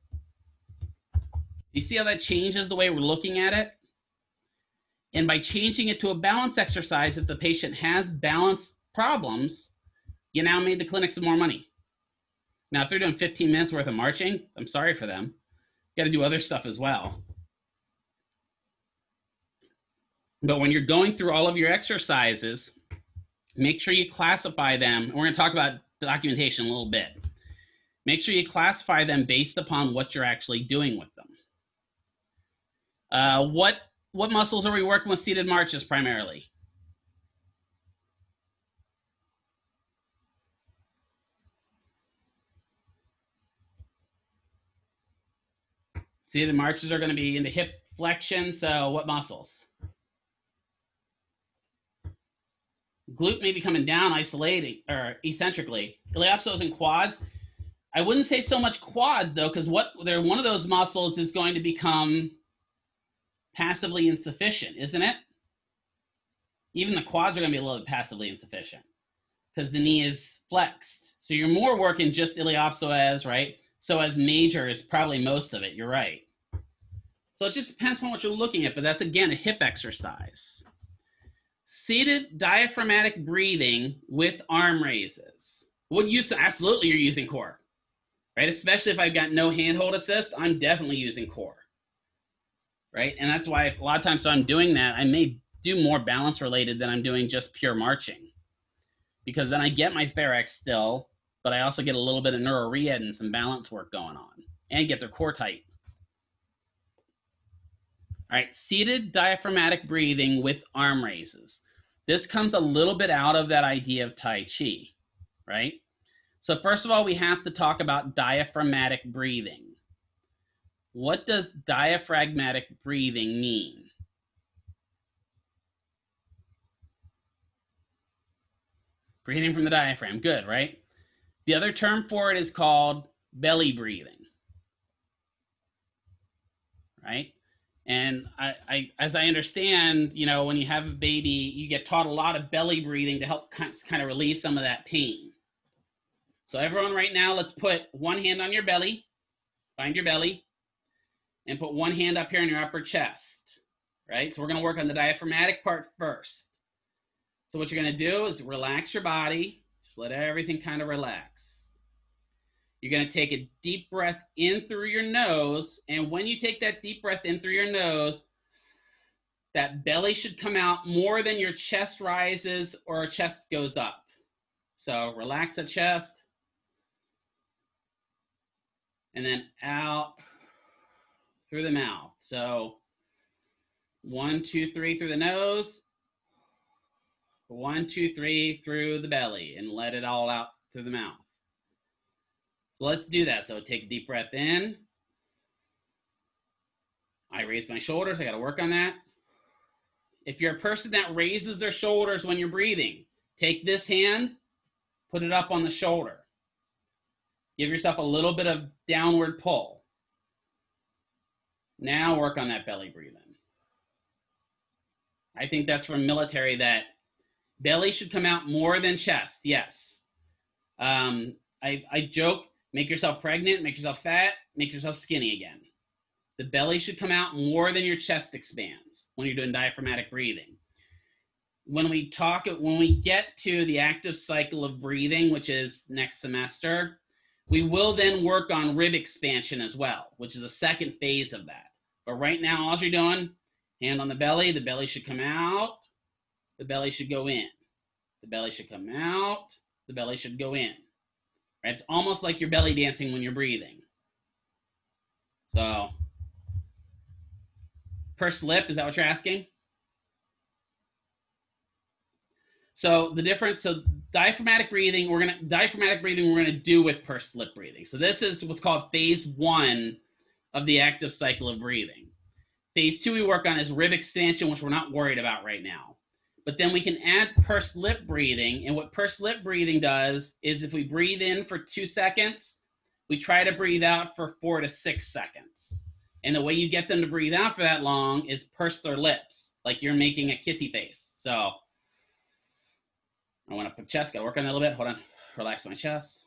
Do you see how that changes the way we're looking at it? And by changing it to a balance exercise, if the patient has balance problems, you now made the clinic some more money. Now, if they're doing 15 minutes worth of marching, I'm sorry for them. You got to do other stuff as well. But when you're going through all of your exercises, make sure you classify them. We're going to talk about documentation a little bit. Make sure you classify them based upon what you're actually doing with them. What muscles are we working with seated marches primarily? Seated marches are going to be in the hip flexion, so what muscles? glute may be coming down isolating or eccentrically. Iliopsoas and quads, I wouldn't say so much quads though, because one of those muscles is going to become passively insufficient, isn't it? Even the quads are going to be a little bit passively insufficient because the knee is flexed. So you're more working just iliopsoas, right? Psoas major is probably most of it. You're right. So it just depends on what you're looking at, but that's again a hip exercise. Seated diaphragmatic breathing with arm raises. What use? Absolutely, you're using core, right? Especially if I've got no handhold assist, I'm definitely using core, right? And that's why a lot of times when I'm doing that, I may do more balance related than I'm doing just pure marching, because then I get my thorax still, but I also get a little bit of neurorehab and some balance work going on and get their core tight. All right, seated diaphragmatic breathing with arm raises. This comes a little bit out of that idea of Tai Chi, right? So first of all, we have to talk about diaphragmatic breathing. What does diaphragmatic breathing mean? Breathing from the diaphragm, good, right? The other term for it is called belly breathing, right? And as I understand, you know, when you have a baby, you get taught a lot of belly breathing to help kind of relieve some of that pain. So everyone right now, let's put one hand on your belly, find your belly, and put one hand up here on your upper chest, right? So we're gonna work on the diaphragmatic part first. So what you're gonna do is relax your body, just let everything kind of relax. You're going to take a deep breath in through your nose. And when you take that deep breath in through your nose, that belly should come out more than your chest rises or chest goes up. So relax the chest. And then out through the mouth. So 1, 2, 3 through the nose. 1, 2, 3 through the belly. And let it all out through the mouth. So let's do that. So take a deep breath in. I raise my shoulders. I got to work on that. If you're a person that raises their shoulders when you're breathing, take this hand, put it up on the shoulder. Give yourself a little bit of downward pull. Now work on that belly breathing. I think that's from military, that belly should come out more than chest. Yes. I joke, make yourself pregnant, make yourself fat, make yourself skinny again. The belly should come out more than your chest expands when you're doing diaphragmatic breathing. When we get to the active cycle of breathing, which is next semester, we will then work on rib expansion as well, which is a second phase of that. But right now, all you're doing, hand on the belly should come out, the belly should go in. The belly should come out, the belly should go in. Right? It's almost like you're belly dancing when you're breathing. So, pursed lip, is that what you're asking? So the difference, so diaphragmatic breathing, we're gonna do with pursed lip breathing. So this is what's called phase 1 of the active cycle of breathing. Phase 2 we work on is rib expansion, which we're not worried about right now. But then we can add pursed lip breathing. And what pursed lip breathing does is if we breathe in for 2 seconds, we try to breathe out for 4 to 6 seconds. And the way you get them to breathe out for that long is purse their lips, like you're making a kissy face. So I want to put chest, gotta work on that a little bit. Hold on, relax my chest.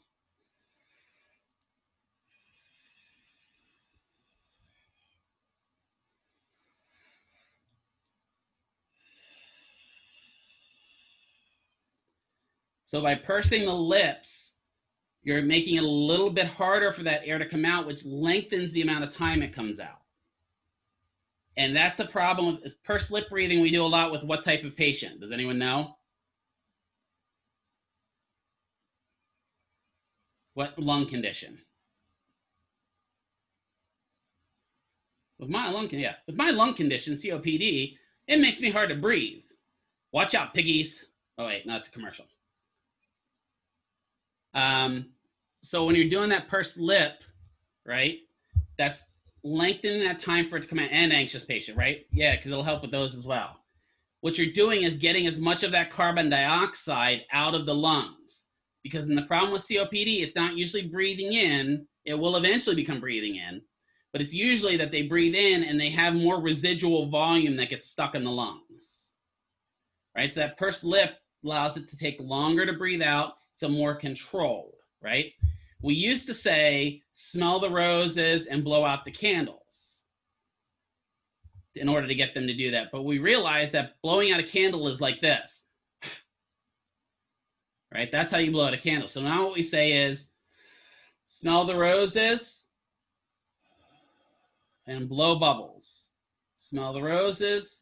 So by pursing the lips, you're making it a little bit harder for that air to come out, which lengthens the amount of time it comes out. And that's a problem with pursed lip breathing. We do a lot with what type of patient? Does anyone know? What lung condition? With my lung condition, COPD, it makes me hard to breathe. Watch out, piggies. Oh wait, no, it's a commercial. So when you're doing that pursed lip, right, that's lengthening that time for it to come out, and anxious patient, right? Yeah, because it'll help with those as well. what you're doing is getting as much of that carbon dioxide out of the lungs. Because in the problem with COPD, it's not usually breathing in. It will eventually become breathing in, but it's usually that they breathe in and they have more residual volume that gets stuck in the lungs, right? So that pursed lip allows it to take longer to breathe out. It's a more controlled, right? We used to say, smell the roses and blow out the candles in order to get them to do that. But we realized that blowing out a candle is like this, right? That's how you blow out a candle. So now what we say is, smell the roses and blow bubbles. Smell the roses,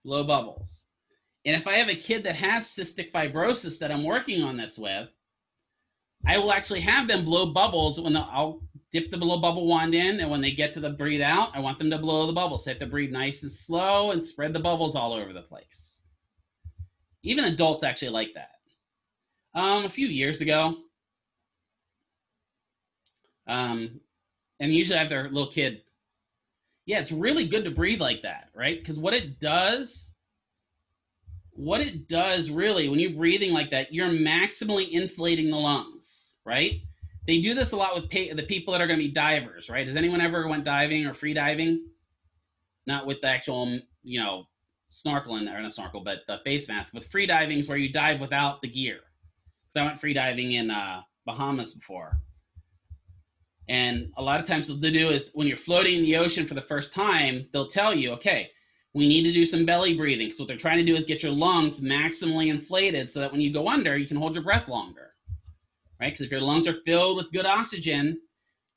blow bubbles. And if I have a kid that has cystic fibrosis that I'm working on this with, I will actually have them blow bubbles when I'll dip the blow bubble wand in, and when they get to the breathe out, I want them to blow the bubbles. They have to breathe nice and slow and spread the bubbles all over the place. Even adults actually like that. A few years ago, and usually I have their little kid. Yeah, it's really good to breathe like that, right? Because what it does really, when you're breathing like that, you're maximally inflating the lungs, right? They do this a lot with the people that are going to be divers, right? Has anyone ever went diving or free diving? Not with the actual, snorkeling, or not snorkel, but the face mask. With free diving is where you dive without the gear. Because I went free diving in Bahamas before. And a lot of times what they'll do is when you're floating in the ocean for the first time, they'll tell you, okay, we need to do some belly breathing. So what they're trying to do is get your lungs maximally inflated so that when you go under, you can hold your breath longer, right? Because if your lungs are filled with good oxygen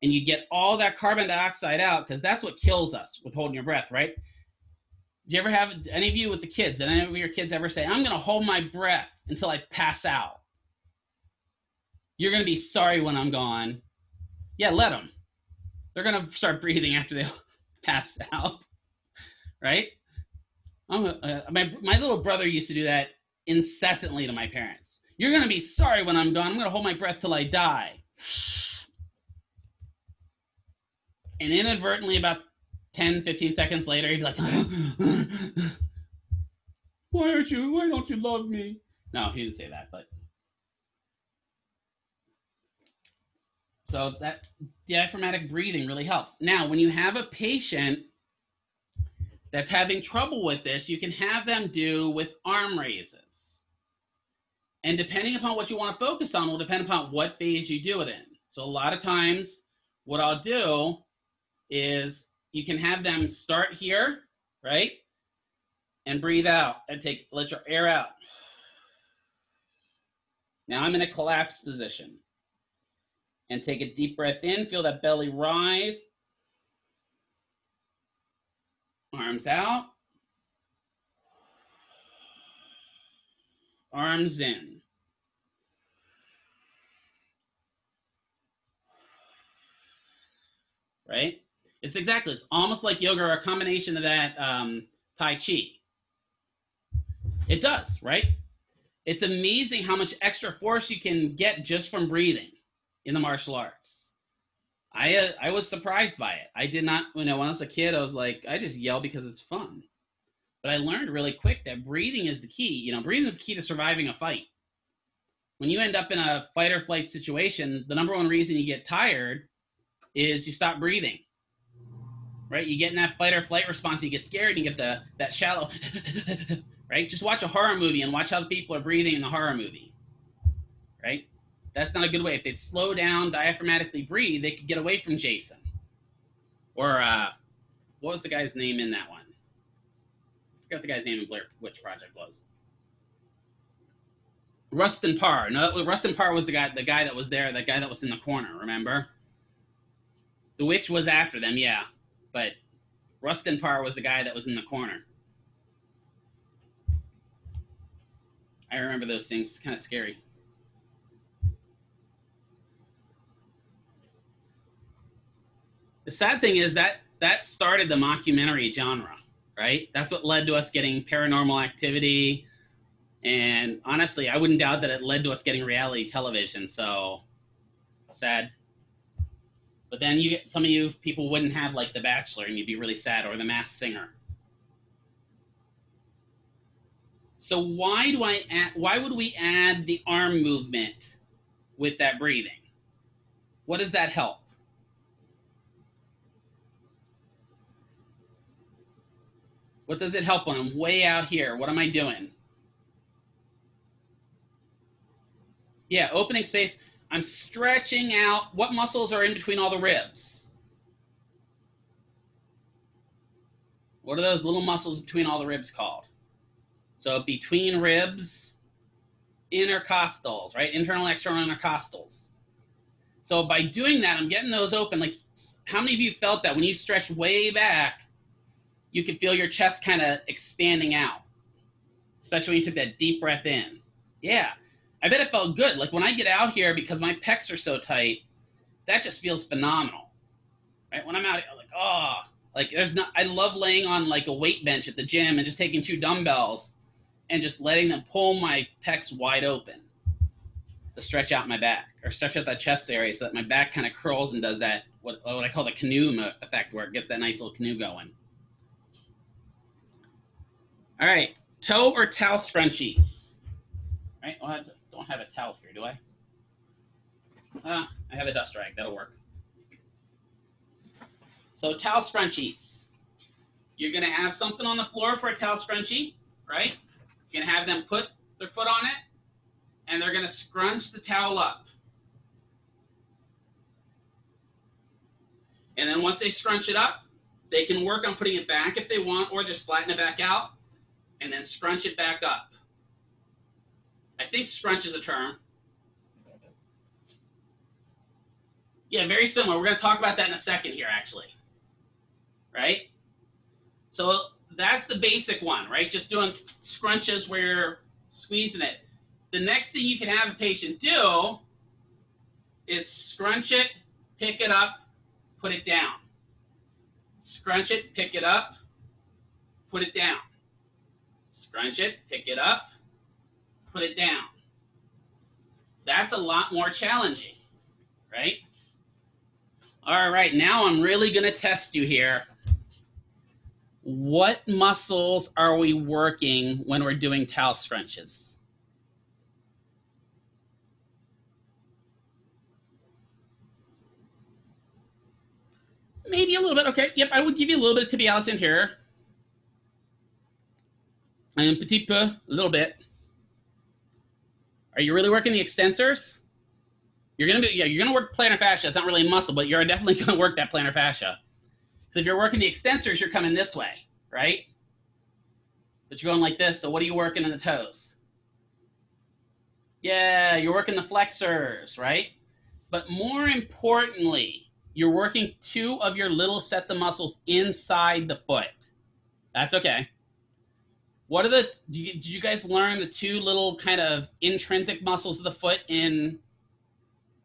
and you get all that carbon dioxide out, because that's what kills us with holding your breath, right? Do you ever have, any of you with the kids, did any of your kids ever say, I'm going to hold my breath until I pass out? You're going to be sorry when I'm gone. Yeah, let them. They're going to start breathing after they pass out, right? My little brother used to do that incessantly to my parents. You're going to be sorry when I'm gone. I'm going to hold my breath till I die. And inadvertently, about 10, 15 seconds later, he'd be like, why don't you love me? No, he didn't say that, but. So that diaphragmatic breathing really helps. Now, when you have a patient that's having trouble with this, you can have them do with arm raises. And depending upon what you want to focus on will depend upon what phase you do it in. So a lot of times, what I'll do is you can have them start here, right? And breathe out and let your air out. Now I'm in a collapsed position. And take a deep breath in, feel that belly rise. Arms out. Arms in. Right? It's almost like yoga or a combination of that Tai Chi. It does, right? It's amazing how much extra force you can get just from breathing in the martial arts. I was surprised by it. I did not, when I was a kid, I was like, I just yell because it's fun. But I learned really quick that breathing is the key. Breathing is the key to surviving a fight. When you end up in a fight or flight situation, the number one reason you get tired is you stop breathing, right? You get in that fight or flight response, you get scared, you get that shallow, right? Just watch a horror movie and watch how the people are breathing in the horror movie, right? That's not a good way. If they'd slow down, diaphragmatically breathe, they could get away from Jason. Or what was the guy's name in that one? I forgot the guy's name in Blair Witch Project was. Rustin Parr. No, Rustin Parr was the guy that was there, that guy that was in the corner, remember? The witch was after them, yeah. But Rustin Parr was the guy that was in the corner. I remember those things. It's kind of scary. The sad thing is that started the mockumentary genre, right? That's what led to us getting Paranormal Activity. And honestly, I wouldn't doubt that it led to us getting reality television. So sad. But then some of you people wouldn't have like The Bachelor and you'd be really sad, or The Masked Singer. So why would we add the arm movement with that breathing? What does that help? What does it help when I'm way out here? What am I doing? Yeah, opening space. I'm stretching out. What muscles are in between all the ribs? What are those little muscles between all the ribs called? So between ribs, intercostals, right? Internal, external intercostals. So by doing that, I'm getting those open. Like, how many of you felt that when you stretch way back, you could feel your chest kind of expanding out, especially when you took that deep breath in? Yeah, I bet it felt good. Like when I get out here, because my pecs are so tight, that just feels phenomenal, right? When I'm out here, like, oh, like there's not, I love laying on like a weight bench at the gym and just taking 2 dumbbells and just letting them pull my pecs wide open to stretch out my back, or stretch out that chest area so that my back kind of curls and does that, what I call the canoe effect, where it gets that nice little canoe going. All right, toe or towel scrunchies. Right, well, I don't have a towel here, do I? I have a dust rag, that'll work. So towel scrunchies. You're gonna have something on the floor for a towel scrunchie, right? You're gonna have them put their foot on it, and they're gonna scrunch the towel up. And then once they scrunch it up, they can work on putting it back if they want, or just flatten it back out, and then scrunch it back up. I think scrunch is a term. Yeah, very similar. We're gonna talk about that in a second here, actually. Right? So that's the basic one, right? Just doing scrunches where you're squeezing it. The next thing you can have a patient do is scrunch it, pick it up, put it down. Scrunch it, pick it up, put it down. Scrunch it, pick it up, put it down. That's a lot more challenging, right? All right, now I'm really gonna test you here. What muscles are we working when we're doing towel scrunches? Maybe a little bit. Okay, yep, I would give you a little bit of tibialis anterior. Un petit peu, a little bit. Are you really working the extensors? You're gonna work plantar fascia. It's not really muscle, but you're definitely gonna work that plantar fascia. So if you're working the extensors, you're coming this way, right? But you're going like this, so what are you working in the toes? Yeah, you're working the flexors, right? But more importantly, you're working 2 of your little sets of muscles inside the foot. That's okay. What are did you guys learn the 2 little kind of intrinsic muscles of the foot in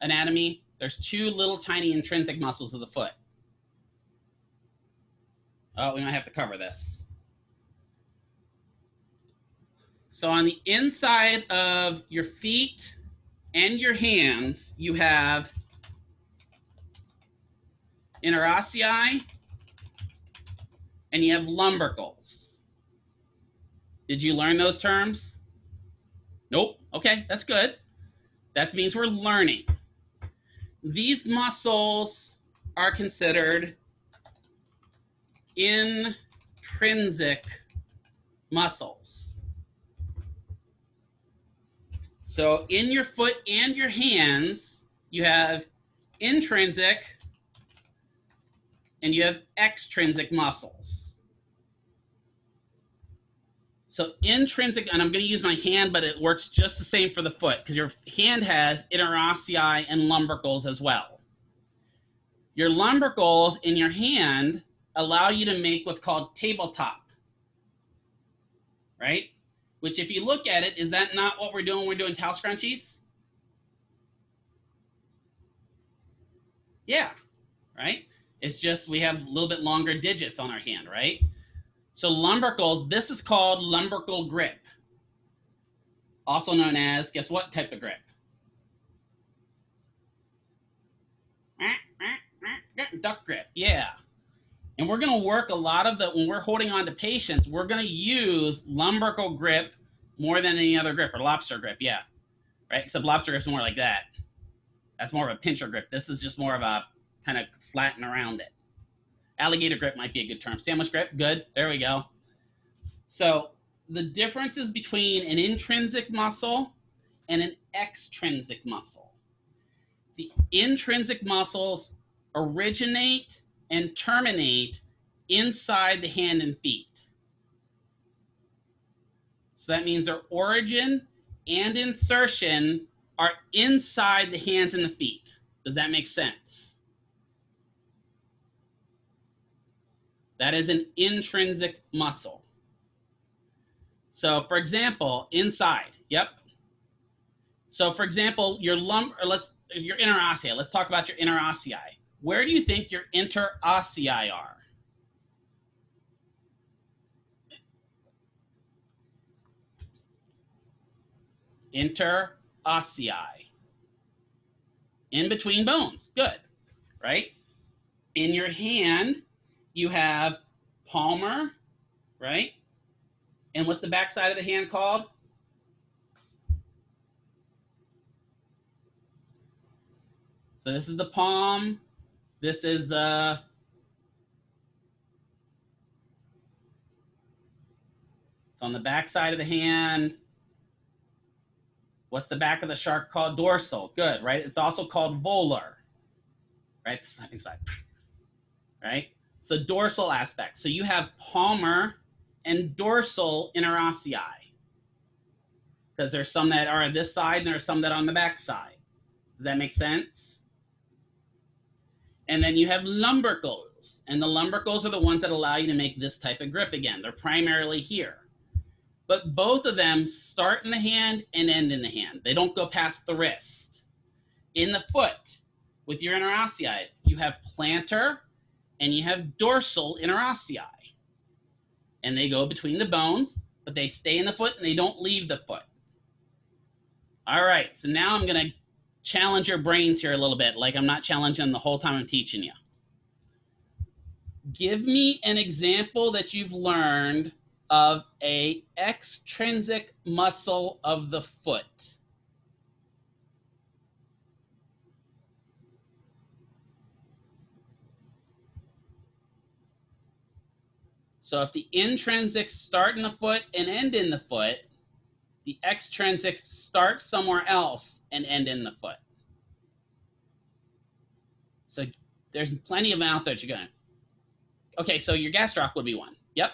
anatomy? There's 2 little tiny intrinsic muscles of the foot. Oh, we might have to cover this. So on the inside of your feet and your hands, you have interossei and you have lumbricals. Did you learn those terms? Nope. Okay, that's good. That means we're learning. These muscles are considered intrinsic muscles. So in your foot and your hands, you have intrinsic and you have extrinsic muscles. So intrinsic, and I'm going to use my hand, but it works just the same for the foot because your hand has interossei and lumbricals as well. Your lumbricals in your hand allow you to make what's called tabletop, right? Which, if you look at it, is that not what we're doing when we're doing towel scrunchies? Yeah, right? It's just we have a little bit longer digits on our hand, right? So lumbricals, this is called lumbrical grip. Also known as, guess what type of grip? Duck grip, yeah. And we're going to work a lot of the, when we're holding on to patients, we're going to use lumbrical grip more than any other grip, or lobster grip, yeah. Right? Except lobster grip's more like that. That's more of a pincher grip. This is just more of a kind of flatten around it. Alligator grip might be a good term. Sandwich grip, good. There we go. So the differences between an intrinsic muscle and an extrinsic muscle. The intrinsic muscles originate and terminate inside the hand and feet. So that means their origin and insertion are inside the hands and the feet. Does that make sense? That is an intrinsic muscle. So for example, inside, yep. So for example, your interossei. Let's talk about your interossei. Where do you think your interossei are? Interossei. In between bones. Good, right? In your hand, you have palmar, right? And what's the back side of the hand called? So this is the palm. This is the it's on the back side of the hand. What's the back of the shark called? Dorsal. Good, right? It's also called volar, right? The slapping side, right? So dorsal aspect. So you have palmar and dorsal interossei, because there's some that are on this side and there's some that are on the back side. Does that make sense? And then you have lumbricals, and the lumbricals are the ones that allow you to make this type of grip again. They're primarily here. But both of them start in the hand and end in the hand. They don't go past the wrist. In the foot, with your interossei, you have plantar and you have dorsal interossei. And they go between the bones, but they stay in the foot and they don't leave the foot. All right, so now I'm going to challenge your brains here a little bit, like I'm not challenging them the whole time I'm teaching you. Give me an example that you've learned of a extrinsic muscle of the foot. So if the intrinsics start in the foot and end in the foot, the extrinsics start somewhere else and end in the foot. So there's plenty of them out there that you're going to. Okay, so your gastroc would be one. Yep.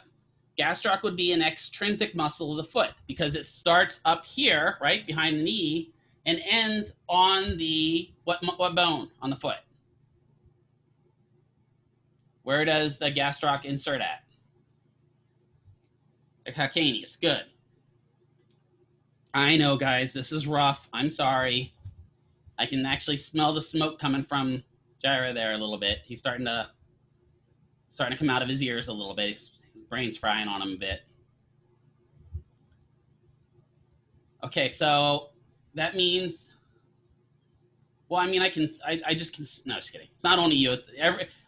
Gastroc would be an extrinsic muscle of the foot because it starts up here, right, behind the knee, and ends on the, what bone on the foot? Where does the gastroc insert at? The calcaneus, good. I know, guys, this is rough. I'm sorry. I can actually smell the smoke coming from Jaira there a little bit. He's starting to come out of his ears a little bit. His brain's frying on him a bit. Okay, so that means, well, I mean, I just can, no, just kidding. It's not only you.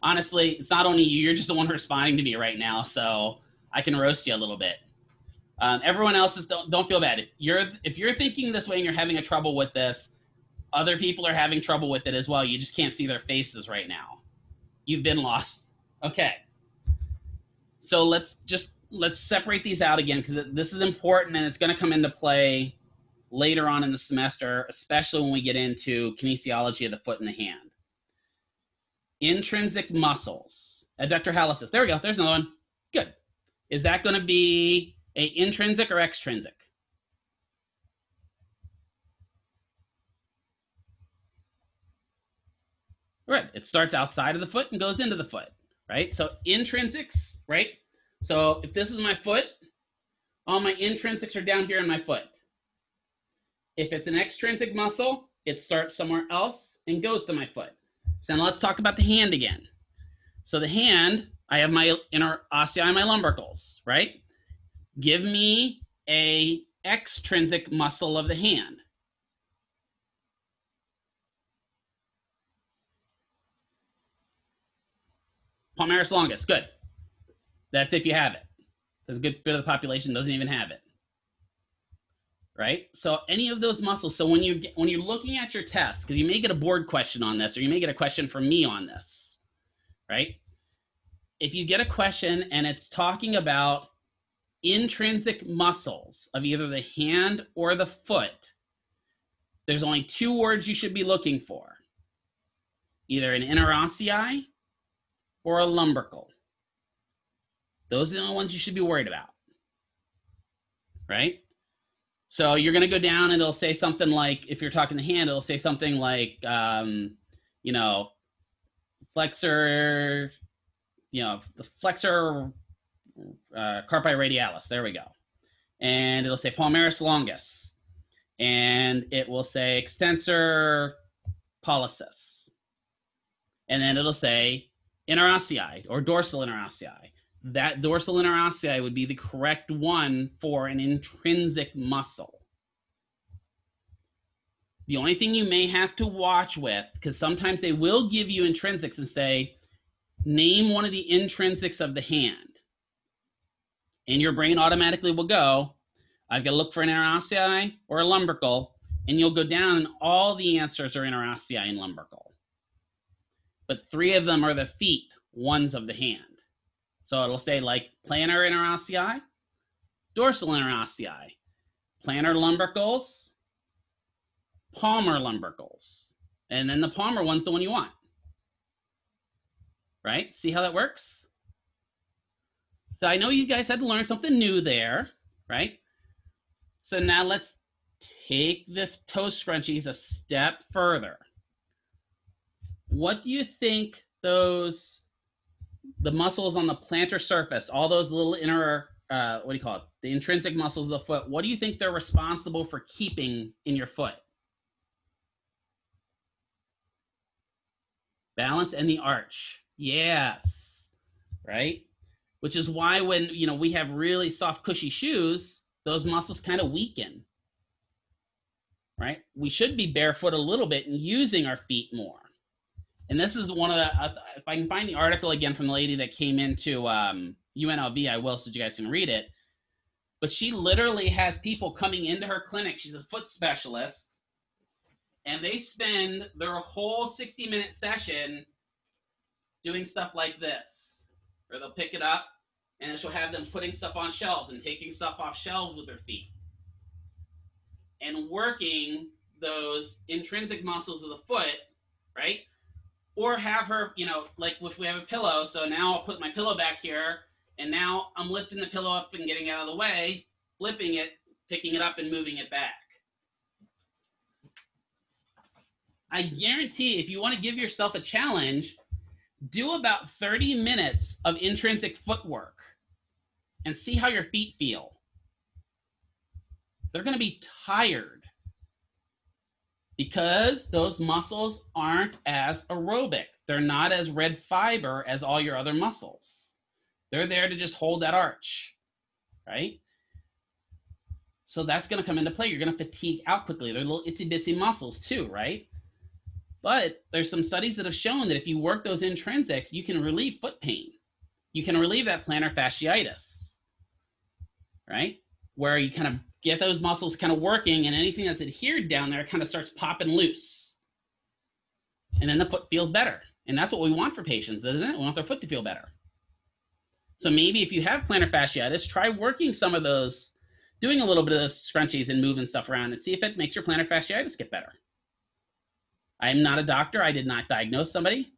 Honestly, it's not only you. You're just the one responding to me right now, so I can roast you a little bit. Everyone else is, don't feel bad. If you're thinking this way and you're having a trouble with this, other people are having trouble with it as well. You just can't see their faces right now. You've been lost. Okay. So let's separate these out again, because this is important and it's going to come into play later on in the semester, especially when we get into kinesiology of the foot and the hand. Intrinsic muscles. Adductor hallucis. There we go. There's another one. Good. Is that going to be a intrinsic or extrinsic? Right. It starts outside of the foot and goes into the foot, right? So intrinsics, right? So if this is my foot, all my intrinsics are down here in my foot. If it's an extrinsic muscle, it starts somewhere else and goes to my foot. So now let's talk about the hand again. So the hand, I have my interossei, my lumbricals, right? Give me a extrinsic muscle of the hand. Palmaris longus, good. That's if you have it. There's a good bit of the population doesn't even have it. right? So any of those muscles. So when you're looking at your test, because you may get a board question on this, or you may get a question from me on this, right? If you get a question and it's talking about intrinsic muscles of either the hand or the foot, there's only two words you should be looking for: either an interossei or a lumbrical. Those are the only ones you should be worried about, right? So you're going to go down and it'll say something like, if you're talking the hand, it'll say something like, you know, flexor, you know, the flexor carpi radialis. There we go. And it'll say palmaris longus. And it will say extensor pollicis. And then it'll say interossei or dorsal interossei. That dorsal interossei would be the correct one for an intrinsic muscle. The only thing you may have to watch with, because sometimes they will give you intrinsics and say, name one of the intrinsics of the hand. And your brain automatically will go, I've got to look for an interossei or a lumbrical, and you'll go down and all the answers are interossei and lumbrical. But three of them are the feet, one's of the hand. So it'll say like plantar interossei, dorsal interossei, plantar lumbricals, palmar lumbricals. And then the palmar one's the one you want. Right? See how that works? So I know you guys had to learn something new there, right? So now let's take the toe scrunchies a step further. What do you think those, the muscles on the plantar surface, all those little inner, what do you call it? The intrinsic muscles of the foot, what do you think they're responsible for keeping in your foot? Balance and the arch. Yes, right? Which is why when, you know, we have really soft, cushy shoes, those muscles kind of weaken, right? We should be barefoot a little bit and using our feet more. And this is one of the, if I can find the article again from the lady that came into UNLV, I will, so you guys can read it. But she literally has people coming into her clinic. She's a foot specialist. And they spend their whole 60-minute session doing stuff like this. Or they'll pick it up, and she'll have them putting stuff on shelves and taking stuff off shelves with their feet. And working those intrinsic muscles of the foot, right? Or have her, you know, like if we have a pillow, so now I'll put my pillow back here, and now I'm lifting the pillow up and getting out of the way, flipping it, picking it up, and moving it back. I guarantee if you want to give yourself a challenge, do about 30 minutes of intrinsic footwork and see how your feet feel. They're going to be tired because those muscles aren't as aerobic. They're not as red fiber as all your other muscles. They're there to just hold that arch, right? So that's going to come into play. You're going to fatigue out quickly. They're little itsy bitsy muscles too, right? But there's some studies that have shown that if you work those intrinsics, you can relieve foot pain. You can relieve that plantar fasciitis, right? Where you kind of get those muscles kind of working, and anything that's adhered down there kind of starts popping loose. And then the foot feels better. And that's what we want for patients, isn't it? We want their foot to feel better. So maybe if you have plantar fasciitis, try working some of those, doing a little bit of those scrunchies and moving stuff around and see if it makes your plantar fasciitis get better. I'm not a doctor. I did not diagnose somebody.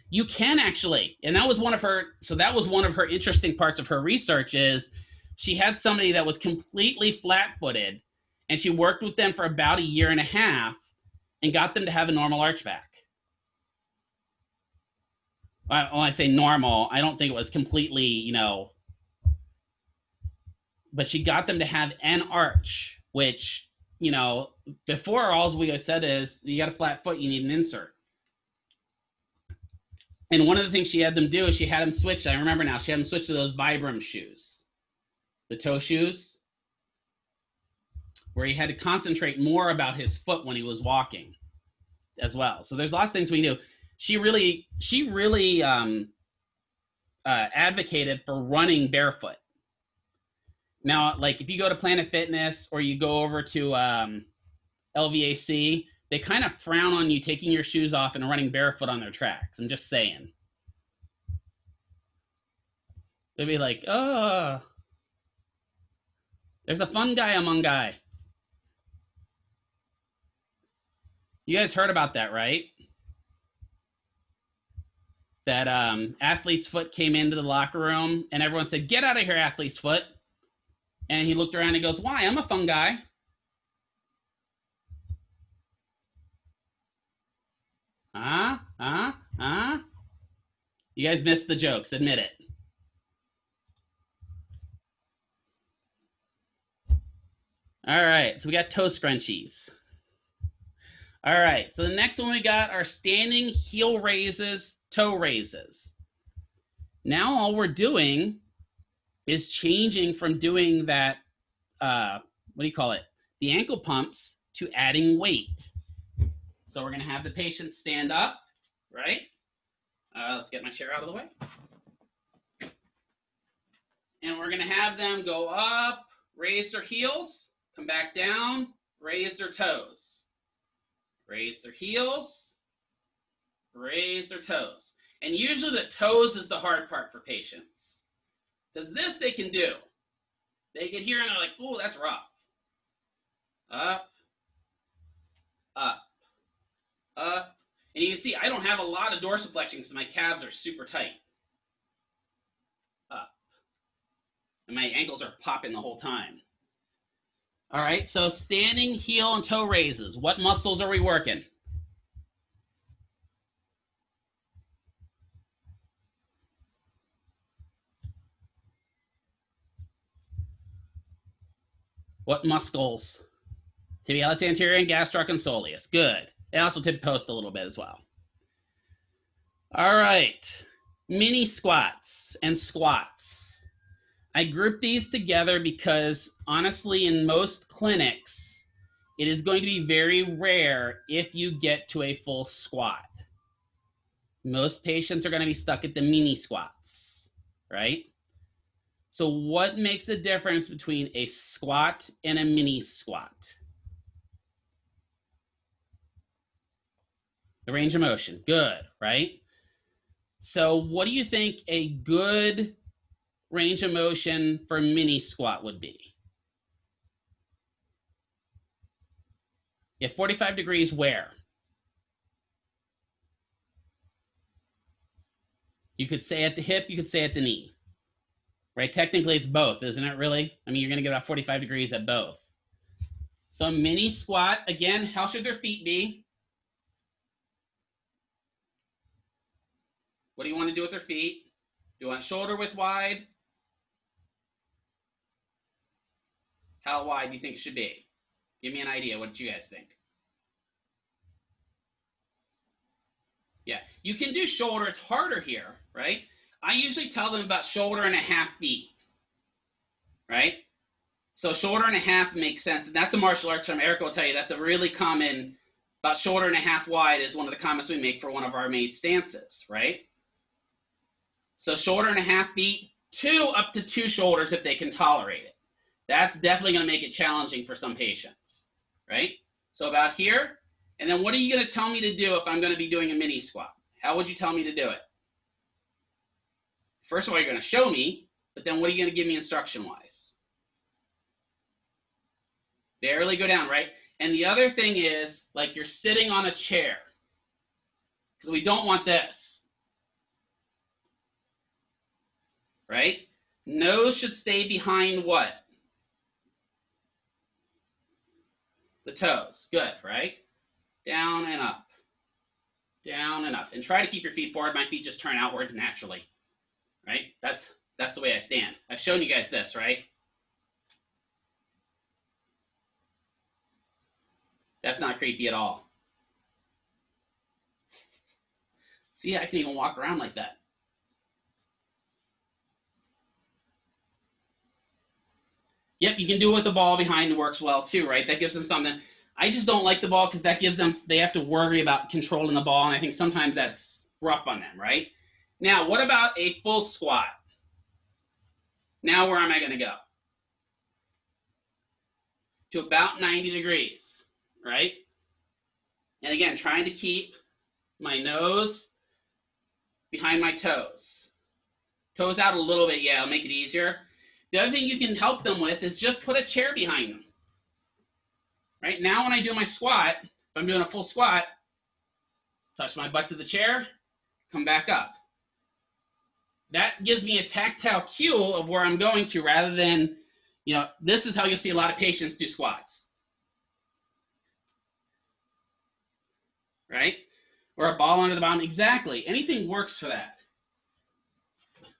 You can actually, and that was one of her, so that was one of her interesting parts of her research is she had somebody that was completely flat-footed, and she worked with them for about 1.5 years and got them to have a normal arch back. When I say normal, I don't think it was completely, you know, but she got them to have an arch, which, you know, before all we said is you got a flat foot, you need an insert. And one of the things she had them do is she had them switch, I remember now, she had them switch to those Vibram shoes, the toe shoes, where he had to concentrate more about his foot when he was walking as well. So there's lots of things we can do. She really advocated for running barefoot. Now, like if you go to Planet Fitness or you go over to LVAC, they kind of frown on you taking your shoes off and running barefoot on their tracks. I'm just saying. They'd be like, oh, there's a fun guy among guy. You guys heard about that, right? That athlete's foot came into the locker room and everyone said, get out of here, athlete's foot. And he looked around and goes, why? I'm a fun guy. You guys missed the jokes, admit it. All right, so we got toe scrunchies. All right, so the next one we got are standing heel raises, toe raises. Now all we're doing is changing from doing that, what do you call it? The ankle pumps to adding weight. So we're gonna have the patient stand up, right? Let's get my chair out of the way. And we're gonna have them go up, raise their heels, come back down, raise their toes. Raise their heels, raise their toes. And usually the toes is the hard part for patients. Because this they can do. They get here and they're like, oh, that's rough. Up, up, up. And you can see I don't have a lot of dorsiflexion because my calves are super tight. Up. And my ankles are popping the whole time. All right, so standing heel and toe raises. What muscles are we working? What muscles? Tibialis anterior and gastrocnemius soleus. Good. And also tib post a little bit as well. All right, mini squats and squats. I group these together because honestly, in most clinics, it is going to be very rare if you get to a full squat. Most patients are going to be stuck at the mini squats, right? So what makes a difference between a squat and a mini squat? The range of motion. Good, right? So what do you think a good range of motion for mini squat would be? Yeah, 45 degrees where? You could say at the hip, you could say at the knee. Right? Technically it's both, isn't it really? I mean, you're gonna get about 45 degrees at both. So mini squat, again, how should their feet be? What do you want to do with their feet? Do you want shoulder width wide? How wide do you think it should be? Give me an idea. What do you guys think? Yeah, you can do shoulder. It's harder here, right? I usually tell them about shoulder and a half feet, right? So shoulder and a half makes sense. And that's a martial arts term. Erica will tell you that's a really common, about shoulder and a half wide is one of the comments we make for one of our main stances, right? So shoulder and a half feet, up to two shoulders if they can tolerate it. That's definitely going to make it challenging for some patients, right? So about here, and then what are you going to tell me to do if I'm going to be doing a mini squat? How would you tell me to do it? First of all, you're going to show me, but then what are you going to give me instruction-wise? Barely go down, right? And the other thing is, like you're sitting on a chair, because we don't want this, right? Nose should stay behind what? The toes. Good, right? Down and up. Down and up. And try to keep your feet forward. My feet just turn outward naturally, right? That's the way I stand. I've shown you guys this, right? That's not creepy at all. See, I can even walk around like that. Yep, you can do it with the ball behind. It works well too, right? That gives them something. I just don't like the ball because that gives them, they have to worry about controlling the ball, and I think sometimes that's rough on them, right? Now, what about a full squat? Now, where am I going to go? to about 90 degrees, right? And again, trying to keep my nose behind my toes. Toes out a little bit, yeah, it'll make it easier. The other thing you can help them with is just put a chair behind them. Right now when I do my squat, if I'm doing a full squat, touch my butt to the chair, come back up. That gives me a tactile cue of where I'm going to rather than, you know, this is how you'll see a lot of patients do squats. Right? Or a ball under the bottom. Exactly. Anything works for that.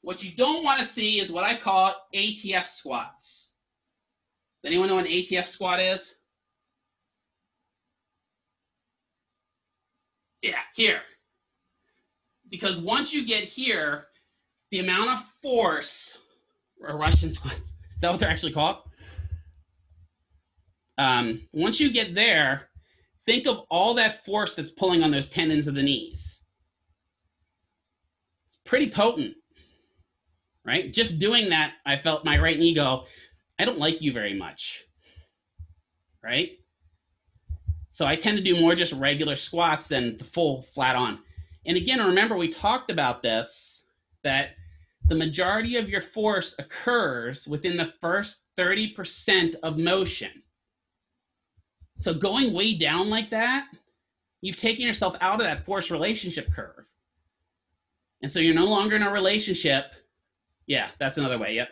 What you don't want to see is what I call ATF squats. Does anyone know what an ATF squat is? Yeah, here. Because once you get here, the amount of force, or Russian squats, is that what they're actually called? Once you get there, think of all that force that's pulling on those tendons of the knees. It's pretty potent, right? Just doing that, I felt my right knee go, I don't like you very much, right? So I tend to do more just regular squats than the full flat on. And again, remember we talked about this, that the majority of your force occurs within the first 30% of motion. So going way down like that, you've taken yourself out of that force relationship curve. And so you're no longer in a relationship. Yeah, that's another way, yep.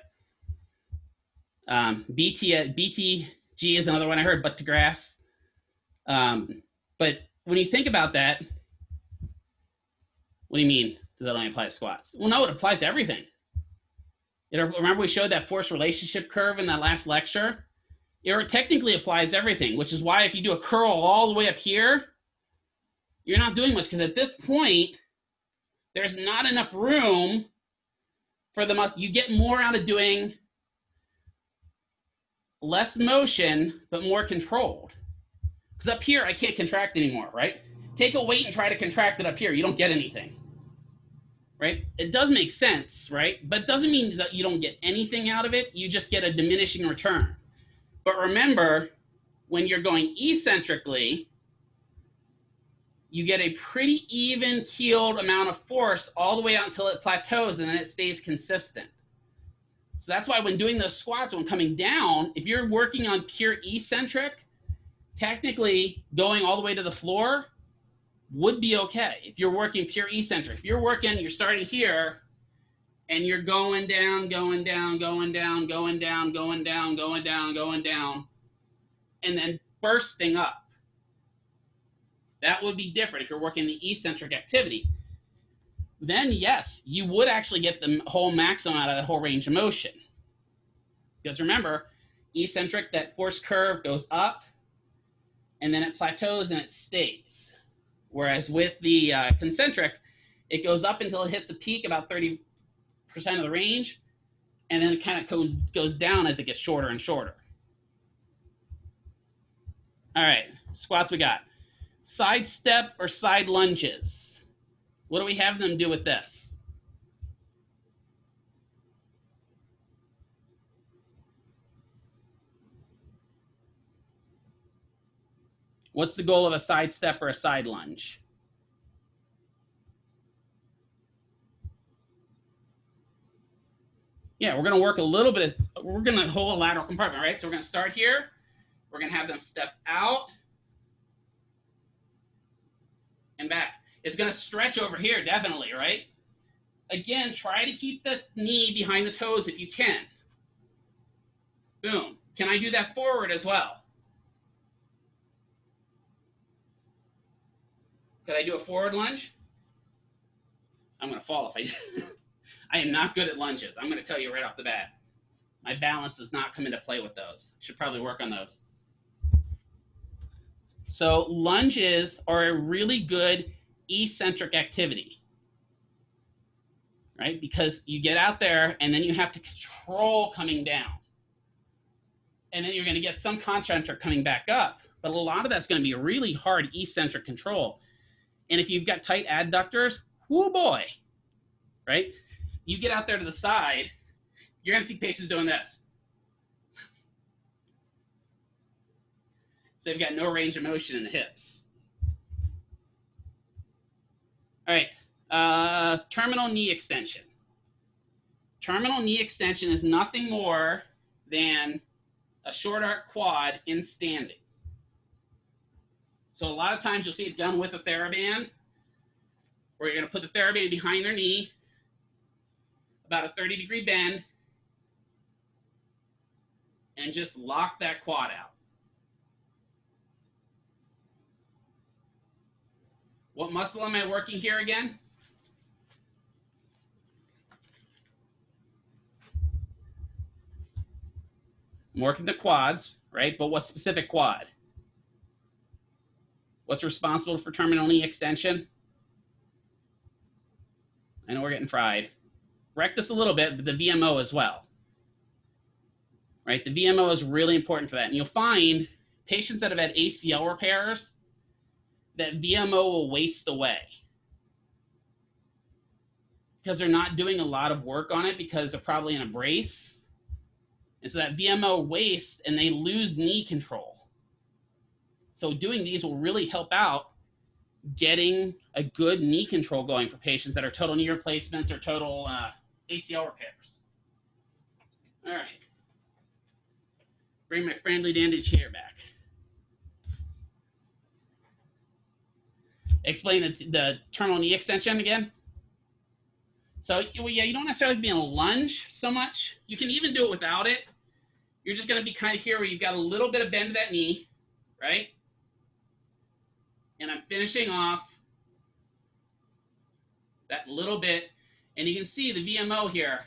BTG is another one I heard, butt to grass. But when you think about that, what do you mean? Does that only apply to squats? Well, no, it applies to everything. Remember we showed that force relationship curve in that last lecture? It technically applies to everything, which is why if you do a curl all the way up here, you're not doing much, because at this point, there's not enough room for the muscle. You get more out of doing less motion, but more controlled. Because up here, I can't contract anymore, right? Take a weight and try to contract it up here. You don't get anything, right? It does make sense, right? But it doesn't mean that you don't get anything out of it. You just get a diminishing return. But remember, when you're going eccentrically, you get a pretty even keeled amount of force all the way out until it plateaus, and then it stays consistent. So that's why when doing those squats, when coming down, if you're working on pure eccentric, technically going all the way to the floor would be okay. If you're working pure eccentric, if you're starting here and you're going down, going down, going down, going down, going down, going down, going down, and then bursting up. That would be different if you're working the eccentric activity. Then yes, you would actually get the whole maximum out of that whole range of motion. Because remember, eccentric, that force curve goes up, and then it plateaus and it stays. Whereas with the concentric, it goes up until it hits the peak, about 30% of the range, and then it kind of goes down as it gets shorter and shorter. All right, squats we got. Side step or side lunges. What do we have them do with this? What's the goal of a side step or a side lunge? Yeah, we're going to work a little bit. We're going to hold a lateral compartment, right? So we're going to start here. We're going to have them step out and back. It's going to stretch over here, definitely, right? Again, try to keep the knee behind the toes if you can. Boom. Can I do that forward as well? Could I do a forward lunge? I'm going to fall if I do. I am not good at lunges. I'm going to tell you right off the bat. My balance does not come into play with those. Should probably work on those. So lunges are a really good eccentric activity, right? Because you get out there and then you have to control coming down. And then you're going to get some concentric coming back up. But a lot of that's going to be a really hard eccentric control. And if you've got tight adductors, whoo boy, right? You get out there to the side, you're going to see patients doing this. So they've got no range of motion in the hips. All right, terminal knee extension. Terminal knee extension is nothing more than a short arc quad in standing. So a lot of times you'll see it done with a TheraBand, where you're going to put the TheraBand behind their knee, about a 30-degree bend, and just lock that quad out. What muscle am I working here again? I'm working the quads, right? But what specific quad? What's responsible for terminal knee extension? I know we're getting fried. Rectus a little bit, but the VMO as well. Right? The VMO is really important for that. And you'll find patients that have had ACL repairs, that VMO will waste away because they're not doing a lot of work on it because they're probably in a brace. And so that VMO wastes and they lose knee control. So doing these will really help out getting a good knee control going for patients that are total knee replacements or total ACL repairs. All right. Bring my friendly dandy chair back. Explain the terminal knee extension again. So yeah, you don't necessarily be in a lunge so much. You can even do it without it. You're just going to be kind of here where you've got a little bit of bend to that knee, right? And I'm finishing off that little bit. And you can see the VMO here.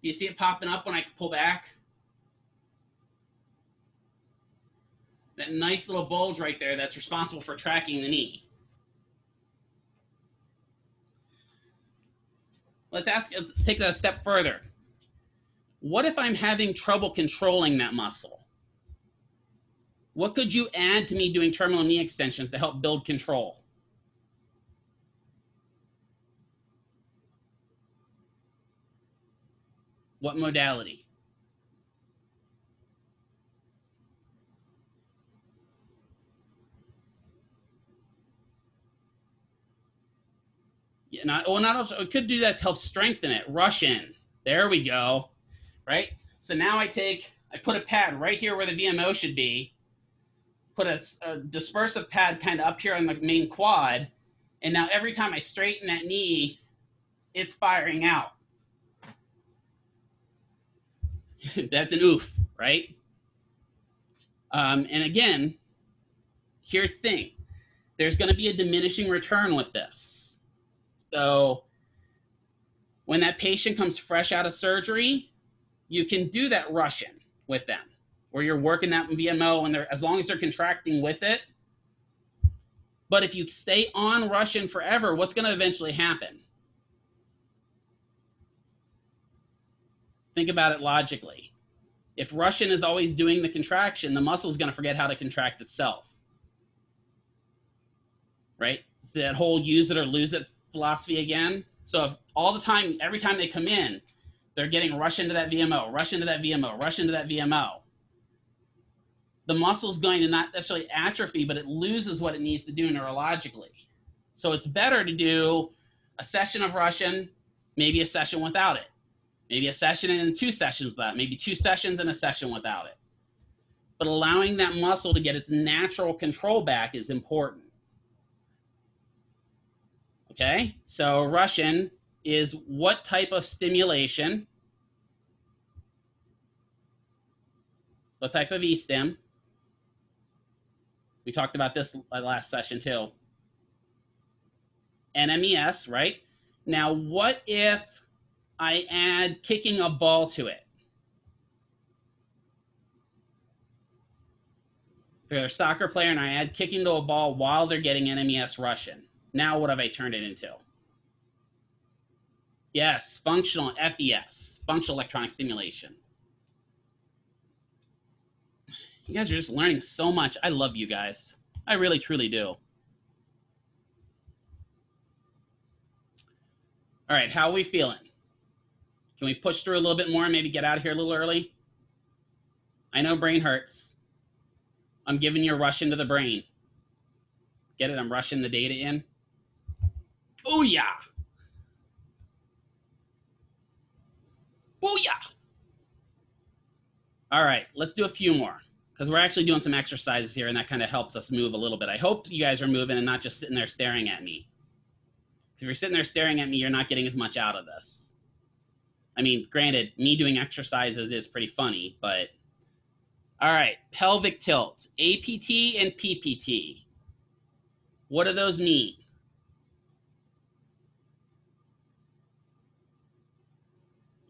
You see it popping up when I pull back? That nice little bulge right there that's responsible for tracking the knee. Let's take that a step further. What if I'm having trouble controlling that muscle? What could you add to me doing terminal knee extensions to help build control? What modality? Yeah, it could do that to help strengthen it. Rush in. There we go. Right? So now I put a pad right here where the VMO should be, put a dispersive pad kind of up here on the main quad, and now every time I straighten that knee, it's firing out. That's an oof, right? And again, here's the thing. There's going to be a diminishing return with this. So when that patient comes fresh out of surgery, you can do that rush in with them, where you're working that VMO and as long as they're contracting with it. But if you stay on rush in forever, what's going to eventually happen? Think about it logically. If rush in is always doing the contraction, the muscle is going to forget how to contract itself. Right? It's that whole use it or lose it philosophy again. So if all the time, every time they come in, they're getting rush into that VMO, rush into that VMO, rush into that VMO, the muscle is going to not necessarily atrophy, but it loses what it needs to do neurologically. So it's better to do a session of rush-in, maybe a session without it, maybe a session and 2 sessions without it, maybe 2 sessions and a session without it. But allowing that muscle to get its natural control back is important. Okay, so rush-in is what type of stimulation, what type of E-stim. We talked about this last session too. NMES, right? Now, what if I add kicking a ball to it? If they're a soccer player and I add kicking to a ball while they're getting NMES rush-in, now what have I turned it into? Yes, functional FES, functional electronic stimulation. You guys are just learning so much. I love you guys. I really, truly do. All right, how are we feeling? Can we push through a little bit more and maybe get out of here a little early? I know brain hurts. I'm giving you a rush into the brain. Get it? I'm rushing the data in. Oh yeah. Booyah! All right, let's do a few more because we're actually doing some exercises here and that kind of helps us move a little bit. I hope you guys are moving and not just sitting there staring at me. If you're sitting there staring at me, you're not getting as much out of this. I mean, granted, me doing exercises is pretty funny, but all right, pelvic tilts, APT and PPT. What do those mean?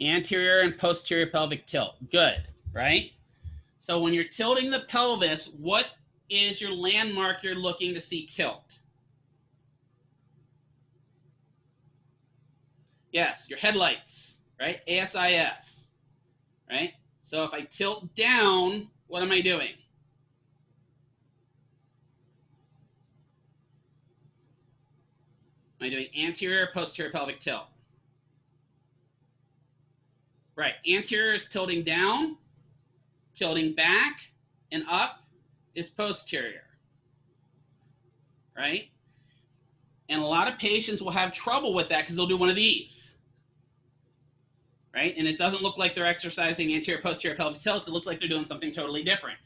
Anterior and posterior pelvic tilt. Good, right? So when you're tilting the pelvis, what is your landmark you're looking to see tilt? Yes, your headlights, right? ASIS, right? So if I tilt down, what am I doing? Am I doing anterior or posterior pelvic tilt? Right, anterior is tilting down, tilting back and up is posterior, right? And a lot of patients will have trouble with that because they'll do one of these, right? And it doesn't look like they're exercising anterior, posterior pelvic tilts. It looks like they're doing something totally different.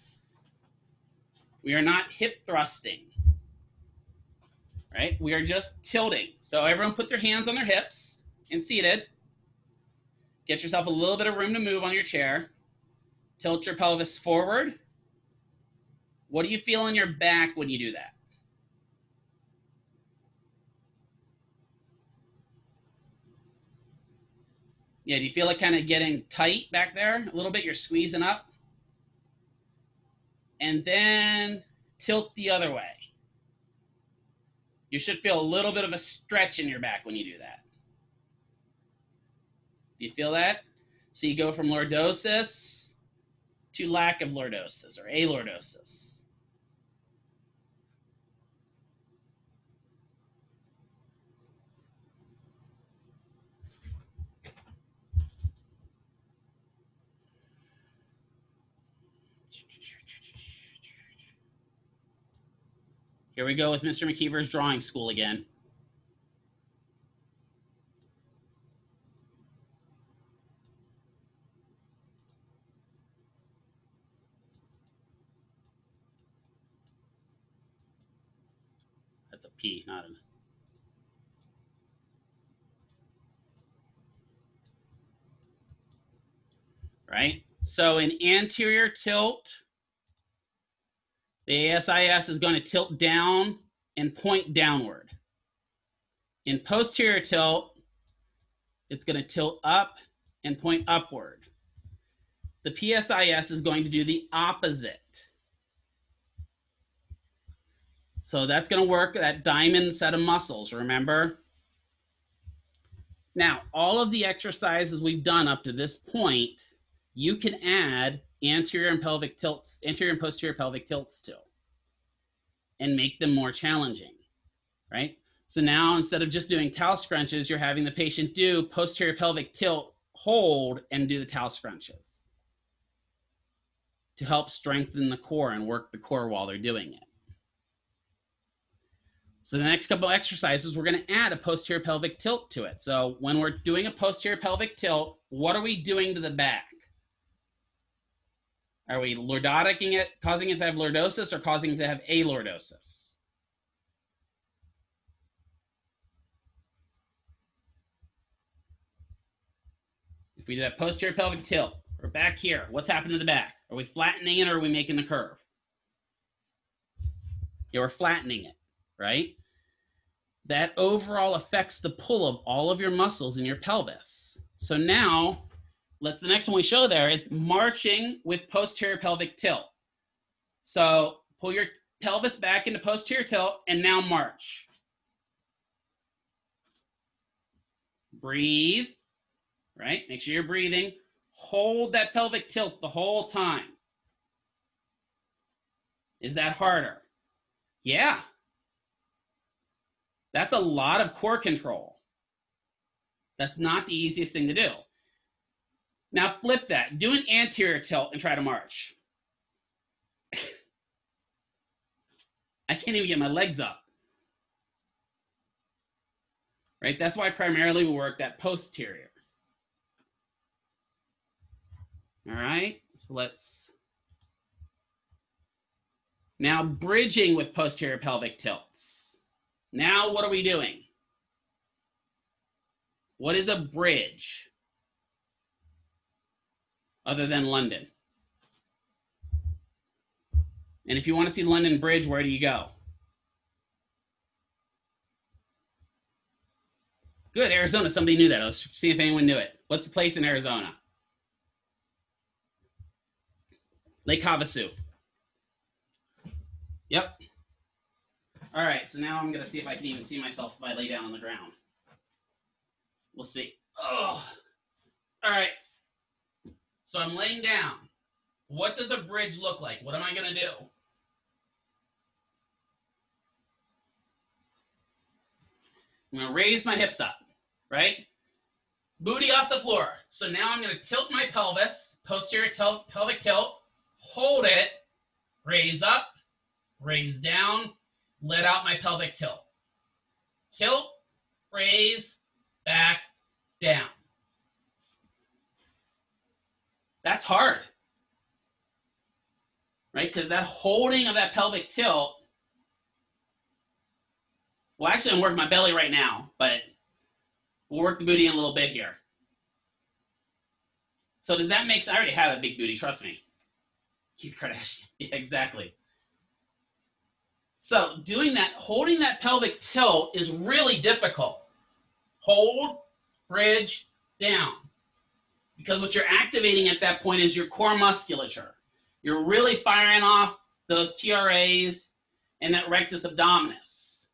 We are not hip thrusting, right? We are just tilting. So everyone put their hands on their hips and seated. Get yourself a little bit of room to move on your chair. Tilt your pelvis forward. What do you feel in your back when you do that? Yeah, do you feel it kind of getting tight back there? A little bit, you're squeezing up. And then tilt the other way. You should feel a little bit of a stretch in your back when you do that. Do you feel that? So you go from lordosis to lack of lordosis or alordosis. Here we go with Mr. McKeever's drawing school again. That's a P, not an. Right? So in anterior tilt, the ASIS is going to tilt down and point downward. In posterior tilt, it's going to tilt up and point upward. The PSIS is going to do the opposite. So that's going to work that diamond set of muscles, remember? Now, all of the exercises we've done up to this point, you can add anterior and pelvic tilts, anterior and posterior pelvic tilts to, and make them more challenging, right? So now instead of just doing towel scrunches, you're having the patient do posterior pelvic tilt, hold, and do the towel scrunches to help strengthen the core and work the core while they're doing it. So the next couple of exercises, we're going to add a posterior pelvic tilt to it. So when we're doing a posterior pelvic tilt, what are we doing to the back? Are we lordoticing it, causing it to have lordosis, or causing it to have alordosis? If we do that posterior pelvic tilt, we're back here. What's happened to the back? Are we flattening it or are we making the curve? Yeah, we're flattening it, right? That overall affects the pull of all of your muscles in your pelvis. So now, the next one we show there is marching with posterior pelvic tilt. So pull your pelvis back into posterior tilt and now march. Breathe, right? Make sure you're breathing. Hold that pelvic tilt the whole time. Is that harder? Yeah. That's a lot of core control. That's not the easiest thing to do. Now flip that. Do an anterior tilt and try to march. can't even get my legs up. Right? That's why primarily we work that posterior. All right, so let's now bridging with posterior pelvic tilts. Now what are we doing? What is a bridge other than London? And if you want to see London Bridge, where do you go? Good, Arizona. Somebody knew that. I was seeing if anyone knew it. What's the place in Arizona? Lake Havasu. Yep. All right, so now I'm going to see if I can even see myself if I lay down on the ground. We'll see. Oh, all right. So I'm laying down. What does a bridge look like? What am I going to do? I'm going to raise my hips up, right? Booty off the floor. So now I'm going to tilt my pelvis, posterior pelvic tilt, hold it, raise up, raise down, let out my pelvic tilt. Tilt, raise, back, down. That's hard, right? Because that holding of that pelvic tilt, well, actually I'm working my belly right now, but we'll work the booty in a little bit here. So does that make sense? I already have a big booty, trust me. Keith Kardashian, yeah, exactly. So doing that, holding that pelvic tilt is really difficult. Hold, bridge, down. Because what you're activating at that point is your core musculature. You're really firing off those TRAs and that rectus abdominis,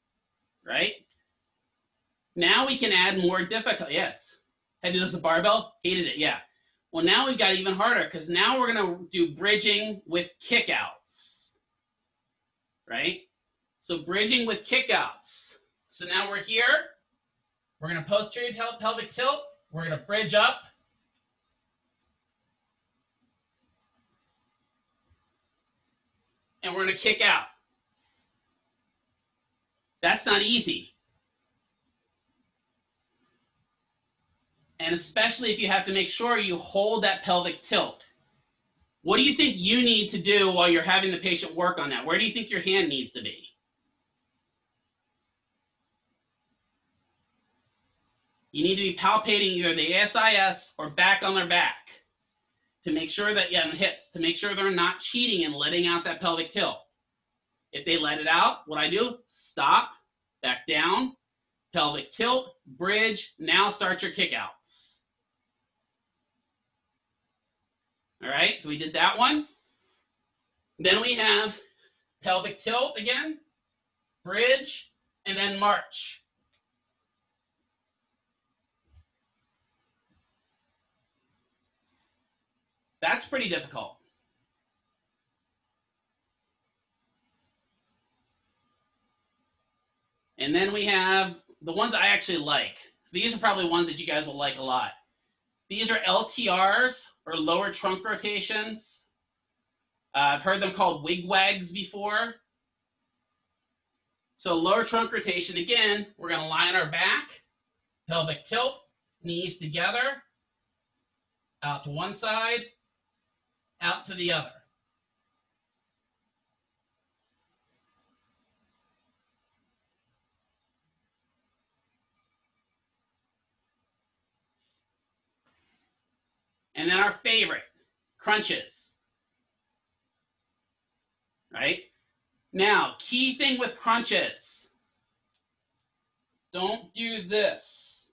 right? Now we can add more difficult, yes. Had to do this with barbell, hated it, yeah. Well, now we've got even harder because now we're gonna do bridging with kickouts, right? So bridging with kickouts. So now we're here. We're going to posterior pelvic tilt. We're going to bridge up. And we're going to kick out. That's not easy. And especially if you have to make sure you hold that pelvic tilt. What do you think you need to do while you're having the patient work on that? Where do you think your hand needs to be? You need to be palpating either the ASIS or back on their back to make sure that, yeah, and the hips, to make sure they're not cheating and letting out that pelvic tilt. If they let it out, what I do, stop, back down, pelvic tilt, bridge, now start your kickouts. All right, so we did that one. Then we have pelvic tilt again, bridge, and then march. That's pretty difficult. And then we have the ones I actually like. These are probably ones that you guys will like a lot. These are LTRs, or lower trunk rotations. I've heard them called wigwags before. So lower trunk rotation, again, we're going to lie on our back, pelvic tilt, knees together, out to one side, out to the other. And then our favorite, crunches. Right? Now, key thing with crunches, don't do this.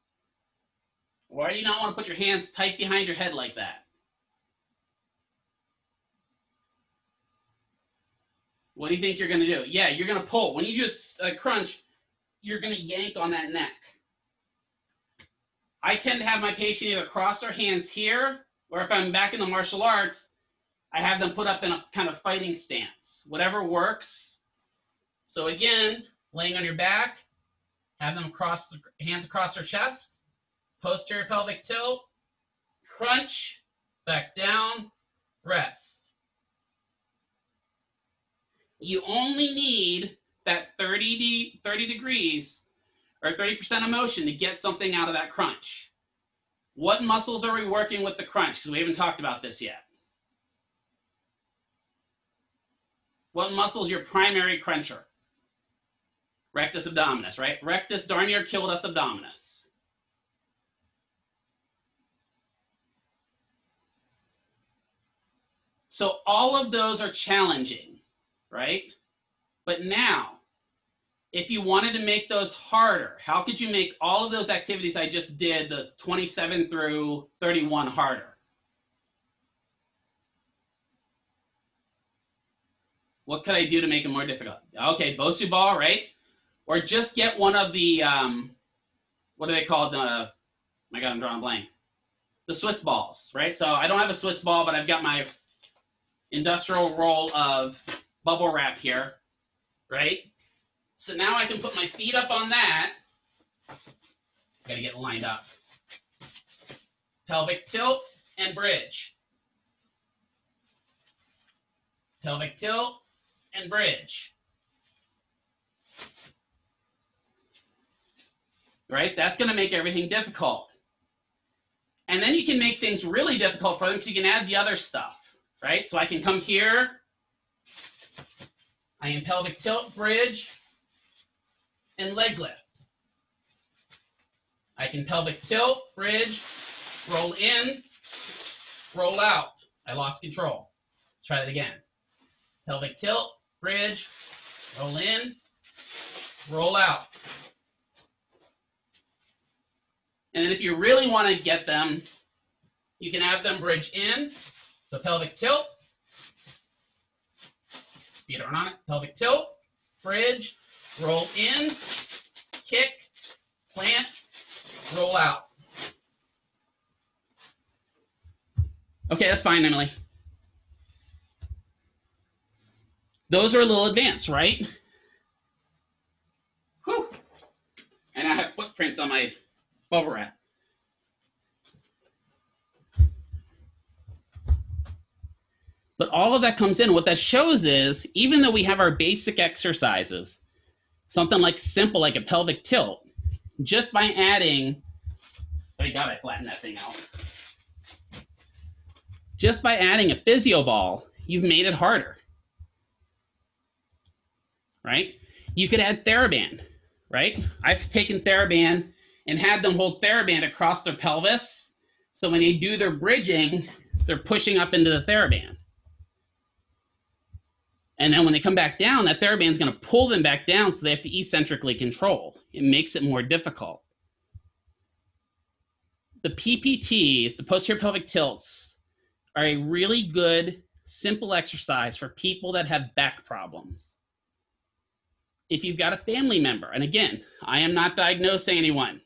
Why do you not want to put your hands tight behind your head like that? What do you think you're going to do? Yeah, you're going to pull. When you do a crunch, you're going to yank on that neck. I tend to have my patient either cross their hands here, or if I'm back in the martial arts, I have them put up in a kind of fighting stance. Whatever works. So again, laying on your back, have them cross hands across their chest, posterior pelvic tilt, crunch, back down, rest. You only need that 30 degrees or 30% of motion to get something out of that crunch. What muscles are we working with the crunch? Because we haven't talked about this yet. What muscle is your primary cruncher? Rectus abdominis, right? Rectus darn near killed us abdominis. So all of those are challenging, right? But now, if you wanted to make those harder, how could you make all of those activities I just did, the 27 through 31, harder? What could I do to make it more difficult? Okay, Bosu ball, right? Or just get one of the, what are they called? My God, I'm drawing a blank. The Swiss balls, right? So I don't have a Swiss ball, but I've got my industrial roll of bubble wrap here, right? So now I can put my feet up on that. Gotta get lined up. Pelvic tilt and bridge. Pelvic tilt and bridge. Right? That's going to make everything difficult. And then you can make things really difficult for them because you can add the other stuff, right? So I can come here. I am pelvic tilt, bridge, and leg lift. I can pelvic tilt, bridge, roll in, roll out. I lost control. Let's try that again. Pelvic tilt, bridge, roll in, roll out. And then if you really want to get them, you can have them bridge in. So pelvic tilt, feet are on it, pelvic tilt, bridge, roll in, kick, plant, roll out. Okay, that's fine, Emily. Those are a little advanced, right? Whew. And I have footprints on my bubble wrap. But all of that comes in. What that shows is, even though we have our basic exercises, something like simple, like a pelvic tilt, just by adding, thank God I flattened that thing out. Just by adding a physio ball, you've made it harder, right? You could add TheraBand, right? I've taken TheraBand and had them hold TheraBand across their pelvis. So when they do their bridging, they're pushing up into the TheraBand. And then when they come back down, that TheraBand is going to pull them back down, so they have to eccentrically control. It makes it more difficult. The PPTs, the posterior pelvic tilts, are a really good, simple exercise for people that have back problems. If you've got a family member, and again, I am not diagnosing anyone.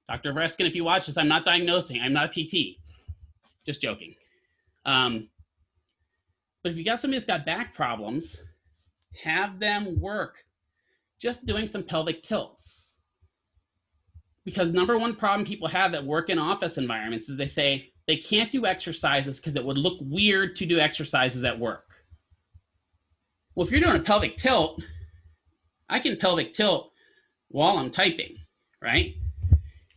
Dr. Vreskin, if you watch this, I'm not diagnosing. I'm not a PT. Just joking. But if you got somebody that's got back problems, have them work just doing some pelvic tilts. Because number one problem people have that work in office environments is they say they can't do exercises because it would look weird to do exercises at work. Well, if you're doing a pelvic tilt, I can pelvic tilt while I'm typing, right?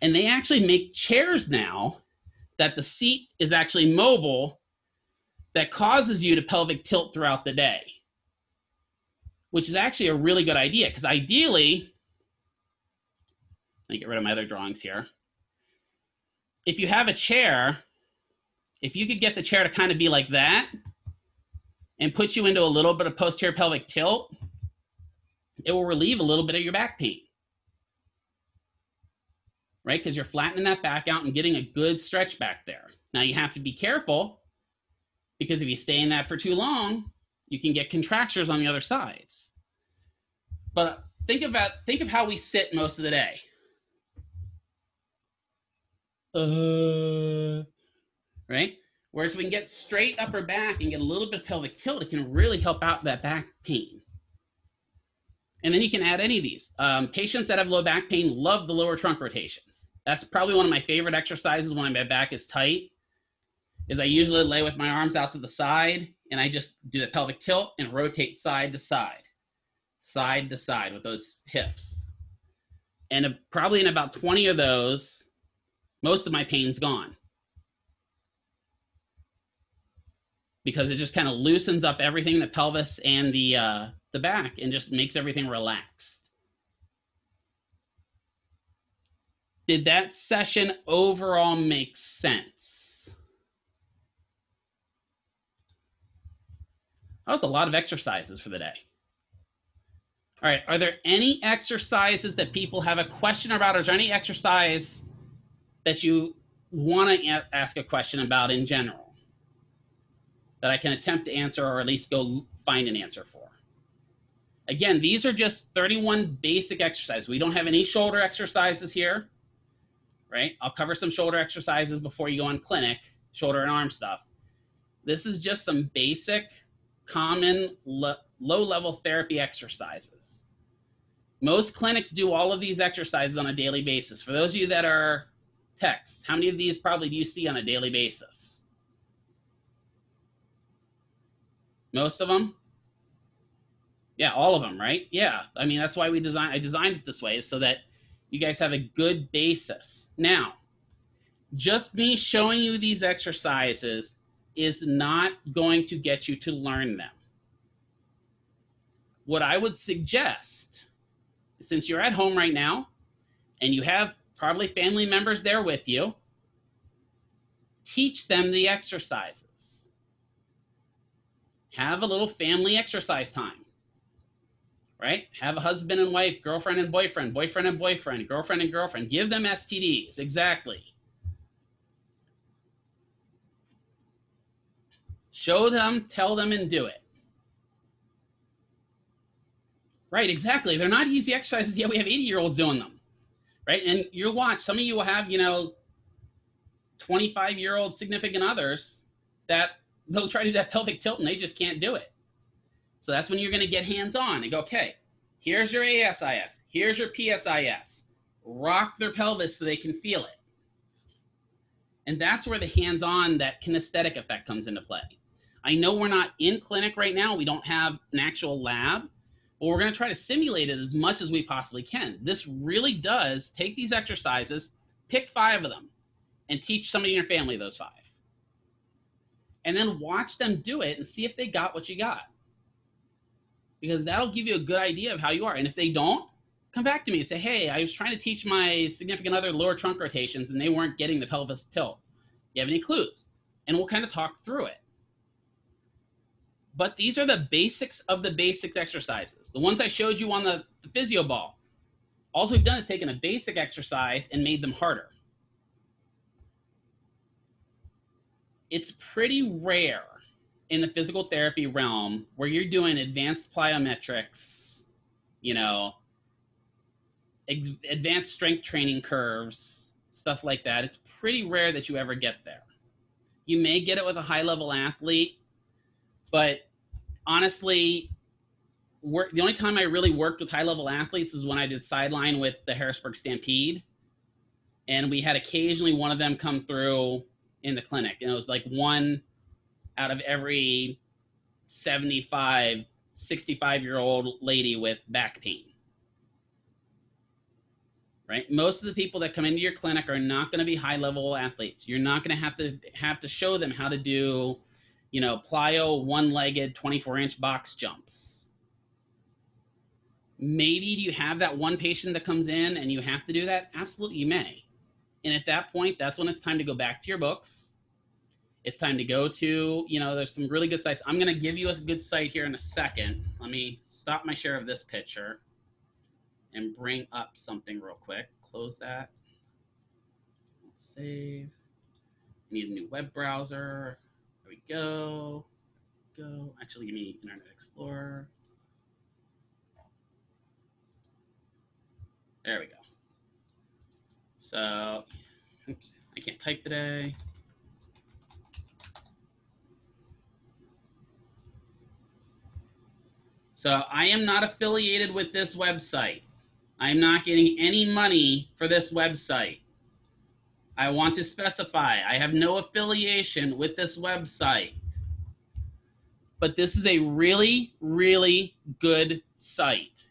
And they actually make chairs now that the seat is actually mobile that causes you to pelvic tilt throughout the day, which is actually a really good idea because ideally, let me get rid of my other drawings here. If you have a chair, if you could get the chair to kind of be like that and put you into a little bit of posterior pelvic tilt, it will relieve a little bit of your back pain, right? Because you're flattening that back out and getting a good stretch back there. Now you have to be careful because if you stay in that for too long, you can get contractures on the other sides. But think of how we sit most of the day. Right? Whereas we can get straight upper back and get a little bit of pelvic tilt, it can really help out that back pain. And then you can add any of these. Patients that have low back pain love the lower trunk rotations. That's probably one of my favorite exercises when my back is tight, is I usually lay with my arms out to the side and I just do the pelvic tilt and rotate side to side. side to side with those hips. And probably in about 20 of those, most of my pain's gone. Because it just kind of loosens up everything, the pelvis and the back, and just makes everything relaxed. Did that session overall make sense? That was a lot of exercises for the day. All right, are there any exercises that people have a question about, or is there any exercise that you want to ask a question about in general that I can attempt to answer, or at least go find an answer for? Again, these are just 31 basic exercises. We don't have any shoulder exercises here, right? I'll cover some shoulder exercises before you go on clinic, shoulder and arm stuff. This is just some basic, common, low-level therapy exercises. Most clinics do all of these exercises on a daily basis. For those of you that are techs, how many of these probably do you see on a daily basis? Most of them? Yeah, all of them, right? Yeah, I mean, that's why I designed it this way, so that you guys have a good basis. Now, just me showing you these exercises is not going to get you to learn them. What I would suggest, since you're at home right now, and you have probably family members there with you, teach them the exercises. Have a little family exercise time. Right? Have a husband and wife, girlfriend and boyfriend, boyfriend and boyfriend, girlfriend and girlfriend. Give them STDs, exactly. Show them, tell them, and do it. Right, exactly. They're not easy exercises, yet we have 80-year-olds doing them. Right? And you'll watch, some of you will have, 25-year-old significant others that they'll try to do that pelvic tilt and they just can't do it. So that's when you're going to get hands-on and go, okay, here's your ASIS, here's your PSIS. Rock their pelvis so they can feel it. And that's where the hands-on, that kinesthetic effect comes into play. I know we're not in clinic right now. We don't have an actual lab, but we're going to try to simulate it as much as we possibly can. This really does take these exercises, pick 5 of them, and teach somebody in your family those 5. And then watch them do it and see if they got what you got. Because that'll give you a good idea of how you are. And if they don't, come back to me and say, hey, I was trying to teach my significant other lower trunk rotations and they weren't getting the pelvis tilt. You have any clues? And we'll kind of talk through it. But these are the basics of the basic exercises. The ones I showed you on the physio ball. All we've done is taken a basic exercise and made them harder. It's pretty rare in the physical therapy realm where you're doing advanced plyometrics, advanced strength training curves, stuff like that. It's pretty rare that you ever get there. You may get it with a high-level athlete, but honestly, the only time I really worked with high-level athletes is when I did sideline with the Harrisburg Stampede, and we had occasionally one of them come through in the clinic, and it was like one out of every 75, 65-year-old lady with back pain. Right? Most of the people that come into your clinic are not going to be high-level athletes. You're not going to have to show them how to do, plyo one-legged 24-inch box jumps. Maybe do you have that one patient that comes in and you have to do that? Absolutely, you may. And at that point, that's when it's time to go back to your books. It's time to go to, there's some really good sites. I'm going to give you a good site here in a second. Let me stop my share of this picture and bring up something real quick. Close that. Save. Need a new web browser. There we go. Actually, give me Internet Explorer. There we go. So, oops, I can't type today. So I am not affiliated with this website. I'm not getting any money for this website. I want to specify, I have no affiliation with this website. but this is a really, really good site.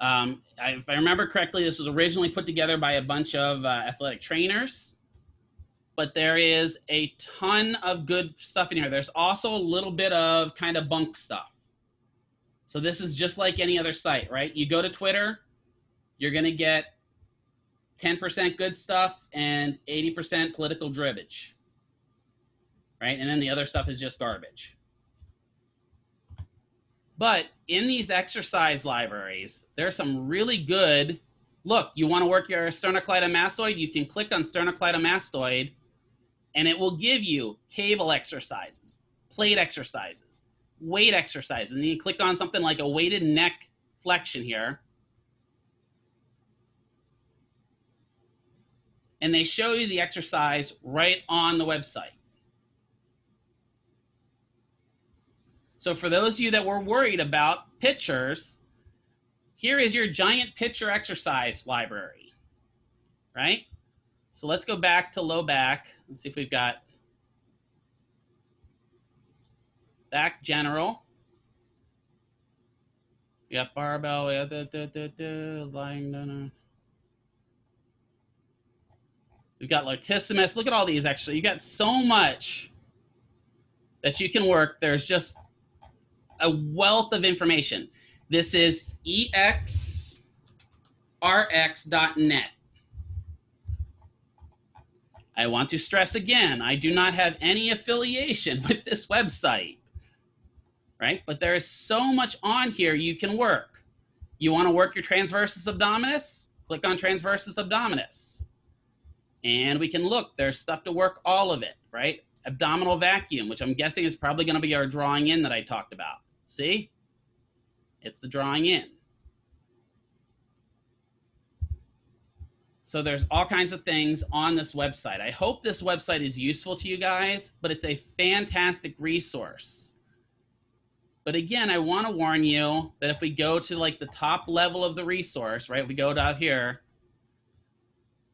If I remember correctly, this was originally put together by a bunch of athletic trainers, but there is a ton of good stuff in here. There's also a little bit of kind of bunk stuff. So this is just like any other site, right? You go to Twitter, you're going to get 10% good stuff and 80% political dribbage, right? And then the other stuff is just garbage. But in these exercise libraries, there's some really good, look, you want to work your sternocleidomastoid? You can click on sternocleidomastoid, and it will give you cable exercises, plate exercises, weight exercises. And you click on something like a weighted neck flexion here. And they show you the exercise right on the website. So for those of you that were worried about pictures, here is your giant picture exercise library, right? So let's go back to low back. Let's see if we've got back general. We got barbell, we got lying down. We've got latissimus. Look at all these actually. You got so much that you can work. There's just a wealth of information. This is exrx.net. I want to stress again, I do not have any affiliation with this website, right? But there is so much on here you can work. You want to work your transversus abdominis? Click on transversus abdominis. And we can look, there's stuff to work all of it, right? Abdominal vacuum, which I'm guessing is probably going to be our drawing in that I talked about. See? It's the drawing in. So there's all kinds of things on this website. I hope this website is useful to you guys, but it's a fantastic resource. But again, I want to warn you that if we go to like the top level of the resource, right? We go down here,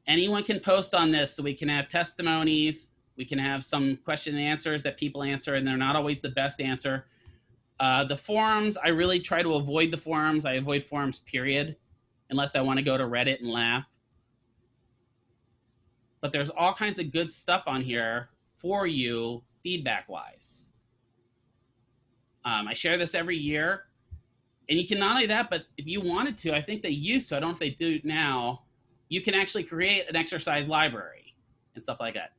anyone can post on this, so we can have testimonies, we can have some question and answers that people answer, and they're not always the best answer. The forums, I really try to avoid the forums. I avoid forums, period, unless I want to go to Reddit and laugh. But there's all kinds of good stuff on here for you feedback-wise. I share this every year. And you can not only that, but if you wanted to, I think they used to, I don't know if they do now, you can actually create an exercise library and stuff like that.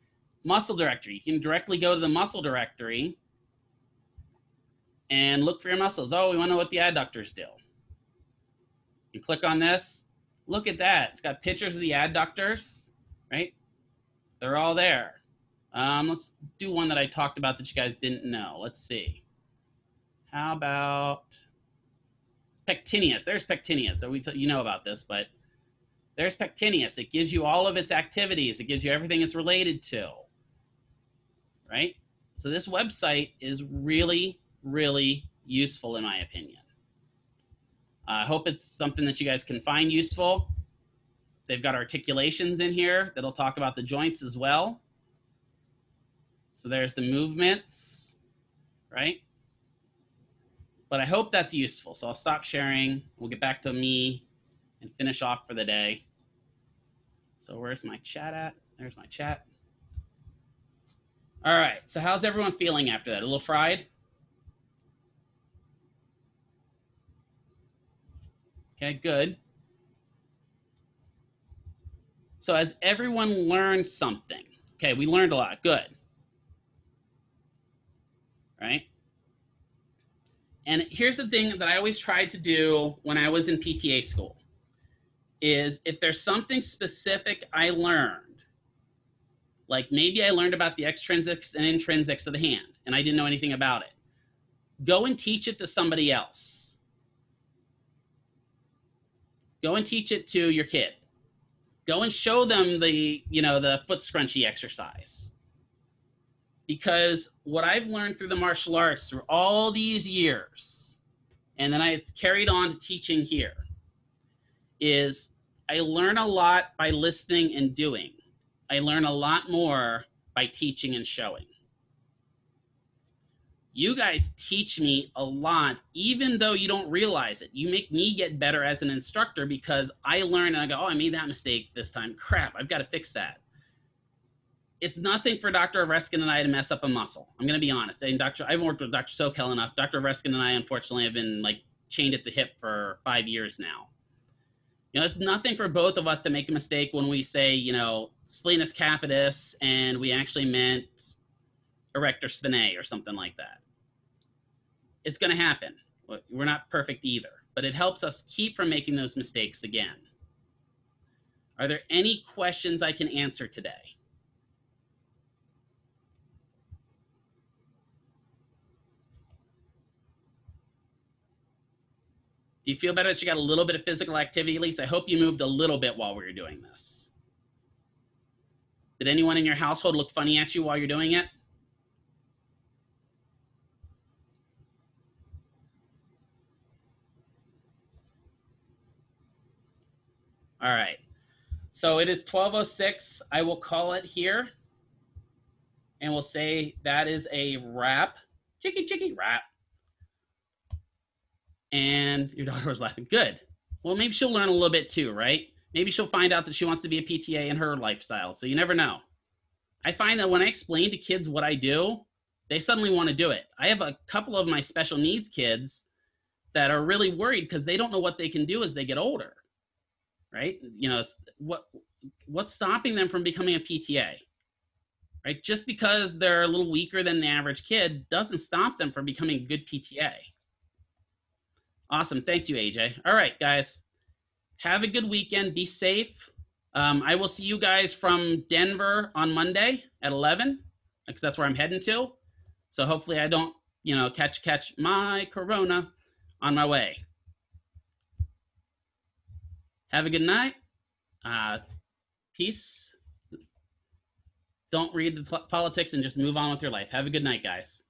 Muscle directory, you can directly go to the muscle directory and look for your muscles. Oh, we want to know what the adductors do. You click on this, look at that. It's got pictures of the adductors, right? They're all there. Let's do one that I talked about that you guys didn't know. Let's see. How about pectineus? There's pectineus. So you know about this, but there's pectineus. It gives you all of its activities. It gives you everything it's related to, right? So this website is really, really useful in my opinion. I hope it's something that you guys can find useful. They've got articulations in here that'll talk about the joints as well. So there's the movements, right? But I hope that's useful. So I'll stop sharing. We'll get back to me and finish off for the day. So where's my chat at? There's my chat. All right, so how's everyone feeling after that? A little fried? Okay, good. So has everyone learned something? Okay, we learned a lot, good. Right? And here's the thing that I always tried to do when I was in PTA school, is if there's something specific I learned, like maybe I learned about the extrinsics and intrinsics of the hand, and I didn't know anything about it, go and teach it to somebody else. Go and teach it to your kid. Go and show them the, the foot scrunchie exercise. Because what I've learned through the martial arts through all these years, and then it's carried on to teaching here, is I learn a lot by listening and doing. I learn a lot more by teaching and showing. You guys teach me a lot, even though you don't realize it. You make me get better as an instructor because I learn and I go, oh, I made that mistake this time. Crap, I've got to fix that. It's nothing for Dr. Ovreskin and I to mess up a muscle. I'm going to be honest. And I haven't worked with Dr. Sokel enough. Dr. Ovreskin and I, unfortunately, have been like chained at the hip for 5 years now. You know, it's nothing for both of us to make a mistake when we say, you know, splenus capitis, and we actually meant erector spinae or something like that. It's going to happen. We're not perfect either, but it helps us keep from making those mistakes again. Are there any questions I can answer today? Do you feel better that you got a little bit of physical activity, at least? I hope you moved a little bit while we were doing this. Did anyone in your household look funny at you while you're doing it? All right. So it is 12:06. I will call it here. And we'll say that is a wrap. Chicky, chicky, wrap. And your daughter was laughing. Good. Well, maybe she'll learn a little bit too, right? Maybe she'll find out that she wants to be a PTA in her lifestyle. So you never know. I find that when I explain to kids what I do, they suddenly want to do it. I have a couple of my special needs kids that are really worried because they don't know what they can do as they get older, right? You know, what's stopping them from becoming a PTA, right? Just because they're a little weaker than the average kid doesn't stop them from becoming a good PTA. Awesome. Thank you, AJ. All right, guys. Have a good weekend. Be safe. I will see you guys from Denver on Monday at 11, because that's where I'm heading to. So hopefully I don't, you know, catch my corona on my way. Have a good night. Peace. Don't read the politics and just move on with your life. Have a good night, guys.